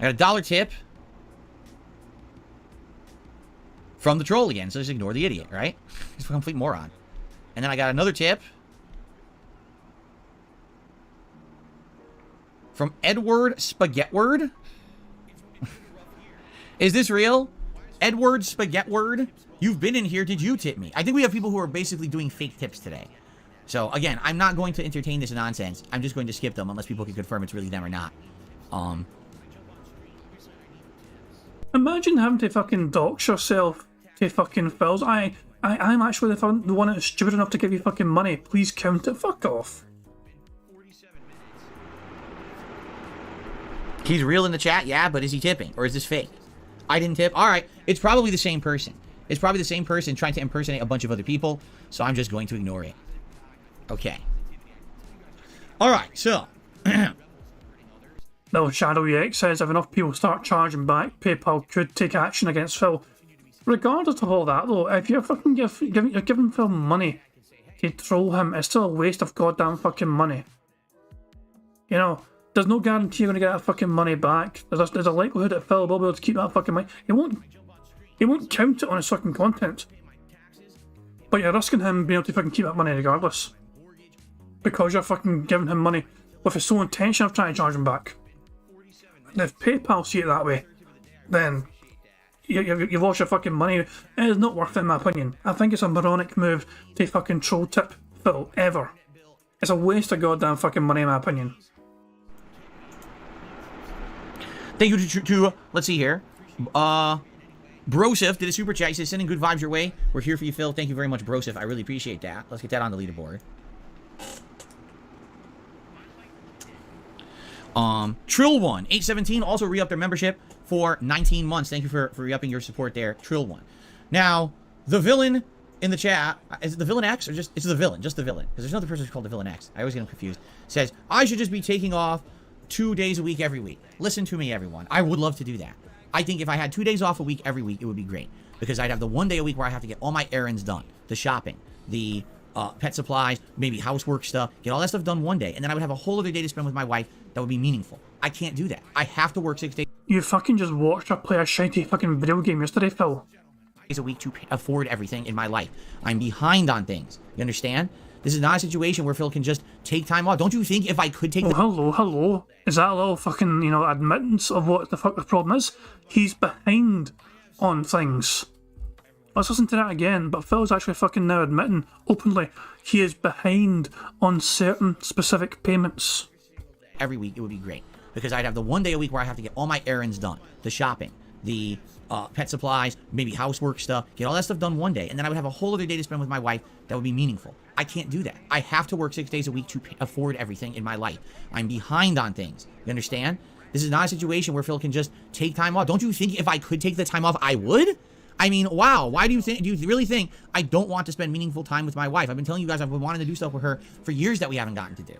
I got a $1 tip from the troll again, so just ignore the idiot, right? He's a complete moron. And then I got another tip from Edward Spaghettword. Is this real? Edward Spaghettword? You've been in here. Did you tip me? I think we have people who are basically doing fake tips today. So, again, I'm not going to entertain this nonsense. I'm just going to skip them unless people can confirm it's really them or not. Imagine having to fucking dox yourself to fucking Phil's. I'm actually the one that's stupid enough to give you fucking money. Please count it. Fuck off. He's real in the chat, yeah, but is he tipping? Or is this fake? I didn't tip. All right, it's probably the same person. It's probably the same person trying to impersonate a bunch of other people, so I'm just going to ignore it. Okay. All right, so... No, Shadow EX says if enough people start charging back, PayPal could take action against Phil. Regardless of all that, though, if you're fucking you're giving Phil money to troll him, it's still a waste of goddamn fucking money. You know, there's no guarantee you're going to get that fucking money back. There's a likelihood that Phil will be able to keep that fucking money. He won't count it on his fucking content. But you're risking him being able to fucking keep that money regardless. Because you're fucking giving him money with the sole intention of trying to charge him back. And if PayPal see it that way, then you've lost your fucking money. It is not worth it, in my opinion. I think it's a moronic move to fucking troll tip Phil, ever. It's a waste of goddamn fucking money, in my opinion. Thank you to let's see here. Brosif did a super chat. He says, sending good vibes your way. We're here for you, Phil. Thank you very much, Brosif. I really appreciate that. Let's get that on the leaderboard. Trill1, 817, also re-upped their membership for 19 months. Thank you for re-upping your support there, Trill1. Now, the villain in the chat, is it the villain X or just, it's the villain, just the villain, because there's another person who's called the villain X. I always get them confused. Says, I should just be taking off 2 days a week every week. Listen to me, everyone. I would love to do that. I think if I had 2 days off a week every week, it would be great, because I'd have the 1 day a week where I have to get all my errands done, the shopping, the pet supplies, maybe housework stuff, get all that stuff done one day, and then I would have a whole other day to spend with my wife that would be meaningful. I can't do that. I have to work 6 days You fucking just watched her play a shitty fucking video game yesterday, Phil. a week to afford everything in my life. I'm behind on things. You understand? This is not a situation where Phil can just take time off. Don't you think if I could take Hello. Is that a little fucking, admittance of what the fuck the problem is? He's behind on things. Let's listen to that again, but Phil's actually fucking now admitting openly he is behind on certain specific payments. every week, it would be great, because I'd have the 1 day a week where I have to get all my errands done, the shopping, the pet supplies, maybe housework stuff, get all that stuff done one day, and then I would have a whole other day to spend with my wife that would be meaningful. I can't do that. I have to work 6 days a week to afford everything in my life. I'm behind on things. You understand? This is not a situation where Phil can just take time off. Don't you think if I could take the time off, I would? I mean, wow. Why do you really think I don't want to spend meaningful time with my wife? I've been telling you guys I've been wanting to do stuff with her for years that we haven't gotten to do.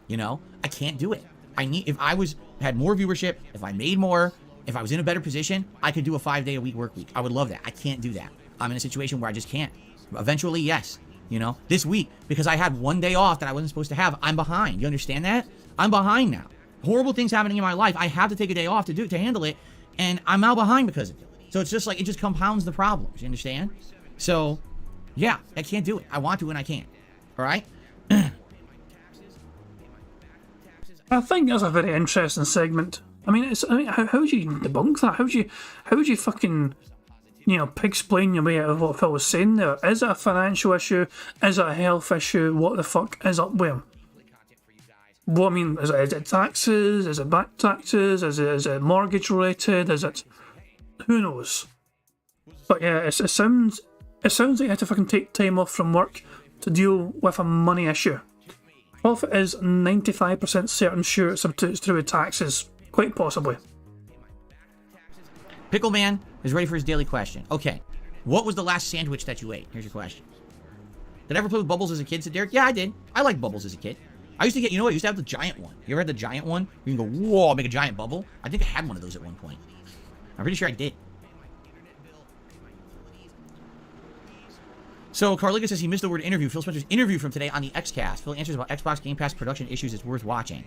You know, I can't do it. If I had more viewership, if I made more, if I was in a better position, I could do a 5 day a week work week. I would love that. I can't do that. I'm in a situation where I just can't. Eventually, yes. You know, this week, because I had 1 day off that I wasn't supposed to have, I'm behind. You understand that? I'm behind now. Horrible things happening in my life. I have to take a day off to handle it, and I'm now behind because of it. So it's just like, it just compounds the problems. You understand? So, yeah, I can't do it. I want to and I can't. All right? I think that's a very interesting segment. I mean, how would you debunk that? How would you fucking, pig-splain your way out of what Phil was saying there? Is it a financial issue? Is it a health issue? What the fuck is up with him? Well, I mean, is it taxes? Is it back taxes? Is it mortgage related? Is it... Who knows? But yeah, it sounds like you had to fucking take time off from work to deal with a money issue. Profit is 95% certain sure it's to do with taxes. Quite possibly. Pickle Man is ready for his daily question. Okay. What was the last sandwich that you ate? Here's your question. Did I ever play with bubbles as a kid, said Derek? Yeah, I did. I liked bubbles as a kid. I used to get, I used to have the giant one. You ever had the giant one? You can go, whoa, make a giant bubble? I think I had one of those at one point. I'm pretty sure I did. So, Carliga says he missed the word interview. Phil Spencer's interview from today on the Xcast. Phil answers about Xbox Game Pass production issues. It's worth watching.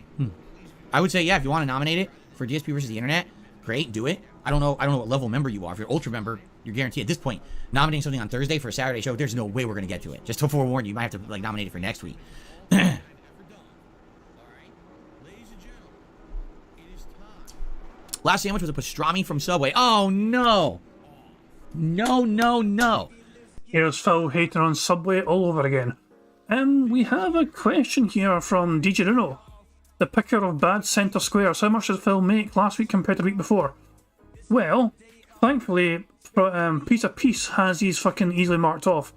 I would say, yeah, if you want to nominate it for DSP versus the Internet, great, do it. I don't know what level member you are. If you're Ultra member, you're guaranteed at this point. Nominating something on Thursday for a Saturday show, there's no way we're going to get to it. Just to forewarn you, you might have to nominate it for next week. Last sandwich was a pastrami from Subway. Oh, no. No. Here's Phil hating on Subway all over again. We have a question here from DJ Runo. The picker of bad centre squares. How much did Phil make last week compared to the week before? Well, thankfully, Piece of Peace has these fucking easily marked off.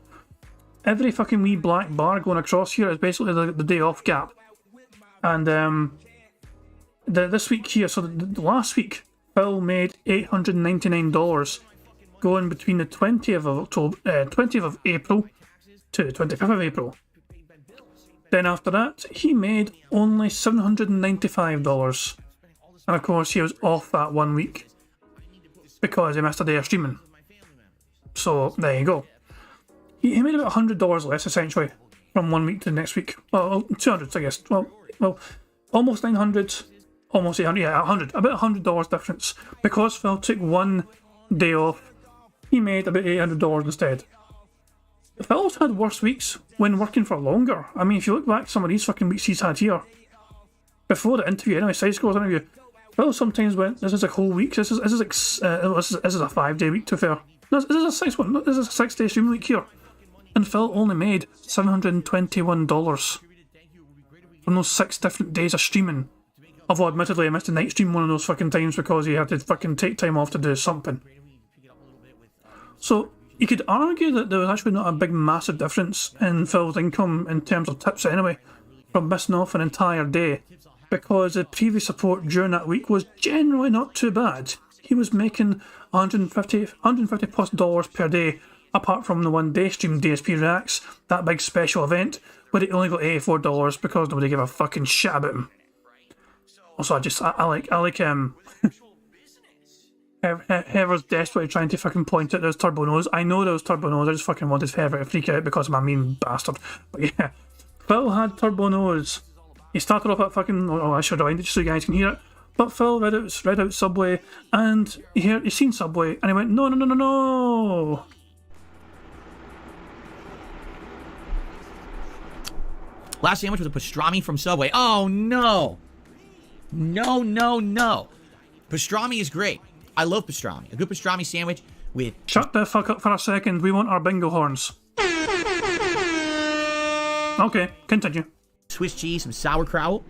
Every fucking wee black bar going across here is basically the day off gap. And this week here, so the last week, Phil made $899 going between the 20th of April to the 25th of April. Then after that, he made only $795. And of course, he was off that 1 week because he missed a day of streaming. So there you go. He made about $100 less essentially from 1 week to the next week. Well, 200, I guess. Well, almost 900, almost 800. Yeah, 100. About $100 difference because Phil took 1 day off. He made about $800 instead. Phil's had worse weeks when working for longer. I mean, if you look back some of these fucking weeks he's had here, before the interview, anyway, side scores interview, Phil sometimes went, this is a whole week, this is a 5 day week to be fair. This is a 6 one, this is a 6 day stream week here. And Phil only made $721. from those 6 different days of streaming. Although admittedly I missed the night stream one of those fucking times because he had to fucking take time off to do something. So you could argue that there was actually not a big massive difference in Phil's income in terms of tips anyway, from missing off an entire day, because the previous support during that week was generally not too bad. He was making $150 plus dollars per day, apart from the one day stream DSP Reacts, that big special event, where he only got $84 because nobody gave a fucking shit about him. Also, I like Heather's desperately trying to fucking point out there's Turbo Nose. I know there was Turbo Nose, I just fucking wanted Heather to freak out because I'm a mean bastard. But yeah, Phil had Turbo Nose. He started off at fucking, oh, I should rewind it just so you guys can hear it. But Phil read out Subway, and he seen Subway, and he went, no, no, no, no, no. Last sandwich was a pastrami from Subway. Oh, no. No, no, no. Pastrami is great. I love pastrami. A good pastrami sandwich with... Shut the fuck up for a second. We want our bingo horns. Okay, continue. Swiss cheese, some sauerkraut,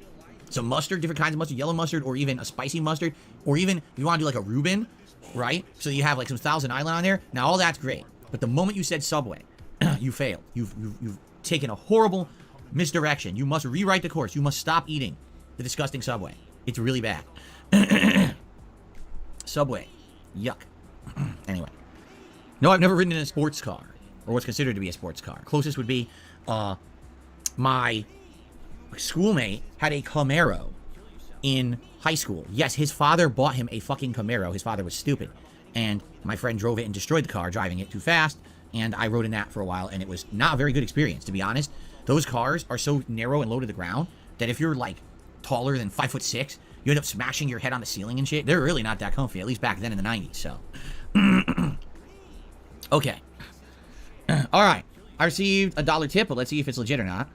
some mustard, different kinds of mustard, yellow mustard, or even a spicy mustard, or even if you want to do like a Reuben, right? So you have like some Thousand Island on there. Now all that's great, but the moment you said Subway, you failed. You've taken a horrible misdirection. You must rewrite the course. You must stop eating the disgusting Subway. It's really bad. Subway. Yuck. Anyway. No, I've never ridden in a sports car, or what's considered to be a sports car. Closest would be, my schoolmate had a Camaro in high school. Yes, his father bought him a fucking Camaro. His father was stupid. And my friend drove it and destroyed the car, driving it too fast. And I rode in that for a while, and it was not a very good experience, to be honest. Those cars are so narrow and low to the ground that if you're, like, taller than 5'6", you end up smashing your head on the ceiling and shit. They're really not that comfy, at least back then in the 90s, so. Okay. All right. I received a $1 tip, but let's see if it's legit or not.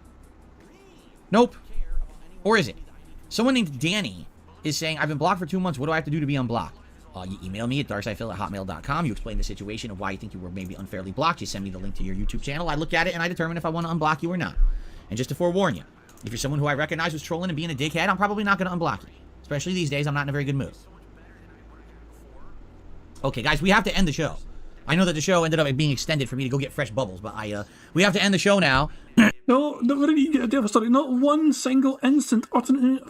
Nope. Or is it? Someone named Danny is saying, I've been blocked for 2 months. What do I have to do to be unblocked? You email me at darksidephil@hotmail.com. You explain the situation of why you think you were maybe unfairly blocked. You send me the link to your YouTube channel. I look at it and I determine if I want to unblock you or not. And just to forewarn you, if you're someone who I recognize was trolling and being a dickhead, I'm probably not going to unblock you. Especially these days, I'm not in a very good mood. Okay, guys, we have to end the show. I know that the show ended up being extended for me to go get fresh bubbles, but we have to end the show now. No, we didn't get a day off. Sorry, not one single instant.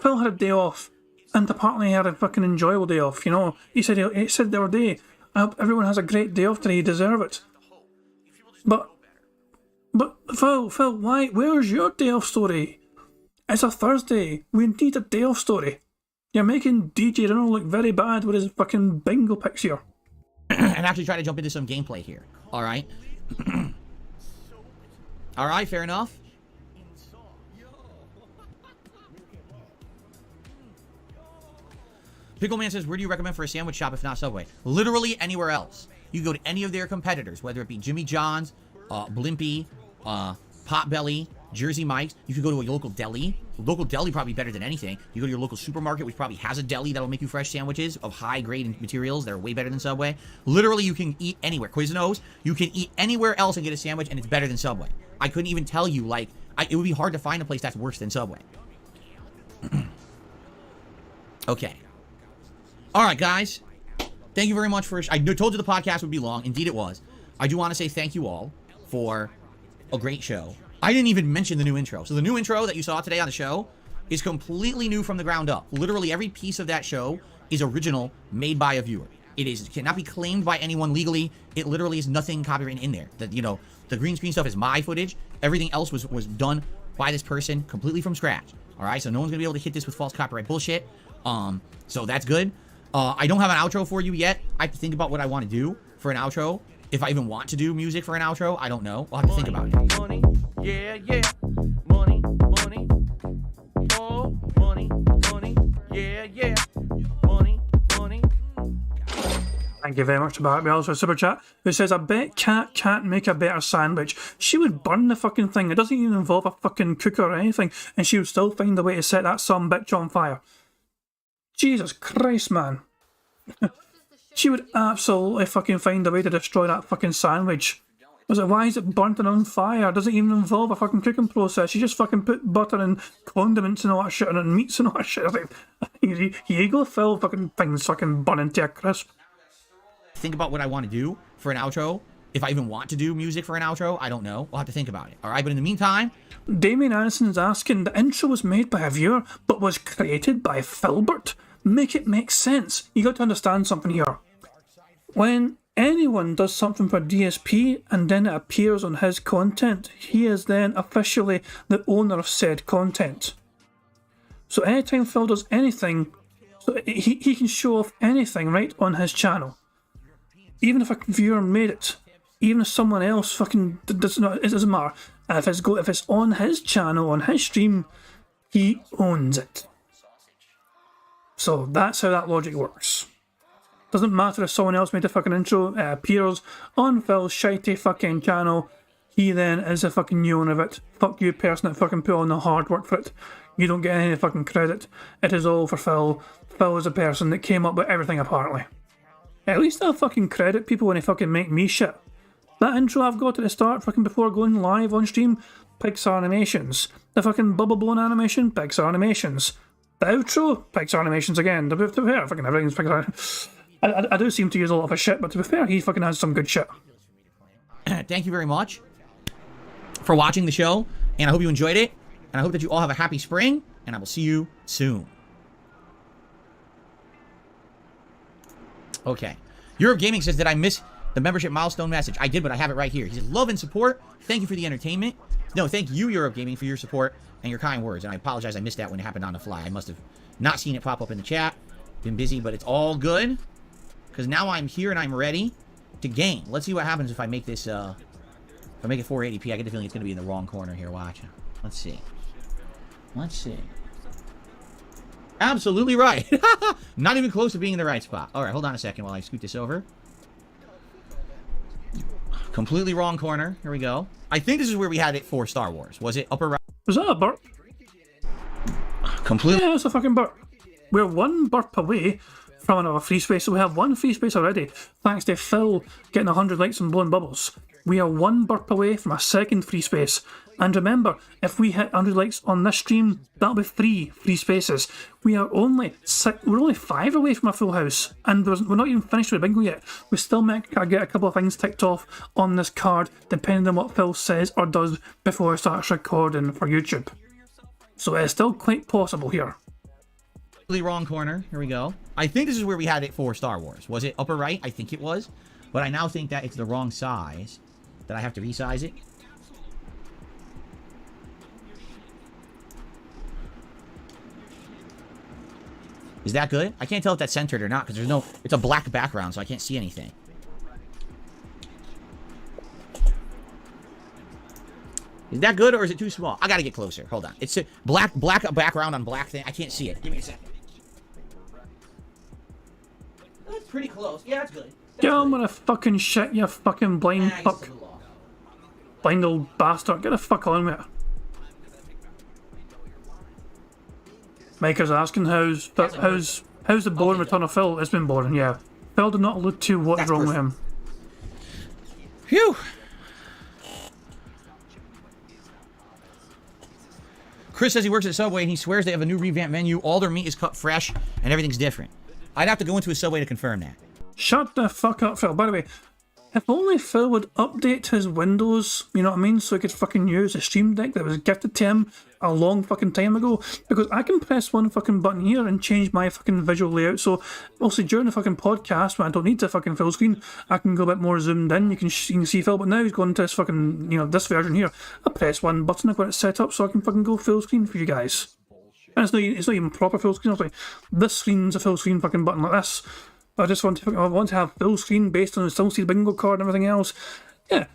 Phil had a day off, and apparently he had a fucking enjoyable day off. You know, he said the other day, I hope everyone has a great day off today. You deserve it. But Phil, why? Where's your day off story? It's a Thursday. We need a day off story. You're making DJ Renault look very bad with his fucking bingo picks here. And actually try to jump into some gameplay here. All right. All right, fair enough. Pickleman says, where do you recommend for a sandwich shop if not Subway? Literally anywhere else. You go to any of their competitors, whether it be Jimmy John's, Blimpie, Potbelly, Jersey Mike's. You could go to a local deli. Local deli probably better than anything. You go to your local supermarket, which probably has a deli that'll make you fresh sandwiches of high grade materials that are way better than Subway. Literally, you can eat anywhere. Quiznos, you can eat anywhere else and get a sandwich, and it's better than Subway. I couldn't even tell you, like, it would be hard to find a place that's worse than Subway. Okay. All right, guys. Thank you very much for... I told you the podcast would be long. Indeed, it was. I do want to say thank you all for a great show. I didn't even mention the new intro. So the new intro that you saw today on the show is completely new from the ground up. Literally every piece of that show is original, made by a viewer. It cannot be claimed by anyone legally. It literally is nothing copyrighted in there. That, you know, the green screen stuff is my footage. Everything else was done by this person completely from scratch. All right, so no one's gonna be able to hit this with false copyright bullshit. So that's good. I don't have an outro for you yet. I have to think about what I want to do for an outro. If I even want to do music for an outro, I don't know. I'll have to think about it. Money, yeah, yeah. Money, money. Oh, money, money. Yeah, yeah. Money, money. Thank you very much to Barrett Wells for Super Chat, who says, I bet Cat can't make a better sandwich. She would burn the fucking thing. It doesn't even involve a fucking cooker or anything, and she would still find a way to set that some bitch on fire. Jesus Christ, man. She would absolutely fucking find a way to destroy that fucking sandwich. Was it, why is it burnt and on fire? Does it even involve a fucking cooking process? You just fucking put butter and condiments and all that shit on it and meats and all that shit. I think, here you go, Phil, fucking things fucking burning to a crisp. Think about what I want to do for an outro. If I even want to do music for an outro, I don't know. I'll have to think about it. All right, but in the meantime... Damien Anderson's asking, the intro was made by a viewer, but was created by Filbert. Make it make sense. You got to understand something here. When anyone does something for DSP and then it appears on his content, he is then officially the owner of said content. So anytime Phil does anything, so he can show off anything right on his channel. Even if a viewer made it, even if someone else fucking does not, it doesn't matter. If it's on his channel, on his stream, he owns it. So that's how that logic works. Doesn't matter if someone else made the fucking intro, it appears on Phil's shitey fucking channel, he then is the fucking new owner of it. Fuck you, person that fucking put on the hard work for it. You don't get any fucking credit. It is all for Phil. Phil is the person that came up with everything, apparently. At least I'll fucking credit people when they fucking make me shit. That intro I've got at the start, fucking before going live on stream, Pixar Animations. The fucking bubble blown animation, Pixar Animations. The outro, Pixar Animations again. To be fair, fucking everything's Pixar. I do seem to use a lot of his shit, but to be fair, he fucking has some good shit. Thank you very much for watching the show, and I hope you enjoyed it, and I hope that you all have a happy spring, and I will see you soon. Okay. Europe Gaming says, did I miss the membership milestone message? I did, but I have it right here. He says, love and support. Thank you for the entertainment. No, thank you, Europe Gaming, for your support and your kind words. And I apologize, I missed that when it happened on the fly. I must have not seen it pop up in the chat. Been busy, but it's all good. Because now I'm here and I'm ready to game. Let's see what happens if I make this, if I make it 480p. I get the feeling it's going to be in the wrong corner here. Watch. Let's see. Let's see. Absolutely right. Not even close to being in the right spot. All right, hold on a second while I scoot this over. Completely wrong corner. Here we go. I think this is where we had it for Star Wars. Was it upper right? Was that a burp? Completely. Yeah, it's a fucking burp. We're one burp away from another free space, so we have one free space already, thanks to Phil getting 100 likes and blowing bubbles. We are one burp away from a second free space. And remember, if we hit 100 likes on this stream, that'll be 3 free spaces. We're only 5 away from a full house, and we're not even finished with bingo yet. We still might get a couple of things ticked off on this card, depending on what Phil says or does before he starts recording for YouTube. So it's still quite possible here. Wrong corner. Here we go. I think this is where we had it for Star Wars. Was it upper right? I think it was. But I now think that it's the wrong size. That I have to resize it. Is that good? I can't tell if that's centered or not because there's no... It's a black background, so I can't see anything. Is that good or is it too small? I gotta get closer. Hold on. It's a black background on black thing. I can't see it. Give me a second. That's pretty close. Yeah, that's good. Yeah, I'm gonna fucking shit, you fucking blind fuck. Blind old bastard. Get the fuck on with it. Maker's asking how's the boring return of Phil? It's been boring, yeah. Phil did not allude to what's wrong with him. Phew. Chris says he works at Subway and he swears they have a new revamped menu. All their meat is cut fresh and everything's different. I'd have to go into a Subway to confirm that. Shut the fuck up, Phil. By the way, if only Phil would update his Windows, you know what I mean, so he could fucking use the Stream Deck that was gifted to him a long fucking time ago. Because I can press one fucking button here and change my fucking visual layout. So, also during the fucking podcast, when I don't need to fucking full screen, I can go a bit more zoomed in. You can see Phil, but now he's going to this fucking, you know, this version here. I press one button, I've got it set up so I can fucking go full screen for you guys. And it's not even proper full screen. It's like, this screen's a full screen fucking button like this. I want to have full screen based on the still see the bingo card and everything else. Yeah,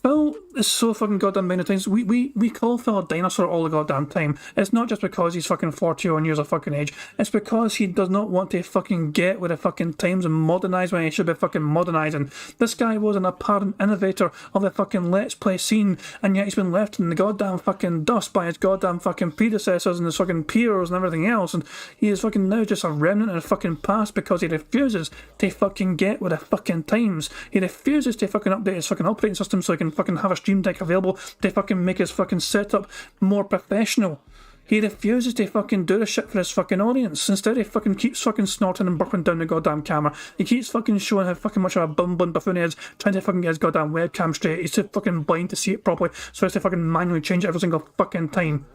Phil is so fucking goddamn many times. We call Phil a dinosaur all the goddamn time. It's not just because he's fucking 41 years of fucking age. It's because he does not want to fucking get with the fucking times and modernise when he should be fucking modernising. This guy was an apparent innovator of the fucking Let's Play scene, and yet he's been left in the goddamn fucking dust by his goddamn fucking predecessors and his fucking peers and everything else, and he is fucking now just a remnant of the fucking past because he refuses to fucking get with the fucking times. He refuses to fucking update his fucking operating system so he can fucking have a stream deck available to fucking make his fucking setup more professional. He refuses to fucking do the shit for his fucking audience. Instead, he fucking keeps fucking snorting and burping down the goddamn camera. He keeps fucking showing how fucking much of a bumbling buffoon he is, trying to fucking get his goddamn webcam straight. He's too fucking blind to see it properly, so he has to fucking manually change it every single fucking time.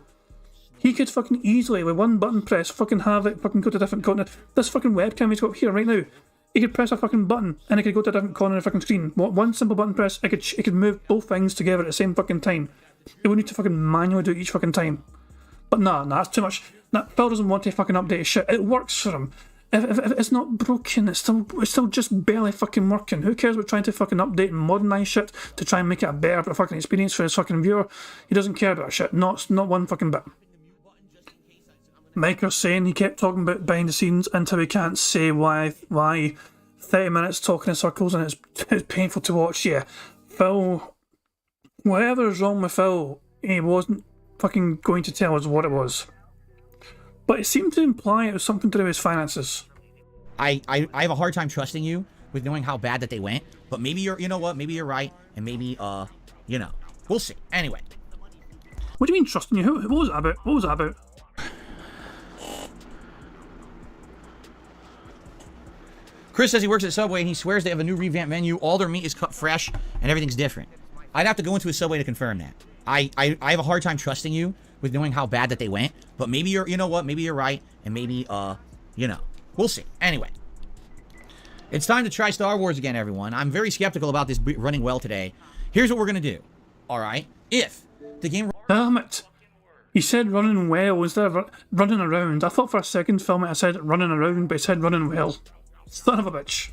He could fucking easily, with one button press, fucking have it fucking go to different corner. This fucking webcam he's got here right now, he could press a fucking button and it could go to a different corner of the fucking screen. One simple button press, it could move both things together at the same fucking time. It would need to fucking manually do it each fucking time. But nah, that's too much. Phil doesn't want to fucking update his shit. It works for him. If it's not broken, it's still just barely fucking working. Who cares about trying to fucking update and modernise shit to try and make it a better fucking experience for his fucking viewer? He doesn't care about shit. Not one fucking bit. Mike was saying he kept talking about behind the scenes until he can't say why 30 minutes talking in circles and it's painful to watch. Yeah, Phil, whatever is wrong with Phil, he wasn't fucking going to tell us what it was. But it seemed to imply it was something to do with his finances. I have a hard time trusting you with knowing how bad that they went, but maybe you know what, maybe you're right, and maybe, we'll see. Anyway. What do you mean trusting you? What was that about? What was that about? Chris says he works at Subway and he swears they have a new revamped menu. All their meat is cut fresh and everything's different. I'd have to go into a Subway to confirm that. I have a hard time trusting you with knowing how bad that they went, but maybe you know what, maybe you're right, and maybe, we'll see. Anyway. It's time to try Star Wars again, everyone. I'm very skeptical about this running well today. Here's what we're going to do. Alright? If the game... Damn it. He said running well instead of running around. I thought for a second film I said running around, but he said running well. Son of a bitch.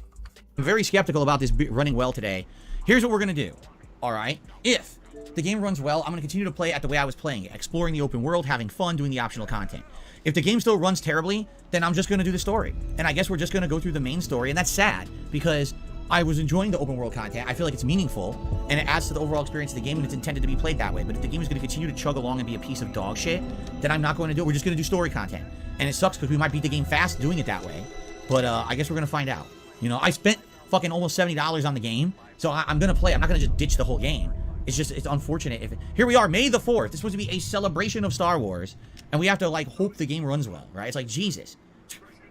I'm very skeptical about this running well today. Here's what we're going to do. Alright? If the game runs well, I'm going to continue to play it the way I was playing it. Exploring the open world, having fun, doing the optional content. If the game still runs terribly, then I'm just going to do the story. And I guess we're just going to go through the main story. And that's sad, because I was enjoying the open world content. I feel like it's meaningful, and it adds to the overall experience of the game, and it's intended to be played that way. But if the game is going to continue to chug along and be a piece of dog shit, then I'm not going to do it. We're just going to do story content. And it sucks because we might beat the game fast doing it that way. But I guess we're going to find out. You know, I spent fucking almost $70 on the game, so I'm going to play. I'm not going to just ditch the whole game. It's unfortunate. Here we are, May the 4th. This is supposed to be a celebration of Star Wars, and we have to, like, hope the game runs well, right? It's like, Jesus.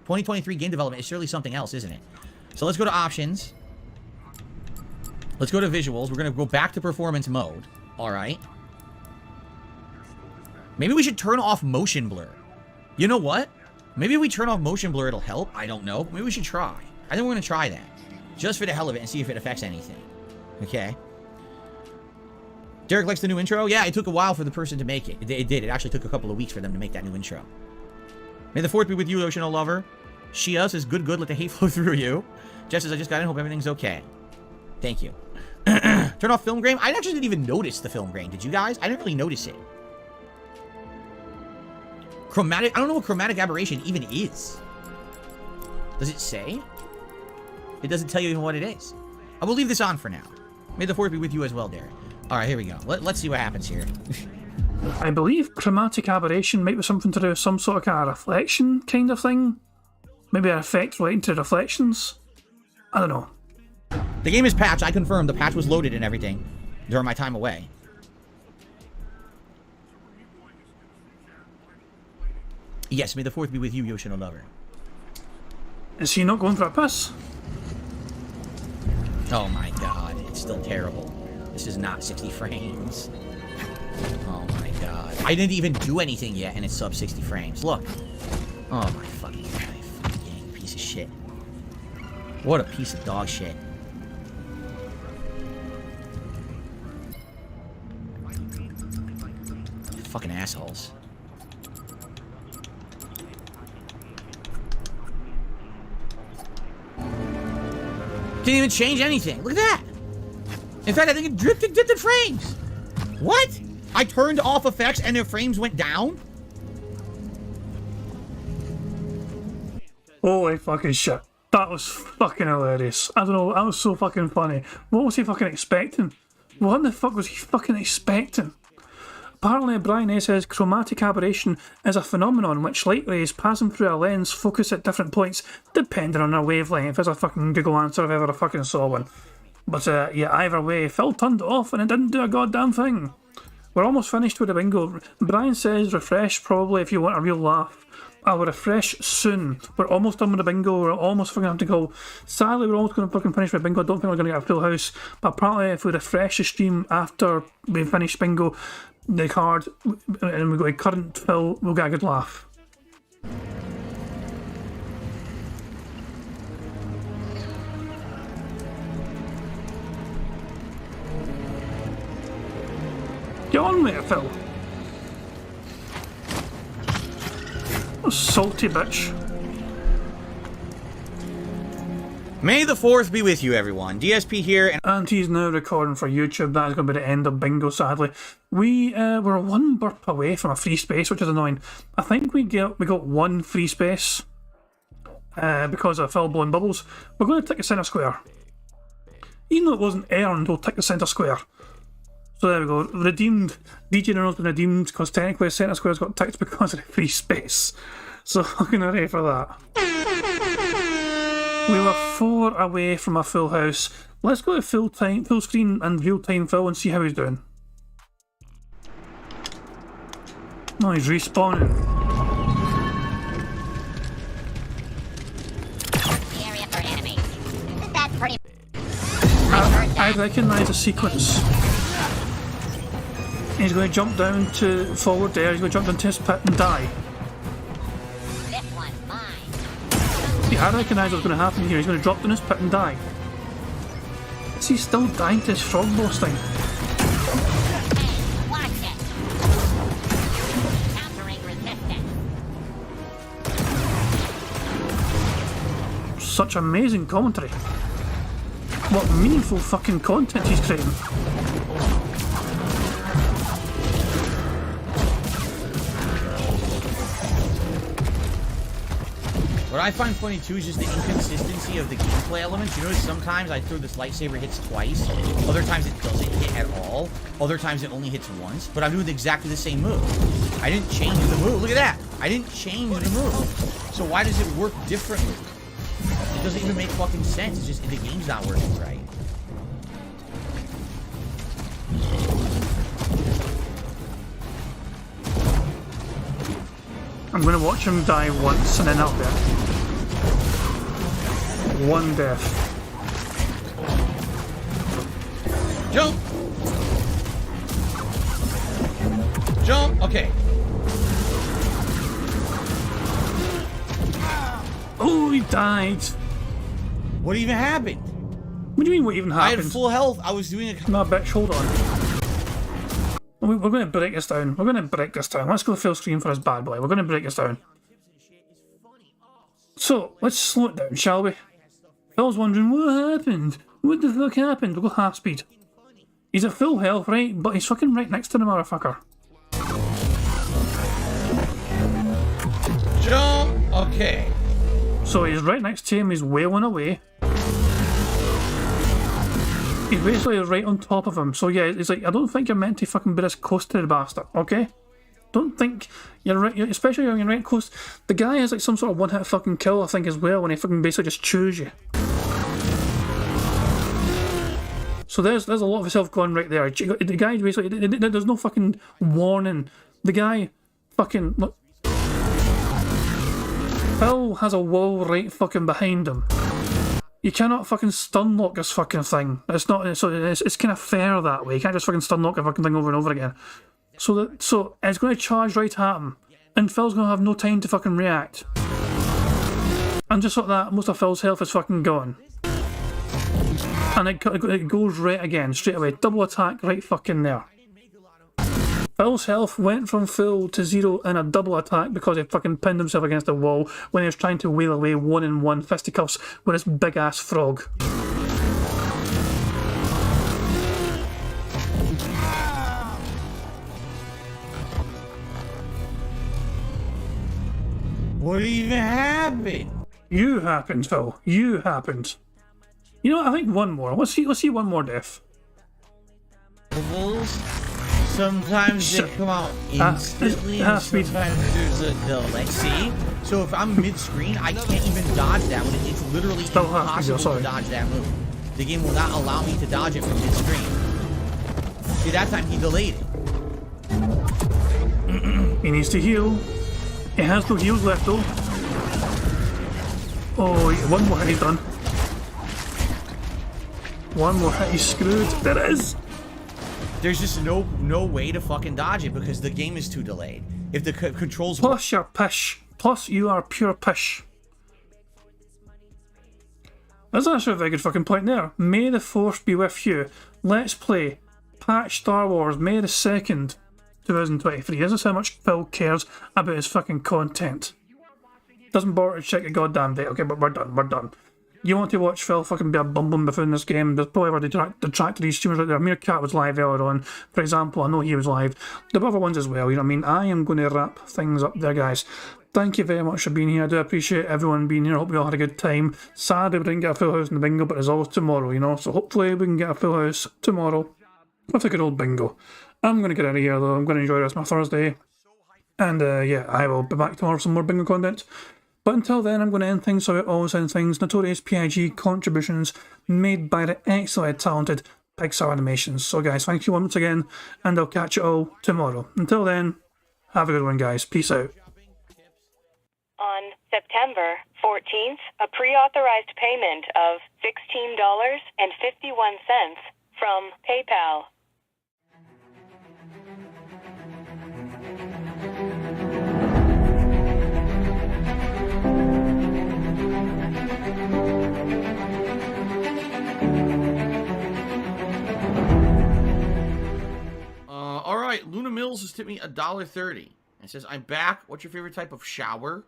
2023 game development is surely something else, isn't it? So let's go to options. Let's go to visuals. We're going to go back to performance mode. All right. Maybe we should turn off motion blur. You know what? Maybe if we turn off motion blur, it'll help. I don't know. Maybe we should try. I think we're going to try that. Just for the hell of it and see if it affects anything. Okay. Derek likes the new intro. Yeah, it took a while for the person to make it. It did. It actually took a couple of weeks for them to make that new intro. May the 4th be with you, Oceano Lover. Shia says, good, let the hate flow through you. Jess says, I just got in. Hope everything's okay. Thank you. Turn off film grain. I actually didn't even notice the film grain. Did you guys? I didn't really notice it. Chromatic. I don't know what chromatic aberration even is. Does it say? It doesn't tell you even what it is. I will leave this on for now. May the 4th be with you as well, Derek. All right, here we go. Let's see what happens here. I believe chromatic aberration might be something to do with some sort of kind of reflection kind of thing. Maybe an effect relating to reflections. I don't know. The game is patched. I confirmed the patch was loaded and everything during my time away. Yes, may the 4th be with you, Yoshino Lover. Is he not going for a piss? Oh my god, it's still terrible. This is not 60 frames. Oh my god. I didn't even do anything yet and it's sub 60 frames. Look. Oh my fucking life. Fucking piece of shit. What a piece of dog shit. Fucking assholes. Didn't even change anything. Look at that. In fact, I think it dipped in frames. What? I turned off effects and the frames went down? Holy fucking shit. That was fucking hilarious. I don't know, that was so fucking funny. What was he fucking expecting? What the fuck was he fucking expecting? Apparently, Brian A says chromatic aberration is a phenomenon which light rays passing through a lens focus at different points depending on their wavelength. There's a fucking Google answer if ever I fucking saw one. But yeah, either way, Phil turned it off and it didn't do a goddamn thing. We're almost finished with the bingo. Brian says refresh probably if you want a real laugh. I will refresh soon. We're almost done with the bingo. We're almost fucking have to go. Sadly, we're almost going to fucking finish with bingo. I don't think we're going to get a full house. But apparently, if we refresh the stream after we finish bingo, the card, and we go to current fill, we'll get a good laugh. Get on with it, Phil. Salty bitch. May the 4th be with you, everyone. DSP here, And he's now recording for YouTube. That is going to be the end of bingo, sadly. We're one burp away from a free space, which is annoying. I think we got one free space because of Phil blowing bubbles. We're going to tick the centre square. Even though it wasn't earned, we'll tick the centre square. So there we go. Redeemed. DJ Nuno's been redeemed because technically the centre square's got ticked because of the free space. So I'm going to ready for that. We were 4 away from a full house. Let's go to full screen and real time Phil and see how he's doing. No, he's respawning. The area for enemies. Isn't that pretty? I recognise the sequence. He's going to jump down to forward there. He's going to jump down to his pit and die. This one's mine. Yeah, I recognise what's going to happen here. He's going to drop down his pit and die. Is he still dying to his frog boss thing? Hey, watch it. Countering resistance. Such amazing commentary. What meaningful fucking content he's creating. what I find funny too is just the inconsistency of the gameplay elements. You notice sometimes I throw this lightsaber hits twice, other times it doesn't hit at all, other times it only hits once, but I'm doing exactly the same move. I didn't change the move. Look at that. I didn't change the move. So why does it work differently? It doesn't even make fucking sense. It's just the game's not working right. I'm going to watch him die once and then out there. One death. Jump! Jump! Okay. Oh, he died. What even happened? What do you mean what even I happened? had full health. I was doing a... No, bitch, hold on. We're going to break this down. We're going to break this down. Let's go full screen for his bad boy. We're going to break this down. So, let's slow it down, shall we? Phil's wondering, what happened? What the fuck happened? We'll go half speed. He's at full health, right? But he's fucking right next to the motherfucker. Jump! Okay. So he's right next to him, he's wailing away. He's basically right on top of him. So yeah, it's like, I don't think you're meant to fucking be this close to the bastard, okay? Don't think you're right, especially when you're right close. The guy has like some sort of one-hit fucking kill, I think, as well, when he fucking basically just chews you. So there's a lot of himself going right there. The guy basically, there's no fucking warning. The guy fucking, look. Phil has a wall right fucking behind him. You cannot fucking stun lock this fucking thing. It's not. So it's kind of fair that way. You can't just fucking stun lock a fucking thing over and over again. So it's going to charge right at him, and Phil's going to have no time to fucking react. And just like that, most of Phil's health is fucking gone. And it goes right again, straight away. Double attack right fucking there. Phil's health went from full to 0 in a double attack because he fucking pinned himself against the wall when he was trying to wheel away one-on-one fisticuffs with this big-ass frog. What even happened? You happened, Phil. You happened. You know what? I think one more. Let's see one more death. Sometimes they come out instantly, and sometimes there's a delay. See? So if I'm mid-screen, I can't even dodge that one. It's literally impossible to dodge that move. the game will not allow me to dodge it from mid-stream. See, that time he delayed it. He needs to heal. He has no heals left though. Oh, one more hit, he's done. One more hit, he's screwed. There it is! There's just no way to fucking dodge it because the game is too delayed. If the controls... Plus you're pish. Plus you are pure pish. That's actually a very good fucking point there. May the Force be with you. Let's play Patch Star Wars May the 2nd, 2023. This is how much Phil cares about his fucking content. Doesn't bother to check the goddamn date. Okay, but we're done. You want to watch Phil fucking be a bumbling before this game, there's probably already detracted these streamers right there. Meerkat was live earlier on, for example. I know he was live. The other ones as well, you know what I mean? I am going to wrap things up there, guys. Thank you very much for being here. I do appreciate everyone being here. I hope you all had a good time. Sadly, we didn't get a full house in the bingo, but there's always tomorrow, you know? So hopefully we can get a full house tomorrow with a good old bingo. I'm going to get out of here, though. I'm going to enjoy the rest of my Thursday. And, yeah, I will be back tomorrow with some more bingo content. But until then, I'm going to end things so it always ends things. Notorious PIG contributions made by the excellent talented Pixar Animations. So guys, thank you once again, and I'll catch you all tomorrow. Until then, have a good one, guys. Peace out. On September 14th, a pre-authorized payment of $16.51 from PayPal. All right, Luna Mills has tipped me $1.30. It says, "I'm back. What's your favorite type of shower?"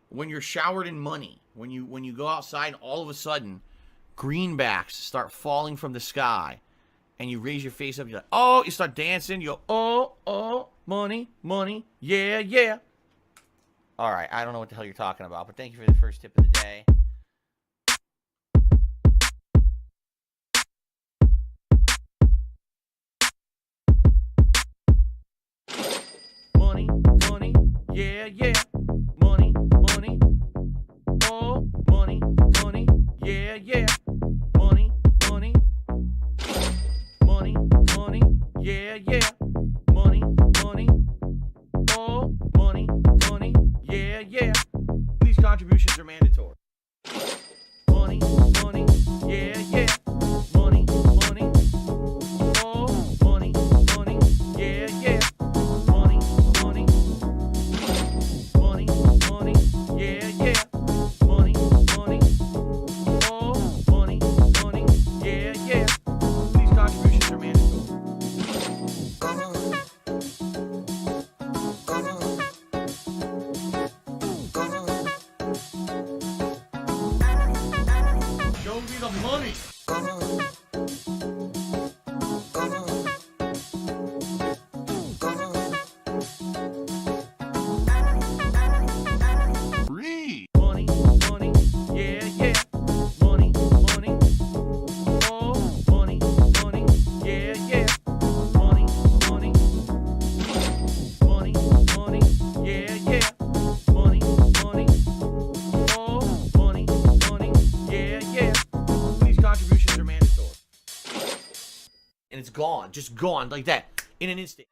When you're showered in money. When you go outside, and all of a sudden, greenbacks start falling from the sky, and you raise your face up. You're like, oh, you start dancing. You go, oh, money, yeah, yeah. All right, I don't know what the hell you're talking about, but thank you for the first tip of the day. Money, yeah, yeah. Money, oh, money, yeah, yeah. Money, yeah, yeah. Money, oh, money, yeah, yeah. These contributions are mandatory. Money, yeah, yeah. Money, oh, money, yeah, yeah. Money, yeah, yeah. Money, oh, money, yeah, yeah. These contributions are mandatory. Show me the money. Money, yeah, yeah. Money, oh, money, yeah, yeah. Money, yeah, yeah. Money, oh, money, yeah, yeah. These contributions are mandatory. And it's gone, just gone like that in an instant.